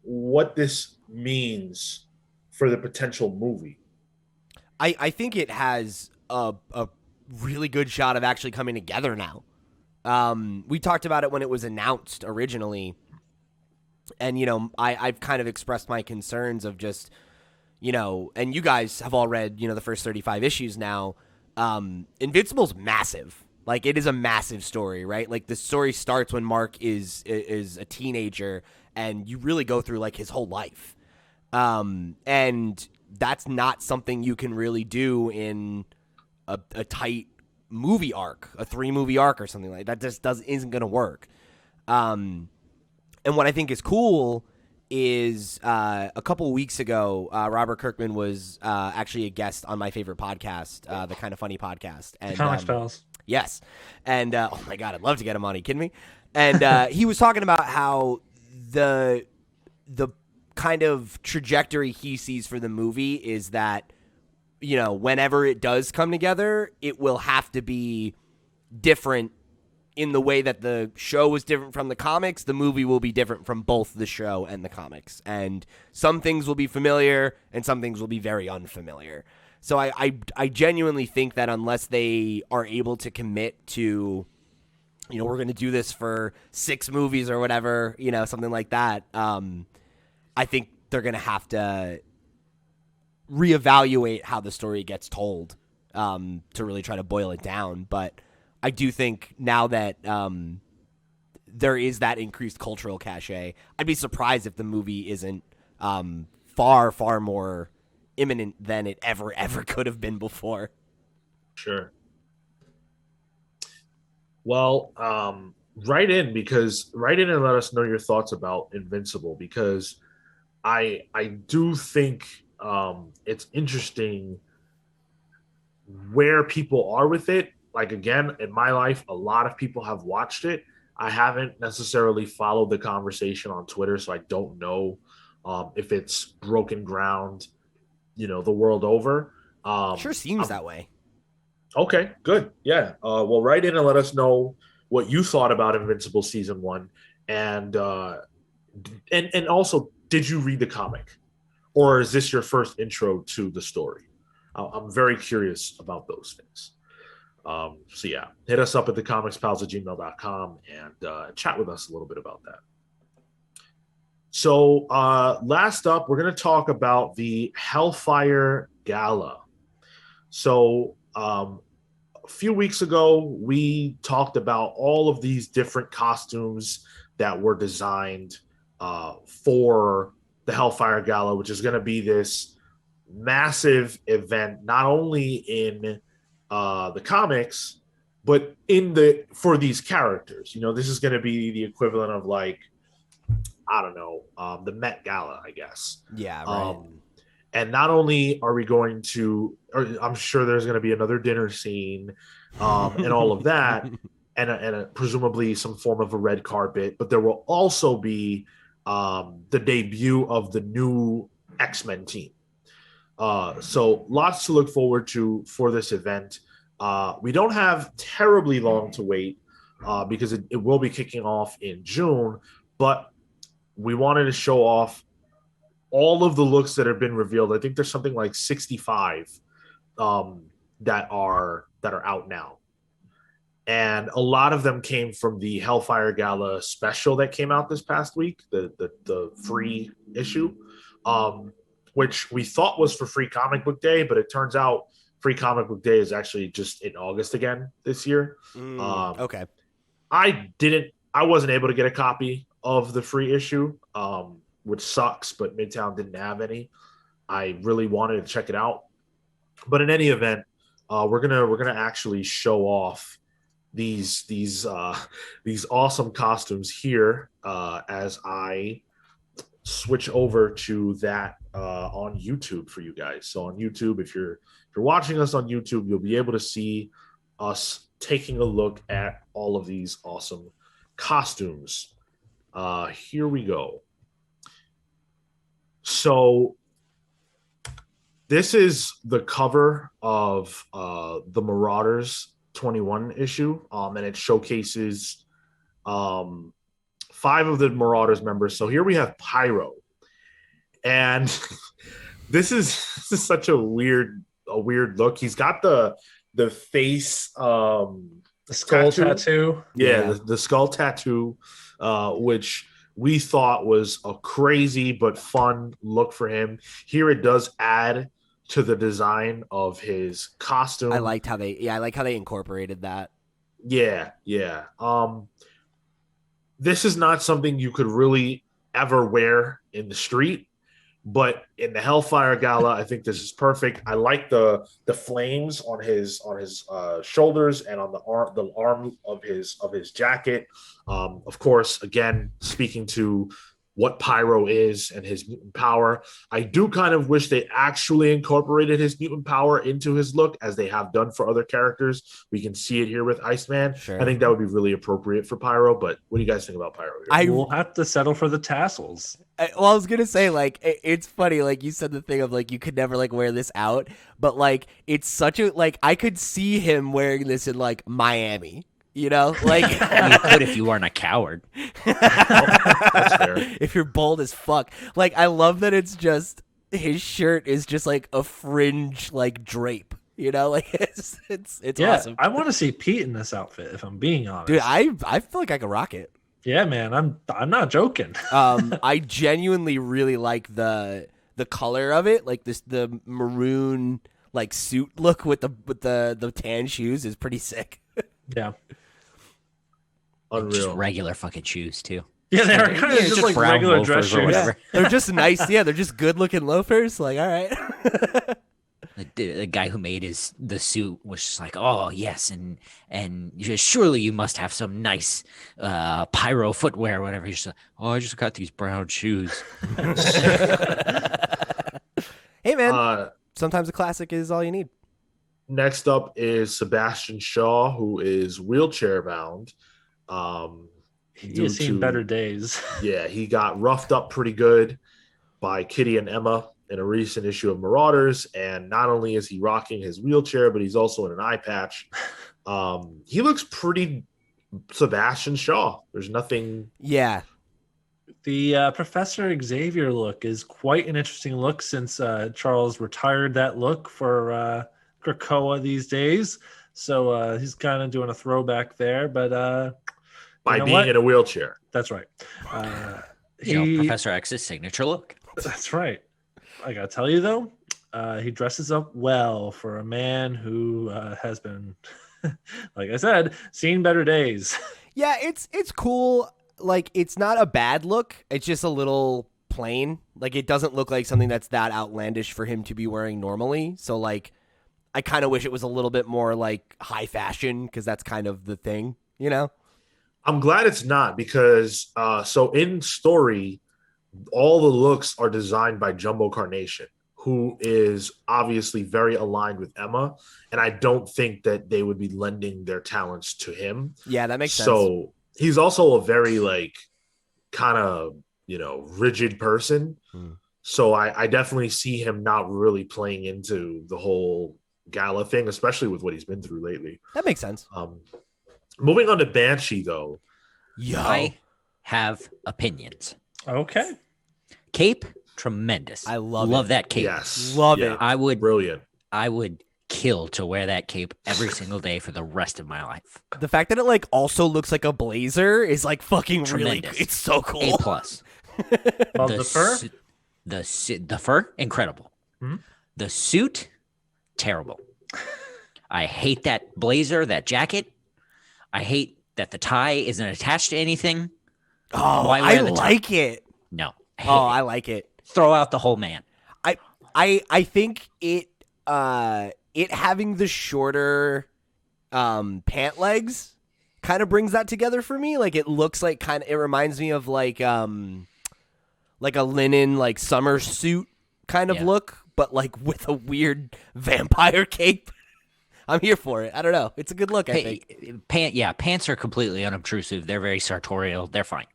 what this means for the potential movie. I think it has a really good shot of actually coming together now. We talked about it when it was announced originally. And, I've kind of expressed my concerns of just, and you guys have all read, the first 35 issues now. Invincible's massive. Like, it is a massive story, right? Like, the story starts when Mark is a teenager, and you really go through, like, his whole life. And that's not something you can really do in a tight movie arc, a 3-movie arc or something like that. Just isn't going to work. And what I think is cool is a couple of weeks ago, Robert Kirkman was actually a guest on my favorite podcast, the Kind of Funny podcast. And, Comics Pals. Yes. And, oh my God, I'd love to get him on. Are you kidding me? And he was talking about how the kind of trajectory he sees for the movie is that, whenever it does come together, it will have to be different in the way that the show was different from the comics. The movie will be different from both the show and the comics. And some things will be familiar and some things will be very unfamiliar. So I genuinely think that unless they are able to commit to, we're going to do this for 6 movies or whatever, something like that, I think they're going to have to reevaluate how the story gets told to really try to boil it down. But I do think now that there is that increased cultural cachet, I'd be surprised if the movie isn't far, far more imminent than it ever could have been before. Sure. Well, write in and let us know your thoughts about Invincible, because I do think it's interesting where people are with it. Like, again, in my life, a lot of people have watched it. I haven't necessarily followed the conversation on Twitter, so I don't know if it's broken ground, the world over. Sure seems that way. Okay, good. Yeah. Well, write in and let us know what you thought about Invincible Season 1. And also, did you read the comic? Or is this your first intro to the story? I'm very curious about those things. So yeah, hit us up at thecomicspals@gmail.com and chat with us a little bit about that. So last up, we're going to talk about the Hellfire Gala. So a few weeks ago, we talked about all of these different costumes that were designed for the Hellfire Gala, which is going to be this massive event, not only in the comics, but for these characters. This is going to be the equivalent of, like, I don't know, the Met Gala, I guess. Yeah, right. And not only are we going to, or I'm sure there's going to be another dinner scene and all of that, and presumably some form of a red carpet, but there will also be the debut of the new X-Men team. So lots to look forward to for this event. We don't have terribly long to wait because it will be kicking off in June, but we wanted to show off all of the looks that have been revealed. I think there's something like 65 that are out now. And a lot of them came from the Hellfire Gala special that came out this past week, the free issue. which we thought was for Free Comic Book Day, but it turns out Free Comic Book Day is actually just in August again this year. Okay. I wasn't able to get a copy of the free issue, which sucks, but Midtown didn't have any. I really wanted to check it out. But in any event, we're gonna actually show off these awesome costumes here as I switch over to that on YouTube for you guys. So on YouTube, if you're watching us on YouTube, you'll be able to see us taking a look at all of these awesome costumes. Here we go. So this is the cover of the Marauders 21 issue, and it showcases 5 of the Marauders members. So here we have Pyro, and this is such a weird look. He's got the face, the skull tattoo. Yeah. The skull tattoo, which we thought was a crazy but fun look for him. Here it does add to the design of his costume. I like how they incorporated that. Yeah. This is not something you could really ever wear in the street, but in the Hellfire Gala, I think this is perfect. I like the flames on his shoulders and on the arm of his jacket. Of course, again, speaking to what Pyro is and his mutant power. I do kind of wish they actually incorporated his mutant power into his look, as they have done for other characters. We can see it here with Iceman. Sure. I think that would be really appropriate for Pyro, but what do you guys think about Pyro here? We'll have to settle for the tassels. I was gonna say, like, it's funny, like you said the thing of like you could never like wear this out, but like it's such a like I could see him wearing this in like Miami. You know, like you could if you weren't a coward. That's fair. If you're bold as fuck. Like, I love that it's just his shirt is just like a fringe like drape. You know, like it's awesome. I want to see Pete in this outfit. If I'm being honest, Dude, I feel like I could rock it. Yeah, man, I'm not joking. I genuinely really like the color of it. Like the maroon like suit look with the tan shoes is pretty sick. Yeah. Unreal. Just regular fucking shoes too. Yeah, they are kind of just like brown regular dress loafers or shoes. whatever. They're just nice. Yeah, they're just good looking loafers. Like, all right. The guy who made the suit was just like, oh yes, and surely you must have some nice pyro footwear or whatever. He's just like, oh, I just got these brown shoes. Hey man, sometimes a classic is all you need. Next up is Sebastian Shaw, who is wheelchair bound. He's seen better days. Yeah, he got roughed up pretty good by Kitty and Emma in a recent issue of Marauders, and not only is he rocking his wheelchair, but he's also in an eye patch. He looks pretty Sebastian Shaw. There's nothing. Yeah. The Professor Xavier look is quite an interesting look since Charles retired that look for Krakoa these days. So he's kind of doing a throwback there, but by being in a wheelchair. That's right. Professor X's signature look. That's right. I gotta tell you though, he dresses up well for a man who has been, like I said, seen better days. Yeah, it's cool. Like, it's not a bad look. It's just a little plain. Like, it doesn't look like something that's that outlandish for him to be wearing normally. So, like, I kind of wish it was a little bit more, like, high fashion, because that's kind of the thing, you know? I'm glad it's not, because so in story, all the looks are designed by Jumbo Carnation, who is obviously very aligned with Emma, and I don't think that they would be lending their talents to him. Yeah, that makes sense. So he's also a very, like, kind of, rigid person. So I definitely see him not really playing into the whole gala thing, especially with what he's been through lately. That makes sense. Moving on to Banshee, though. I have opinions. Okay. Cape, tremendous. I love it. That cape. Yes. Love it. Brilliant. I would kill to wear that cape every single day for the rest of my life. The fact that it, like, also looks like a blazer is, like, fucking Tremendous. really, it's so cool. A+. Love the fur? The fur, incredible. Hmm? The suit, terrible. I hate that blazer, that jacket. I hate that the tie isn't attached to anything. Oh, Why I wear the tie? like it. No. I like it. Throw out the whole man. I think it having the shorter pant legs kind of brings that together for me. Like it looks like it reminds me of like a linen like summer suit kind of look, but like with a weird vampire cape. I'm here for it. I don't know. It's a good look, I think. Pants are completely unobtrusive. They're very sartorial. They're fine.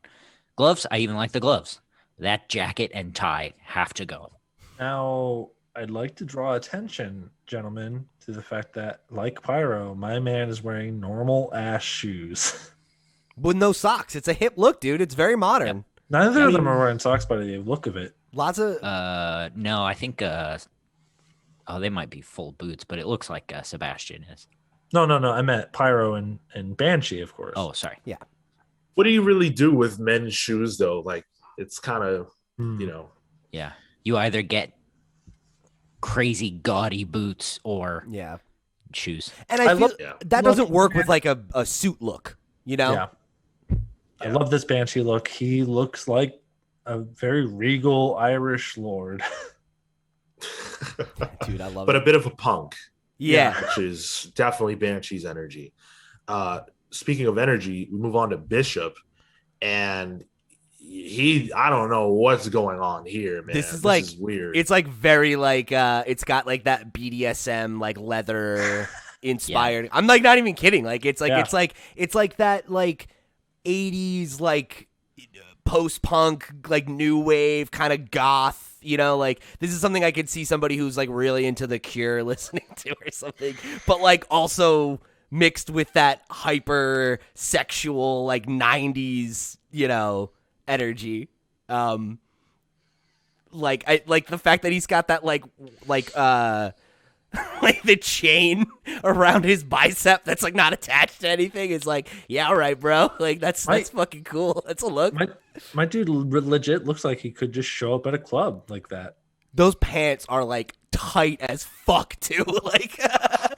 Gloves, I even like the gloves. That jacket and tie have to go. Now, I'd like to draw attention, gentlemen, to the fact that, like Pyro, my man is wearing normal ass shoes. With no socks. It's a hip look, dude. It's very modern. Yep. Neither of them are wearing socks by the look of it. Lots of... No, I think... they might be full boots, but it looks like Sebastian is. No. I meant Pyro and Banshee, of course. Oh, sorry. Yeah. What do you really do with men's shoes, though? Like, it's kind of, Yeah. You either get crazy gaudy boots or shoes. And I feel that doesn't work with like a suit look, you know? Yeah. I love this Banshee look. He looks like a very regal Irish lord. Dude, I love it. But a bit of a punk. Yeah. Which is definitely Banshee's energy. Speaking of energy, we move on to Bishop, and I don't know what's going on here, man. This is weird. It's like very like it's got like that BDSM like leather inspired. I'm like not even kidding. Like it's like that like 80s like post-punk like new wave kind of goth, you know, like this is something I could see somebody who's like really into The Cure listening to or something, but like also mixed with that hyper sexual like 90s, you know, energy. Like I like the fact that he's got that like like the chain around his bicep that's like not attached to anything is like, yeah, all right, bro. Like that's fucking cool. That's a look. My dude legit looks like he could just show up at a club like that. Those pants are like tight as fuck too. Like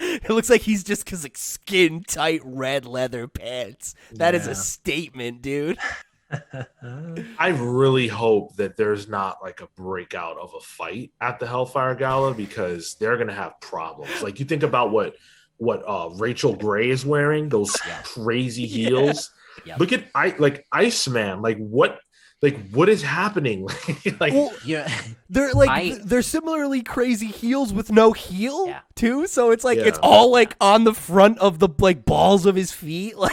it looks like he's just like skin tight red leather pants. That is a statement, dude. I really hope that there's not like a breakout of a fight at the Hellfire Gala, because they're gonna have problems. Like you think about what Rachel Gray is wearing, those crazy heels. Yeah. Look at Iceman. Like what is happening? They're similarly crazy heels with no heel too. So it's like it's all like on the front of the like balls of his feet. Like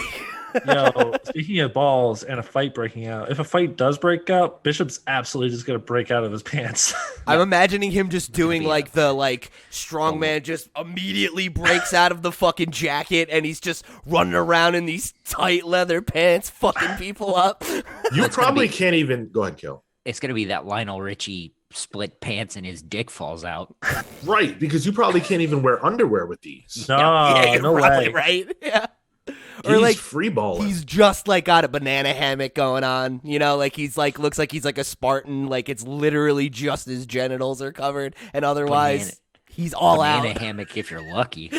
Yo, speaking of balls and a fight breaking out, if a fight does break out, Bishop's absolutely just gonna break out of his pants. I'm imagining him just doing like the like strongman just immediately breaks out of the fucking jacket and he's just running around in these tight leather pants, fucking people up. You probably can't even go ahead, Kill. It's gonna be that Lionel Richie split pants and his dick falls out. Right, because you probably can't even wear underwear with these. No way. Right? Yeah. Or like free balling. He's just like got a banana hammock going on, you know, like he's like looks like he's like a Spartan, like it's literally just his genitals are covered, and otherwise he's all out. Banana hammock if you're lucky.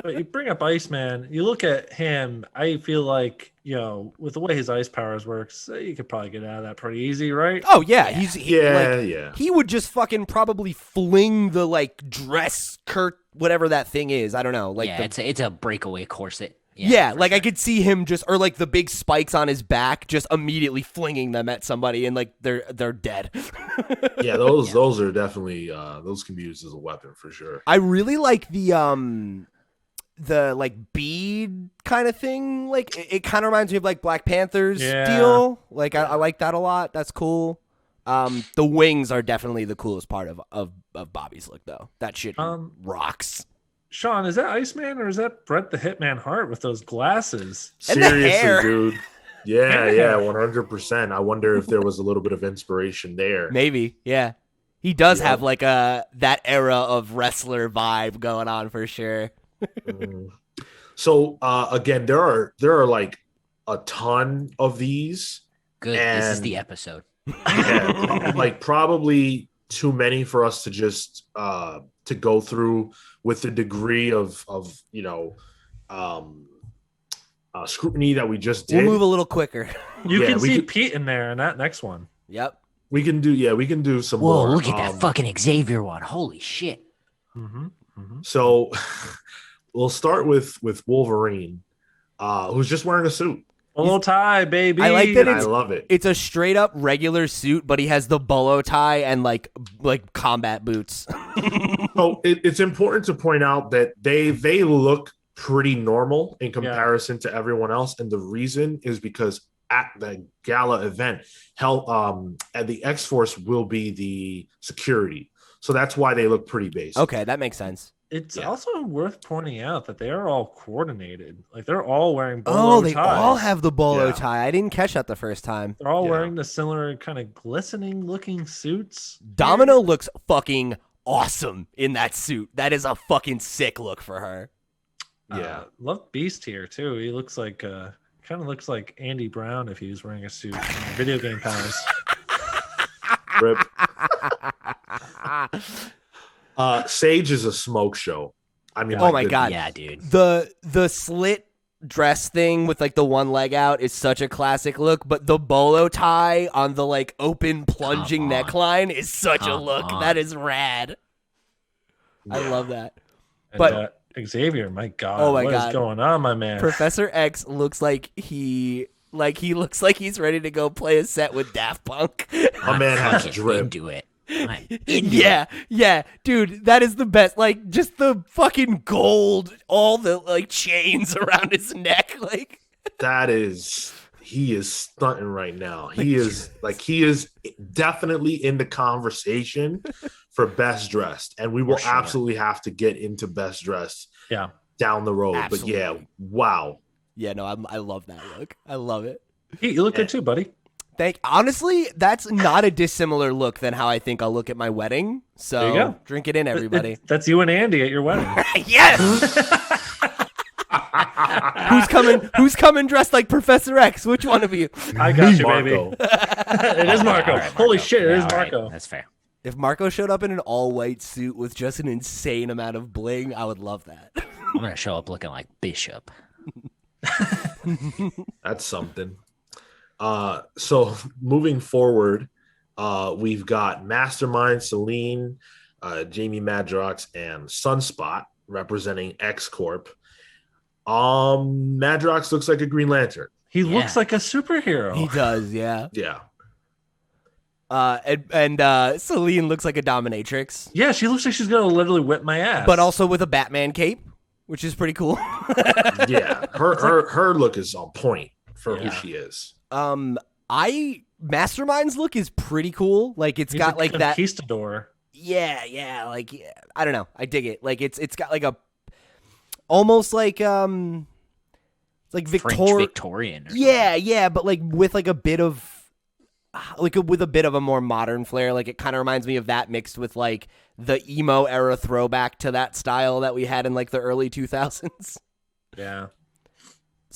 But you bring up Iceman, you look at him, I feel like, you know, with the way his ice powers works, you could probably get out of that pretty easy, right? Oh yeah, he would just fucking probably fling the like dress whatever that thing is. I don't know. Like it's a breakaway corset. Yeah, like I could see him just, or like the big spikes on his back, just immediately flinging them at somebody, and like they're dead. Yeah, those are definitely those can be used as a weapon for sure. I really like the like bead kind of thing. Like it kind of reminds me of like Black Panther's deal. Like I like that a lot. That's cool. The wings are definitely the coolest part of Bobby's look, though. That shit rocks. Sean, is that Iceman or is that Bret the Hitman Hart with those glasses? Seriously, dude. Yeah, 100%. I wonder if there was a little bit of inspiration there. Maybe, yeah. He does have like that era of wrestler vibe going on for sure. So again, there are like a ton of these. Good. This is And- the episode. Yeah, like probably too many for us to just to go through with the degree of scrutiny that we just did. We'll move a little quicker. You Yeah, can we see could- Pete in there in that next one. Yep. We can do some Whoa, more. look at that fucking Xavier one. Holy shit. So we'll start with Wolverine, who's just wearing a suit. Bolo tie, baby. I like that And I it's love it. it's a straight up regular suit, but he has the bolo tie and like combat boots. So it's important to point out that they look pretty normal in comparison to everyone else, and the reason is because at the gala event, at the X-Force will be the security, so that's why they look pretty basic. Okay, that makes sense. It's Yeah. also worth pointing out that they are all coordinated. Like they're all wearing bolo They ties. all have the bolo Yeah. tie. I didn't catch that the first time. They're all Yeah. wearing the similar kind of glistening looking suits. Domino looks fucking awesome in that suit. That is a fucking sick look for her. Yeah. Love Beast here too. He looks like kind of looks like Andy Brown if he was wearing a suit in the video game powers. Rip. Sage is a smoke show. I mean, Oh my God. Yeah, dude. The slit dress thing with like the one leg out is such a classic look, but the bolo tie on the like open plunging Come on. neckline is such a Come look. on. That is rad. I love that. And, But- Xavier, my God, Oh my what is God. going on, my man? Professor X looks like he looks like he's ready to go play a set with Daft Punk. My man has fucking drip. into it. I'm into yeah, dude, that is the best. Like just the fucking gold, all the like chains around his neck, like He is stunting right now. He is definitely in the conversation for best dressed, and we will For sure. absolutely have to get into best dressed Yeah. down the road. But yeah, Absolutely. wow. yeah, no, I love that look. I love it. Pete, you look good too, buddy. Honestly, that's not a dissimilar look than how I think I'll look at my wedding. So There you go. drink it in, everybody. That's you and Andy at your wedding. Yes. Who's coming dressed like Professor X? Which one of you? I got you, Marco. baby. It is Marco. All right, Holy shit, it Yeah, is all right. Marco. That's fair. If Marco showed up in an all-white suit with just an insane amount of bling, I would love that. I'm gonna show up looking like Bishop. That's something. So moving forward, we've got Mastermind, Celine, Jamie Madrox, and Sunspot representing X Corp. Madrox looks like a Green Lantern. He looks like a superhero. He does, yeah. Yeah. And Celine looks like a dominatrix, Yeah, she looks like she's gonna literally whip my ass. but also with a Batman cape, which is pretty cool. Yeah. Her look is on point for who Yeah. she is. Mastermind's look is pretty cool. Like it's He's got a like that. conquistador. Yeah, like I don't know. I dig it. Like it's got like a almost like French Victorian. Or Yeah, but like with like a bit of with a bit of a more modern flair. Like it kind of reminds me of that mixed with like the emo era throwback to that style that we had in like the early 2000s. Yeah.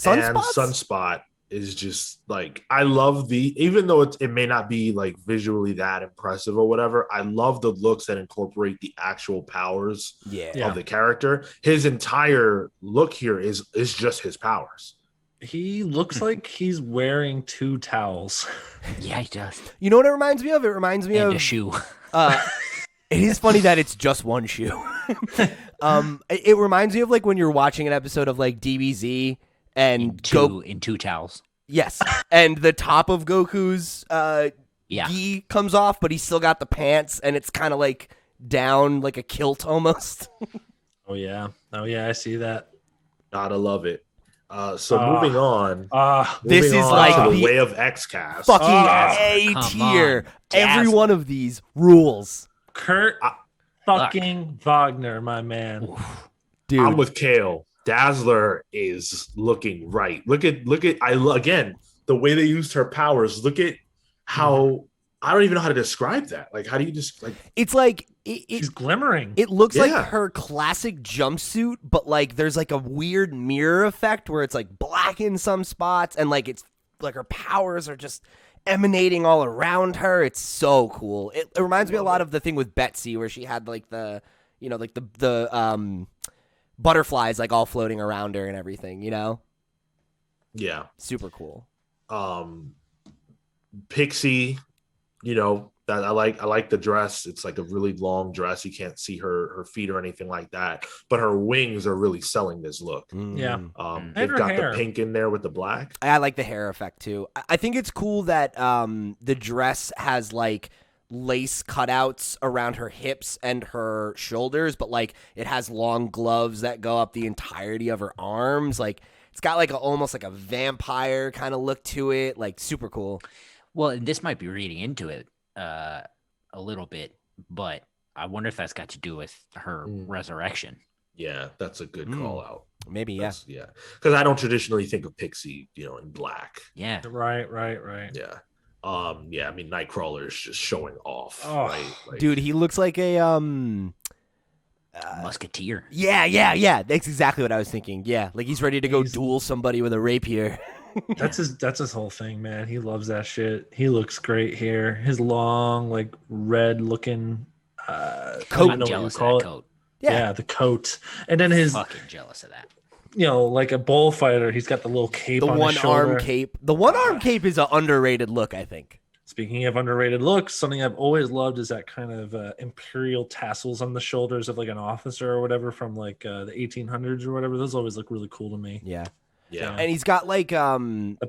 And Sunspot is just like, I love even though it may not be like visually that impressive or whatever, I love the looks that incorporate the actual powers Yeah. of the character. His entire look here is just his powers. He looks like he's wearing two towels. Yeah, he does. You know what it reminds me of? It reminds me And of a shoe. It is funny that it's just one shoe. It reminds me of like when you're watching an episode of like DBZ and In two towels. Yes, and the top of Goku's Yeah. gi comes off, but he's still got the pants, and it's kind of like down like a kilt almost. Oh yeah, I see that. Gotta love it. So moving on. This moving is on like to the the- way of X cast. Fucking A come tier. on, Every Dazzler. one of these rules, Kurt fucking Wagner, my man. dude. I'm with Kale. Dazzler is looking right. Look at again the way they used her powers. Look at how I don't even know how to describe that. Like, how do you just like? It's like She's glimmering. it looks like Yeah. her classic jumpsuit, but like there's like a weird mirror effect where it's like black in some spots, and like it's like her powers are just emanating all around her. It's so cool. It reminds me a lot of the thing with Betsy where she had like the butterflies like all floating around her and everything, Yeah. Super cool. Pixie, that I like the dress. It's like a really long dress. You can't see her feet or anything like that, but her wings are really selling this look. Yeah. They've her got hair. the pink in there with the black. I like the hair effect too. I think it's cool that the dress has like lace cutouts around her hips and her shoulders, but like it has long gloves that go up the entirety of her arms. Like it's got like almost like a vampire kind of look to it. Like super cool. Well, and this might be reading into it a little bit, but I wonder if that's got to do with her resurrection. Yeah, that's a good call out. Maybe, yeah. Because I don't traditionally think of Pixie, in black. Yeah. Right. Yeah. I mean, Nightcrawler is just showing off. Oh, right? Like, dude, he looks like a musketeer. Yeah. That's exactly what I was thinking. Yeah, like he's ready to go duel somebody with a rapier. That's his whole thing, man. He loves that shit. He looks great here. His long, like red looking coat. I'm jealous of that coat. Yeah, the coat. And then his fucking jealous of that. Like a bullfighter, he's got the little cape on his shoulder. The one-arm cape. The one-arm cape is an underrated look, I think. Speaking of underrated looks, something I've always loved is that kind of imperial tassels on the shoulders of like an officer or whatever from like the 1800s or whatever. Those always look really cool to me. Yeah. And he's got like a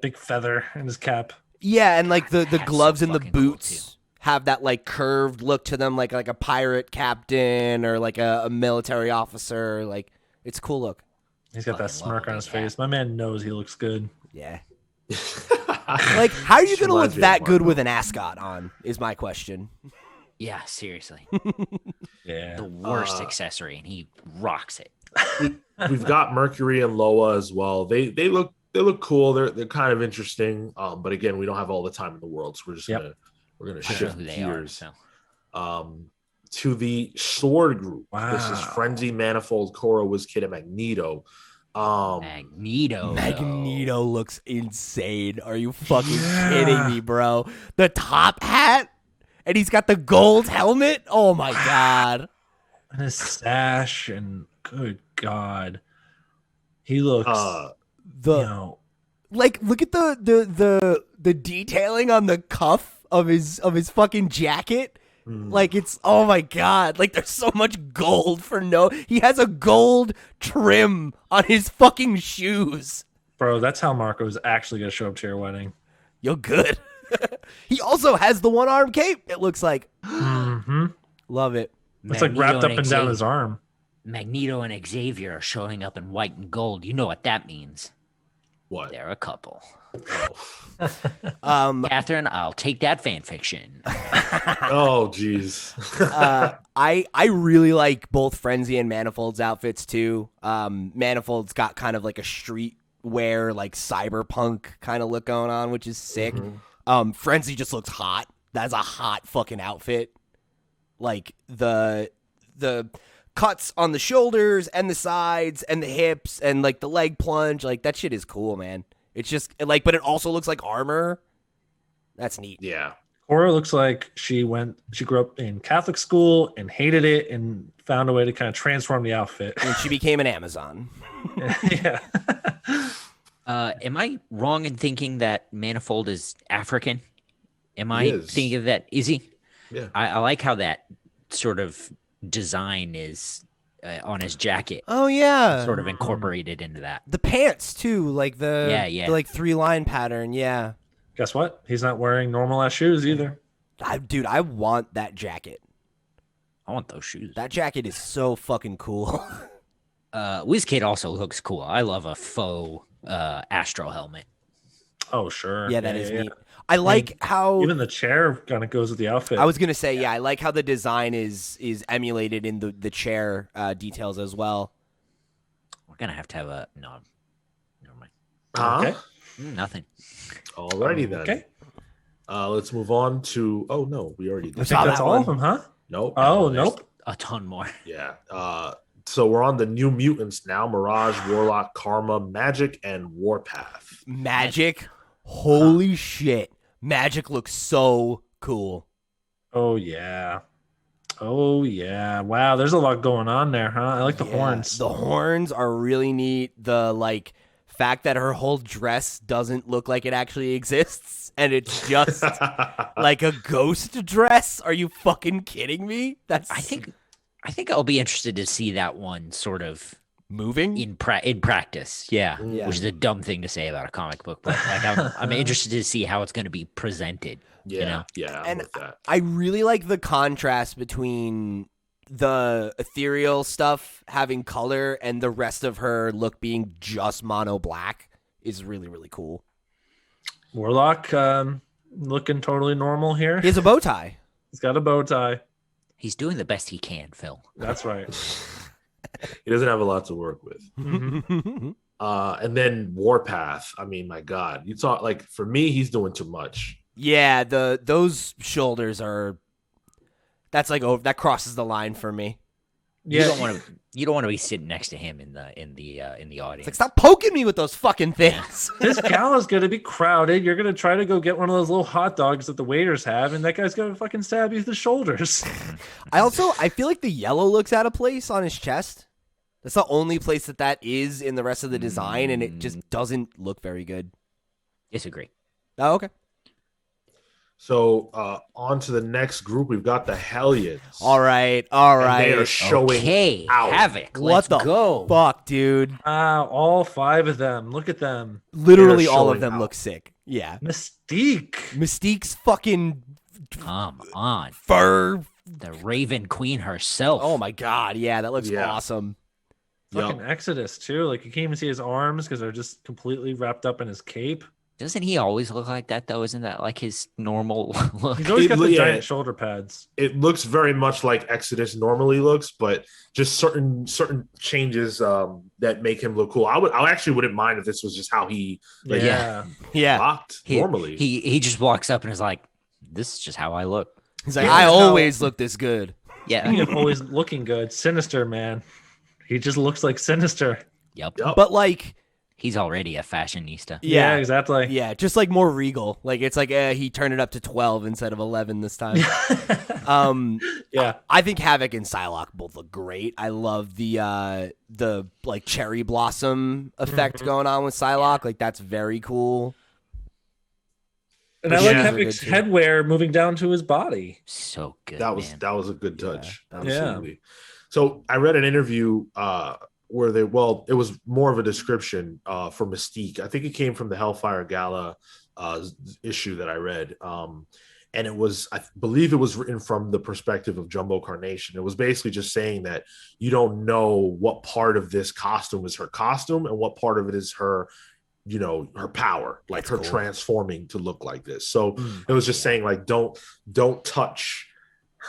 big feather in his cap. Yeah, and like the gloves and the boots have that like curved look to them, like a pirate captain or like a military officer. Like it's a cool look. He's got that smirk on his face. My man knows he looks good. Yeah. Like, how are you going to look that good with an ascot on, is my question. Yeah, seriously. Yeah. The worst accessory, and he rocks it. We've got Mercury and Loa as well. They look cool. They're kind of interesting. But again, we don't have all the time in the world, so we're just gonna shift gears. To the Sword group. Wow. This is Frenzy, Manifold, Korra, WizKid, and Magneto. Magneto looks insane. Are you fucking kidding me, bro? The top hat, and he's got the gold helmet. Oh my god! And his stash, and good god, he looks. Like, look at the detailing on the cuff of his fucking jacket. Like, it's, oh my god, like there's so much gold he has a gold trim on his fucking shoes. Bro, that's how Marco's actually gonna show up to your wedding. You're good. He also has the one-arm cape, it looks like. Love it. It's like wrapped up and down his arm. Magneto and Xavier are showing up in white and gold. You know what that means. What? They're a couple. Catherine, I'll take that fan fiction. Oh, jeez. I really like both Frenzy and Manifold's outfits too. Manifold's got kind of like a streetwear, like cyberpunk kind of look going on, which is sick. Frenzy just looks hot. That's a hot fucking outfit. Like the cuts on the shoulders and the sides and the hips and like the leg plunge, like that shit is cool, man. It's just like, but it also looks like armor. That's neat. Yeah. Korra looks like she grew up in Catholic school and hated it and found a way to kind of transform the outfit. And she became an Amazon. Yeah. Am I wrong in thinking that Manifold is African? Am I thinking of that? Is he? Yeah. I like how that sort of design is on his jacket. Oh yeah, sort of incorporated into that. The pants too, like the like 3-line pattern. Yeah. Guess what? He's not wearing normal ass shoes either. Dude, I want that jacket. I want those shoes. That jacket is so fucking cool. WizKid also looks cool. I love a faux Astro helmet. Oh sure. Yeah, that is neat. I like how even the chair kind of goes with the outfit. I was gonna say, I like how the design is emulated in the chair details as well. We're gonna have a no. Never mind. Okay. Nothing. Alrighty then. Okay. Let's move on to. Oh no, we already did. I think that's all of them, huh? Nope. Oh nope. A ton more. Yeah. So we're on the New Mutants now: Mirage, Warlock, Karma, Magic, and Warpath. Magic. Holy shit. Magic looks so cool. Oh yeah. Oh yeah. Wow, there's a lot going on there, huh? I like the horns. The horns are really neat. The fact that her whole dress doesn't look like it actually exists and it's just like a ghost dress. Are you fucking kidding me? I think I'll be interested to see that one sort of moving in practice. Yeah. Yeah. Which is a dumb thing to say about a comic book, but like I'm interested to see how it's going to be presented. Yeah, You know? yeah, I'm And with that. I really like the contrast between the ethereal stuff having color and the rest of her look being just mono black is really, really cool. Warlock looking totally normal here. He has a bow tie. He's got a bow tie. He's doing the best he can, Phil. That's right. He doesn't have a lot to work with. And then Warpath. I mean, my God, you thought like for me, he's doing too much. Yeah, those shoulders are. That's like that crosses the line for me. You don't want to be sitting next to him in the audience. It's like, stop poking me with those fucking things. This gala's gonna be crowded. You're gonna try to go get one of those little hot dogs that the waiters have, and that guy's gonna fucking stab you in the shoulders. I feel like the yellow looks out of place on his chest. That's the only place that is in the rest of the design, and it just doesn't look very good. Disagree. Oh, okay. So on to the next group, we've got the Hellions. All right. And they are showing out. Havoc. What Let's the go. fuck, dude? All 5 of them. Look at them. Literally They're all of showing them out. look sick. Yeah. Mystique. Mystique's fucking Come on. fur. The Raven Queen herself. Oh my god. Yeah, that looks Yeah. awesome. Fucking Exodus too. Like you can't even see his arms because they're just completely wrapped up in his cape. Doesn't he always look like that though? Isn't that like his normal look? He's always got the Yeah. giant shoulder pads. It looks very much like Exodus normally looks, but just certain changes that make him look cool. I actually wouldn't mind if this was just how he Yeah. Yeah. rocked normally. He just walks up and is like, "This is just how I look." He's like, Yeah, I that's always look this good. Yeah. Speaking of always looking good, Sinister, man. He just looks like Sinister. Yep. Yep. But like, He's already a fashionista. Yeah, exactly. Yeah, just like more regal. Like it's like he turned it up to 12 instead of 11 this time. Yeah. I think Havoc and Psylocke both look great. I love the like cherry blossom effect going on with Psylocke. Like that's very cool. And I Yeah. like Those are Havoc's good, too. headwear moving down to his body. So good. that was man. a good touch. Absolutely. So I read an interview where it was more of a description for Mystique. I think it came from the Hellfire Gala issue that I read. And I believe it was written from the perspective of Jumbo Carnation. It was basically just saying that you don't know what part of this costume is her costume and what part of it is her, her power, like That's her cool. transforming to look like this. So it was just saying like, don't touch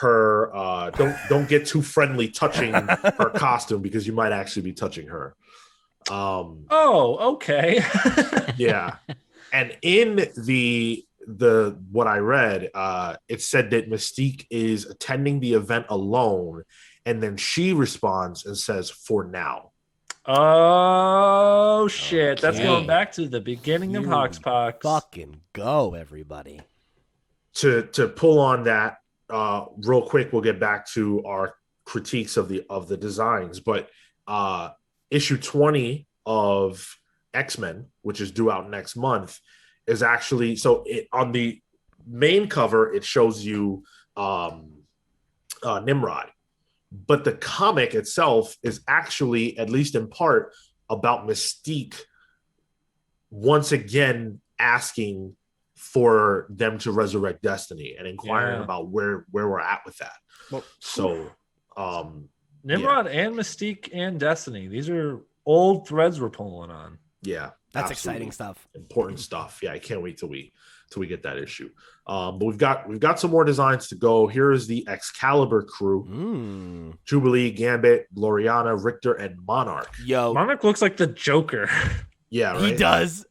her. Don't get too friendly touching her costume because you might actually be touching her. Oh, okay. Yeah. And in the what I read, it said that Mystique is attending the event alone, and then she responds and says, "For now." Oh shit. That's Okay. going back to the beginning of You Hoxpox. Fucking go, everybody. To pull on that real quick, we'll get back to our critiques of the designs, but issue 20 of X-Men, which is due out next month, is actually on the main cover it shows you Nimrod, but the comic itself is actually, at least in part, about Mystique once again asking for them to resurrect Destiny and inquiring about where we're at with that. Well, So Nimrod and Mystique and Destiny. These are old threads we're pulling on. yeah, That's absolutely. exciting stuff. Important stuff. Yeah, I can't wait till we get that issue. But we've got some more designs to go. Here is the Excalibur crew: Jubilee, Gambit, Gloriana, Richter, and Monarch. Yo, Monarch looks like the Joker. Yeah, right. he does.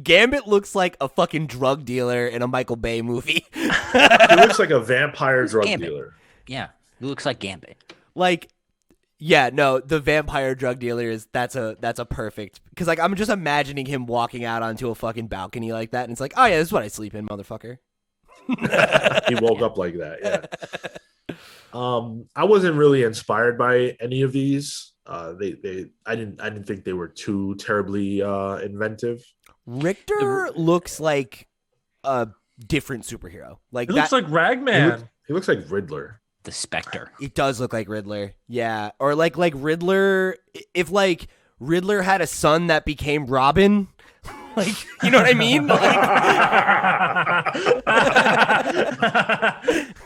Gambit looks like a fucking drug dealer in a Michael Bay movie. He looks like a vampire drug Gambit. dealer. Yeah. He looks like Gambit. Like, Yeah, no, the vampire drug dealer that's a perfect, because like I'm just imagining him walking out onto a fucking balcony like that, and it's like, oh yeah, this is what I sleep in, motherfucker. He woke up like that. Yeah. I wasn't really inspired by any of these. I didn't think they were too terribly inventive. Richter looks like a different superhero. Like He looks like Ragman. He looks like Riddler. The Spectre. It does look like Riddler. Yeah, or like Riddler, if like Riddler had a son that became Robin. Like, you know what I mean?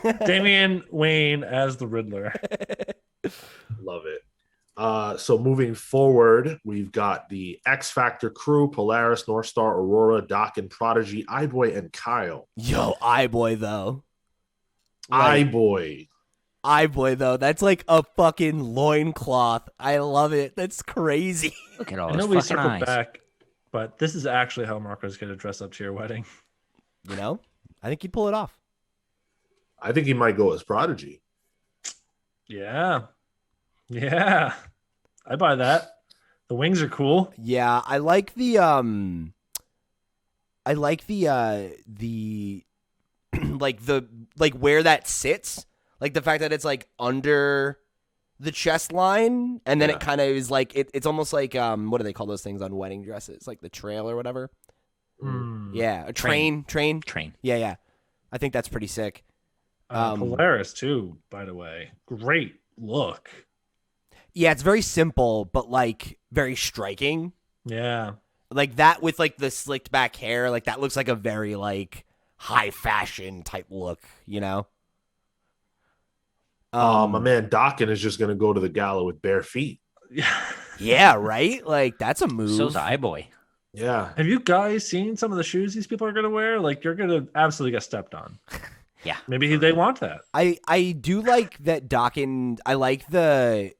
Like... Damian Wayne as the Riddler. Love it. So moving forward, we've got the X Factor crew: Polaris, North Star, Aurora, Doc, and Prodigy, iBoy, and Kyle. Yo, iBoy though. iBoy. iBoy though, that's like a fucking loincloth. I love it. That's crazy. Look at all I know those we fucking circled eyes. back, but this is actually how Marco's going to dress up to your wedding. You know, I think he'd pull it off. I think he might go as Prodigy. Yeah. Yeah. I buy that. The wings are cool. Yeah, I like the like where that sits. Like the fact that it's like under the chest line, and then it kind of is like it's almost like what do they call those things on wedding dresses? Like the trail or whatever. Yeah, a train. Yeah. I think that's pretty sick. Polaris too, by the way. Great look. Yeah, it's very simple, but like very striking. Yeah. Like that with like the slicked back hair, like that looks like a very like high fashion type look, you know? My man Dokken is just gonna go to the gala with bare feet. Yeah, right? Like that's a move. So's iBoy. Yeah. Have you guys seen some of the shoes these people are going to wear? Like, you're going to absolutely get stepped on. Yeah. Maybe they want that. I do like that Dokken. I like the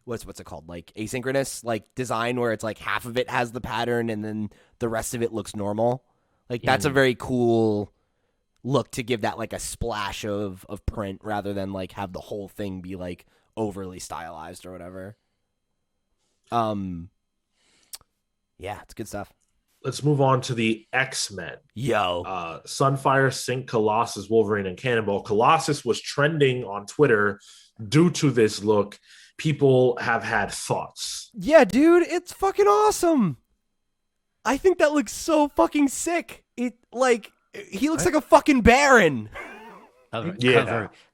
what's it called? Like asynchronous like design where it's like half of it has the pattern and then the rest of it looks normal. Like that's a very cool look to give that like a splash of print rather than like have the whole thing be like overly stylized or whatever. Yeah, it's good stuff. Let's move on to the X-Men. Yo. Sunfire, Sync, Colossus, Wolverine, and Cannonball. Colossus was trending on Twitter due to this look. People have had thoughts. Yeah, dude, it's fucking awesome. I think that looks so fucking sick. He looks like a fucking Baron.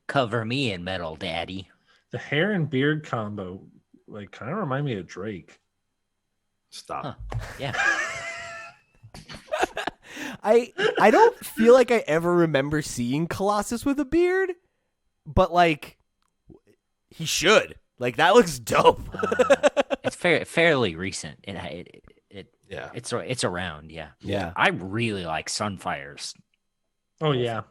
Cover me in metal, daddy. The hair and beard combo, like, kind of remind me of Drake. Stop. Huh. Yeah. I don't feel like I ever remember seeing Colossus with a beard, but like he should. Like that looks dope. It's fairly recent. Yeah. It's around. Yeah. Yeah. I really like Sunfire's. Oh yeah.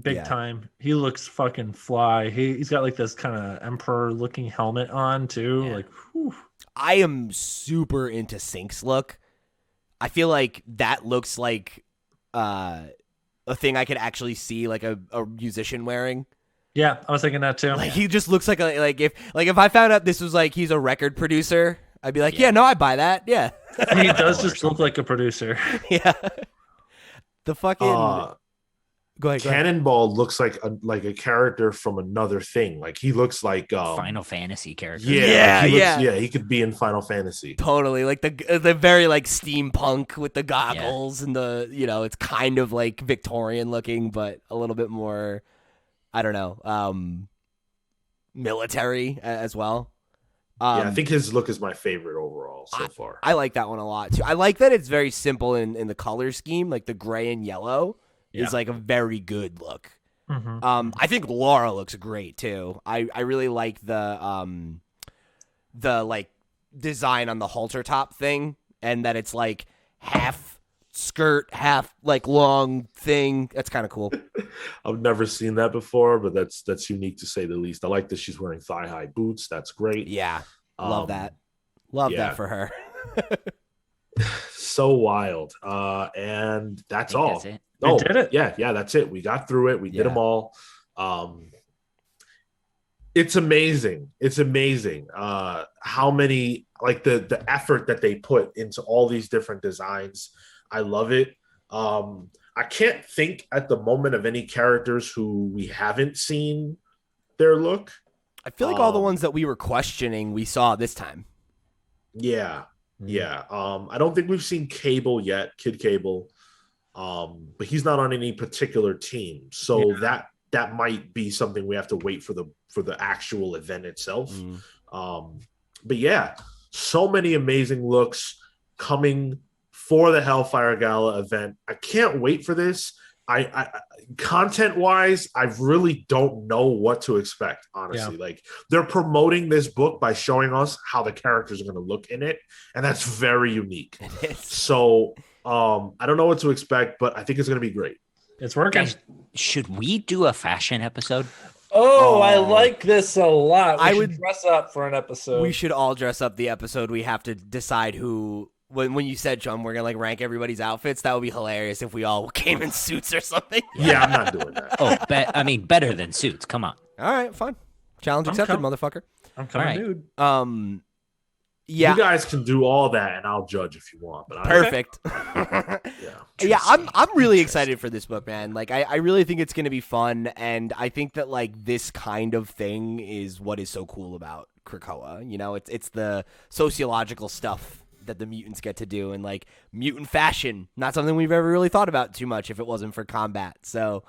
Big time. He looks fucking fly. He's got like this kind of emperor looking helmet on too. Yeah. Like, whew. I am super into Sync's look. I feel like that looks like a thing I could actually see like a musician wearing. Yeah, I was thinking that too. Like he just looks like if I found out this was like he's a record producer, I'd be like, yeah no, I buy that. Yeah. He does just look like a producer. Yeah. The fucking Go ahead. Cannonball looks like a character from another thing. Like he looks like Final Fantasy character. He could be in Final Fantasy. Totally, like the very like steampunk with the goggles and the it's kind of like Victorian looking, but a little bit more, I don't know, military as well. I think his look is my favorite overall so far. I like that one a lot too. I like that it's very simple in the color scheme, like the gray and yellow. Is like a very good look. Mm-hmm. I think Laura looks great too. I really like the like design on the halter top thing, and that it's like half skirt, half like long thing. That's kind of cool. I've never seen that before, but that's unique to say the least. I like that she's wearing thigh high boots. That's great. Yeah, love that. Love that for her. So wild. And that's all. That's it. Oh, did it. Yeah, that's it. We got through it. We did them all. It's amazing. It's amazing how many, like, the effort that they put into all these different designs. I love it. I can't think at the moment of any characters who we haven't seen their look. I feel like all the ones that we were questioning, we saw this time. Yeah, yeah. I don't think we've seen Cable yet, Kid Cable, but he's not on any particular team, so that might be something we have to wait for the actual event itself. But yeah, so many amazing looks coming for the Hellfire Gala event. I can't wait for this. I content wise, I really don't know what to expect, honestly. Like, they're promoting this book by showing us how the characters are going to look in it, and that's very unique. So I don't know what to expect, but I think it's going to be great. It's working. Guys, should we do a fashion episode? Oh, I like this a lot. I would would dress up for an episode. We should all dress up the episode. We have to decide who. When you said, John, we're gonna like rank everybody's outfits, that would be hilarious if we all came in suits or something. Yeah, I'm not doing that. Oh, better than suits. Come on. All right, fine. Challenge accepted, motherfucker. I'm coming, All right. dude. Yeah, You guys can do all that, and I'll judge if you want. But perfect. Yeah, I'm really excited for this book, man. Like, I really think it's gonna be fun, and I think that like this kind of thing is what is so cool about Krakoa. You know, it's the sociological stuff that the mutants get to do, and like mutant fashion, not something we've ever really thought about too much if it wasn't for combat. So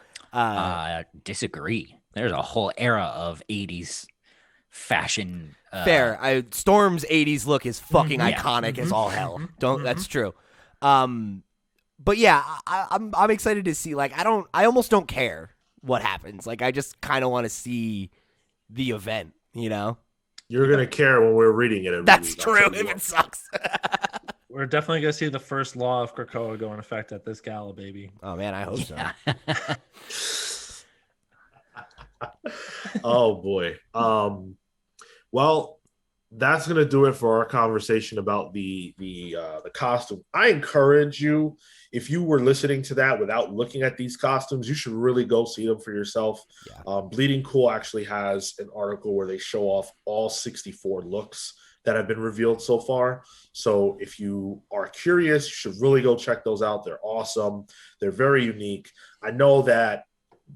Disagree. There's a whole era of 80s fashion. Fair. Storm's 80s look is fucking iconic as all hell. That's true. But yeah, I'm excited to see. Like, I almost don't care what happens. Like, I just kind of want to see the event, you know? you're gonna care when we're reading it. That's true. If it sucks. We're definitely gonna see the first law of Krakoa go in effect at this gala, baby. Oh man, I hope so. Oh boy. Well, that's gonna do it for our conversation about the costume. I encourage you, if you were listening to that without looking at these costumes, you should really go see them for yourself. Yeah. Bleeding Cool actually has an article where they show off all 64 looks that have been revealed so far. So if you are curious, you should really go check those out. They're awesome. They're very unique. I know that,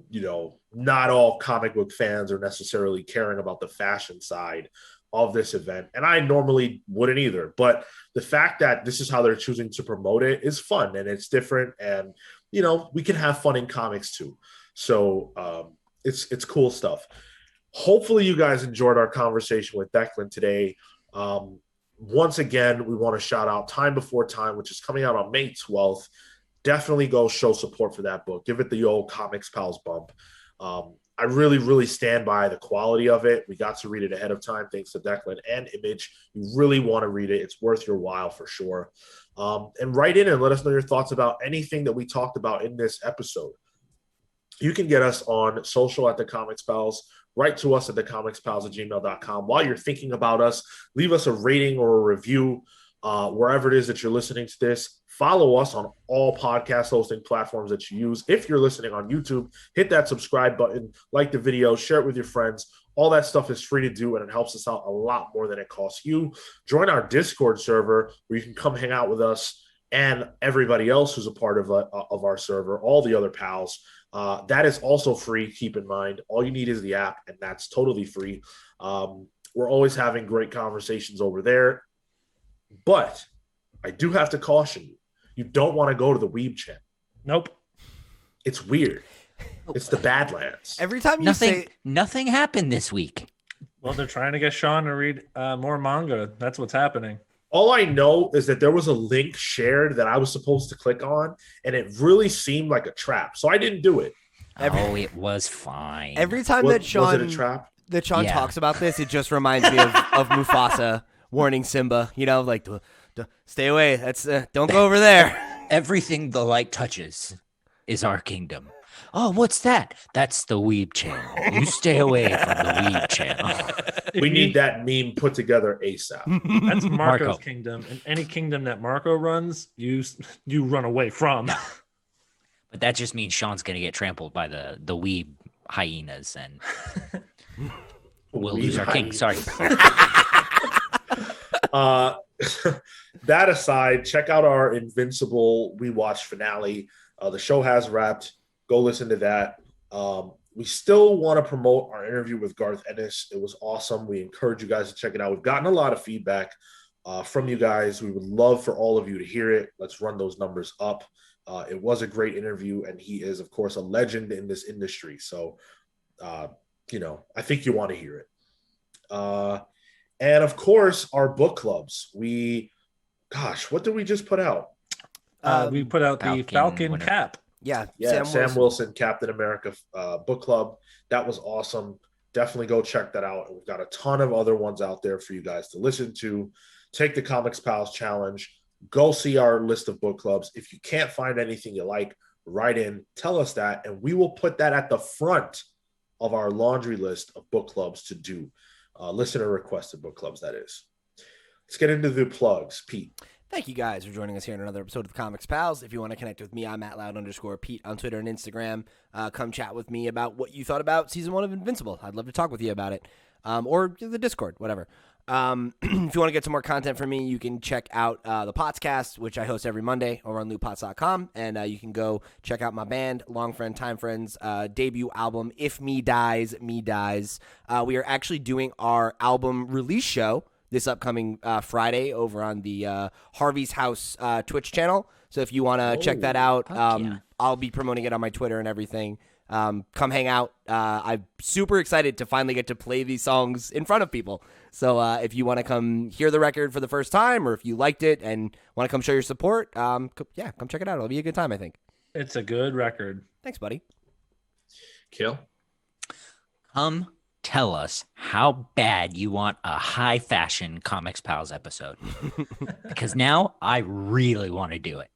you know, not all comic book fans are necessarily caring about the fashion side of this event, and I normally wouldn't either, but the fact that this is how they're choosing to promote it is fun, and it's different, and you know, we can have fun in comics too. So it's cool stuff. Hopefully you guys enjoyed our conversation with Declan today. Once again, we want to shout out Time Before Time, which is coming out on May 12th. Definitely go show support for that book. Give it the old Comics Pals bump. I really, really stand by the quality of it. We got to read it ahead of time, thanks to Declan and Image. You really want to read it. It's worth your while for sure. And write in and let us know your thoughts about anything that we talked about in this episode. You can get us on social at The Comics Pals. Write to us at thecomicspals@gmail.com. While you're thinking about us, leave us a rating or a review wherever it is that you're listening to this. Follow us on all podcast hosting platforms that you use. If you're listening on YouTube, hit that subscribe button, like the video, share it with your friends. All that stuff is free to do, and it helps us out a lot more than it costs you. Join our Discord server where you can come hang out with us and everybody else who's a part of our server, all the other pals. That is also free, keep in mind. All you need is the app, and that's totally free. We're always having great conversations over there. But I do have to caution you. You don't want to go to the Weeb channel. Nope. It's weird. It's the Badlands. Every time you say nothing happened this week. Well, they're trying to get Sean to read more manga. That's what's happening. All I know is that there was a link shared that I was supposed to click on, and it really seemed like a trap. So I didn't do it. It was fine. Every time Was that it a trap? Yeah. talks about this, it just reminds me of Mufasa warning Simba, you know, like, stay away. That's don't go over there. Everything the light touches is our kingdom. Oh, what's that? That's the Weeb channel. You stay away from the Weeb channel. We need that meme put together ASAP. That's Marco's Marco. kingdom, and any kingdom that Marco runs, you run away from. But that just means Sean's gonna get trampled by the Weeb hyenas, and We'll lose our king. Sorry. That aside, check out our Invincible rewatch finale. The show has wrapped. Go listen to that. We still want to promote our interview with Garth Ennis. It was awesome. We encourage you guys to check it out. We've gotten a lot of feedback from you guys. We would love for all of you to hear it. Let's run those numbers up. It was a great interview, and he is, of course, a legend in this industry. So, I think you want to hear it. And, of course, our book clubs. What did we just put out? We put out the Falcon Cap. Yeah, Sam Wilson, Captain America book club. That was awesome. Definitely go check that out. We've got a ton of other ones out there for you guys to listen to. Take the Comics Pals Challenge. Go see our list of book clubs. If you can't find anything you like, write in, tell us that, and we will put that at the front of our laundry list of book clubs to do. Listener requested book clubs, that is. Let's get into the plugs. Pete. Thank you guys for joining us here in another episode of Comics Pals. If you want to connect with me, I'm @loud_Pete on Twitter and Instagram. Come chat with me about what you thought about season 1 of Invincible. I'd love to talk with you about it. Or the Discord, whatever. If you want to get some more content from me, you can check out the Potscast, which I host every Monday over on lootpots.com. And you can go check out my band, Long Friend, Time Friends, debut album, If Me Dies, Me Dies. We are actually doing our album release show this upcoming Friday over on the Harvey's House Twitch channel. So if you want to check that out, I'll be promoting it on my Twitter and everything. Come hang out. I'm super excited to finally get to play these songs in front of people. So if you want to come hear the record for the first time, or if you liked it and want to come show your support, come check it out. It'll be a good time, I think. It's a good record. Thanks, buddy. Kill. Tell us how bad you want a high fashion Comics Pals episode, because now I really want to do it.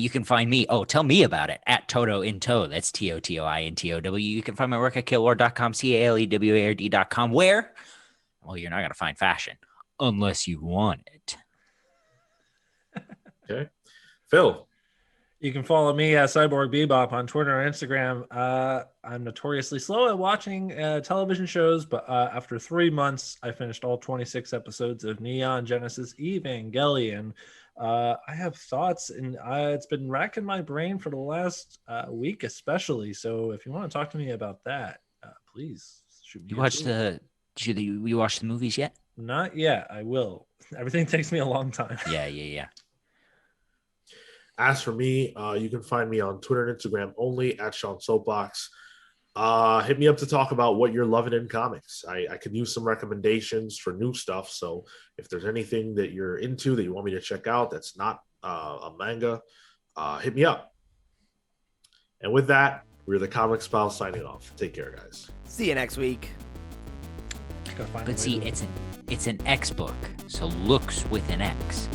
You can find me. Tell me about it at Toto in Tow. That's TOTOINTOW. You can find my work at killward.com, CALEWARD.com. Where? Well, you're not going to find fashion unless you want it. Okay. Phil. You can follow me at Cyborg Bebop on Twitter and Instagram. I'm notoriously slow at watching television shows, but after 3 months, I finished all 26 episodes of Neon Genesis Evangelion. I have thoughts, and it's been racking my brain for the last week especially. So if you want to talk to me about that, please shoot me. You watched the movies yet? Not yet. I will. Everything takes me a long time. Yeah. As for me, you can find me on Twitter and Instagram only at Sean Soapbox. Hit me up to talk about what you're loving in comics. I could use some recommendations for new stuff. So if there's anything that you're into that you want me to check out that's not a manga, hit me up. And with that, we're the Comics Pals signing off. Take care, guys. See you next week. But see, it's an X book, so looks with an X.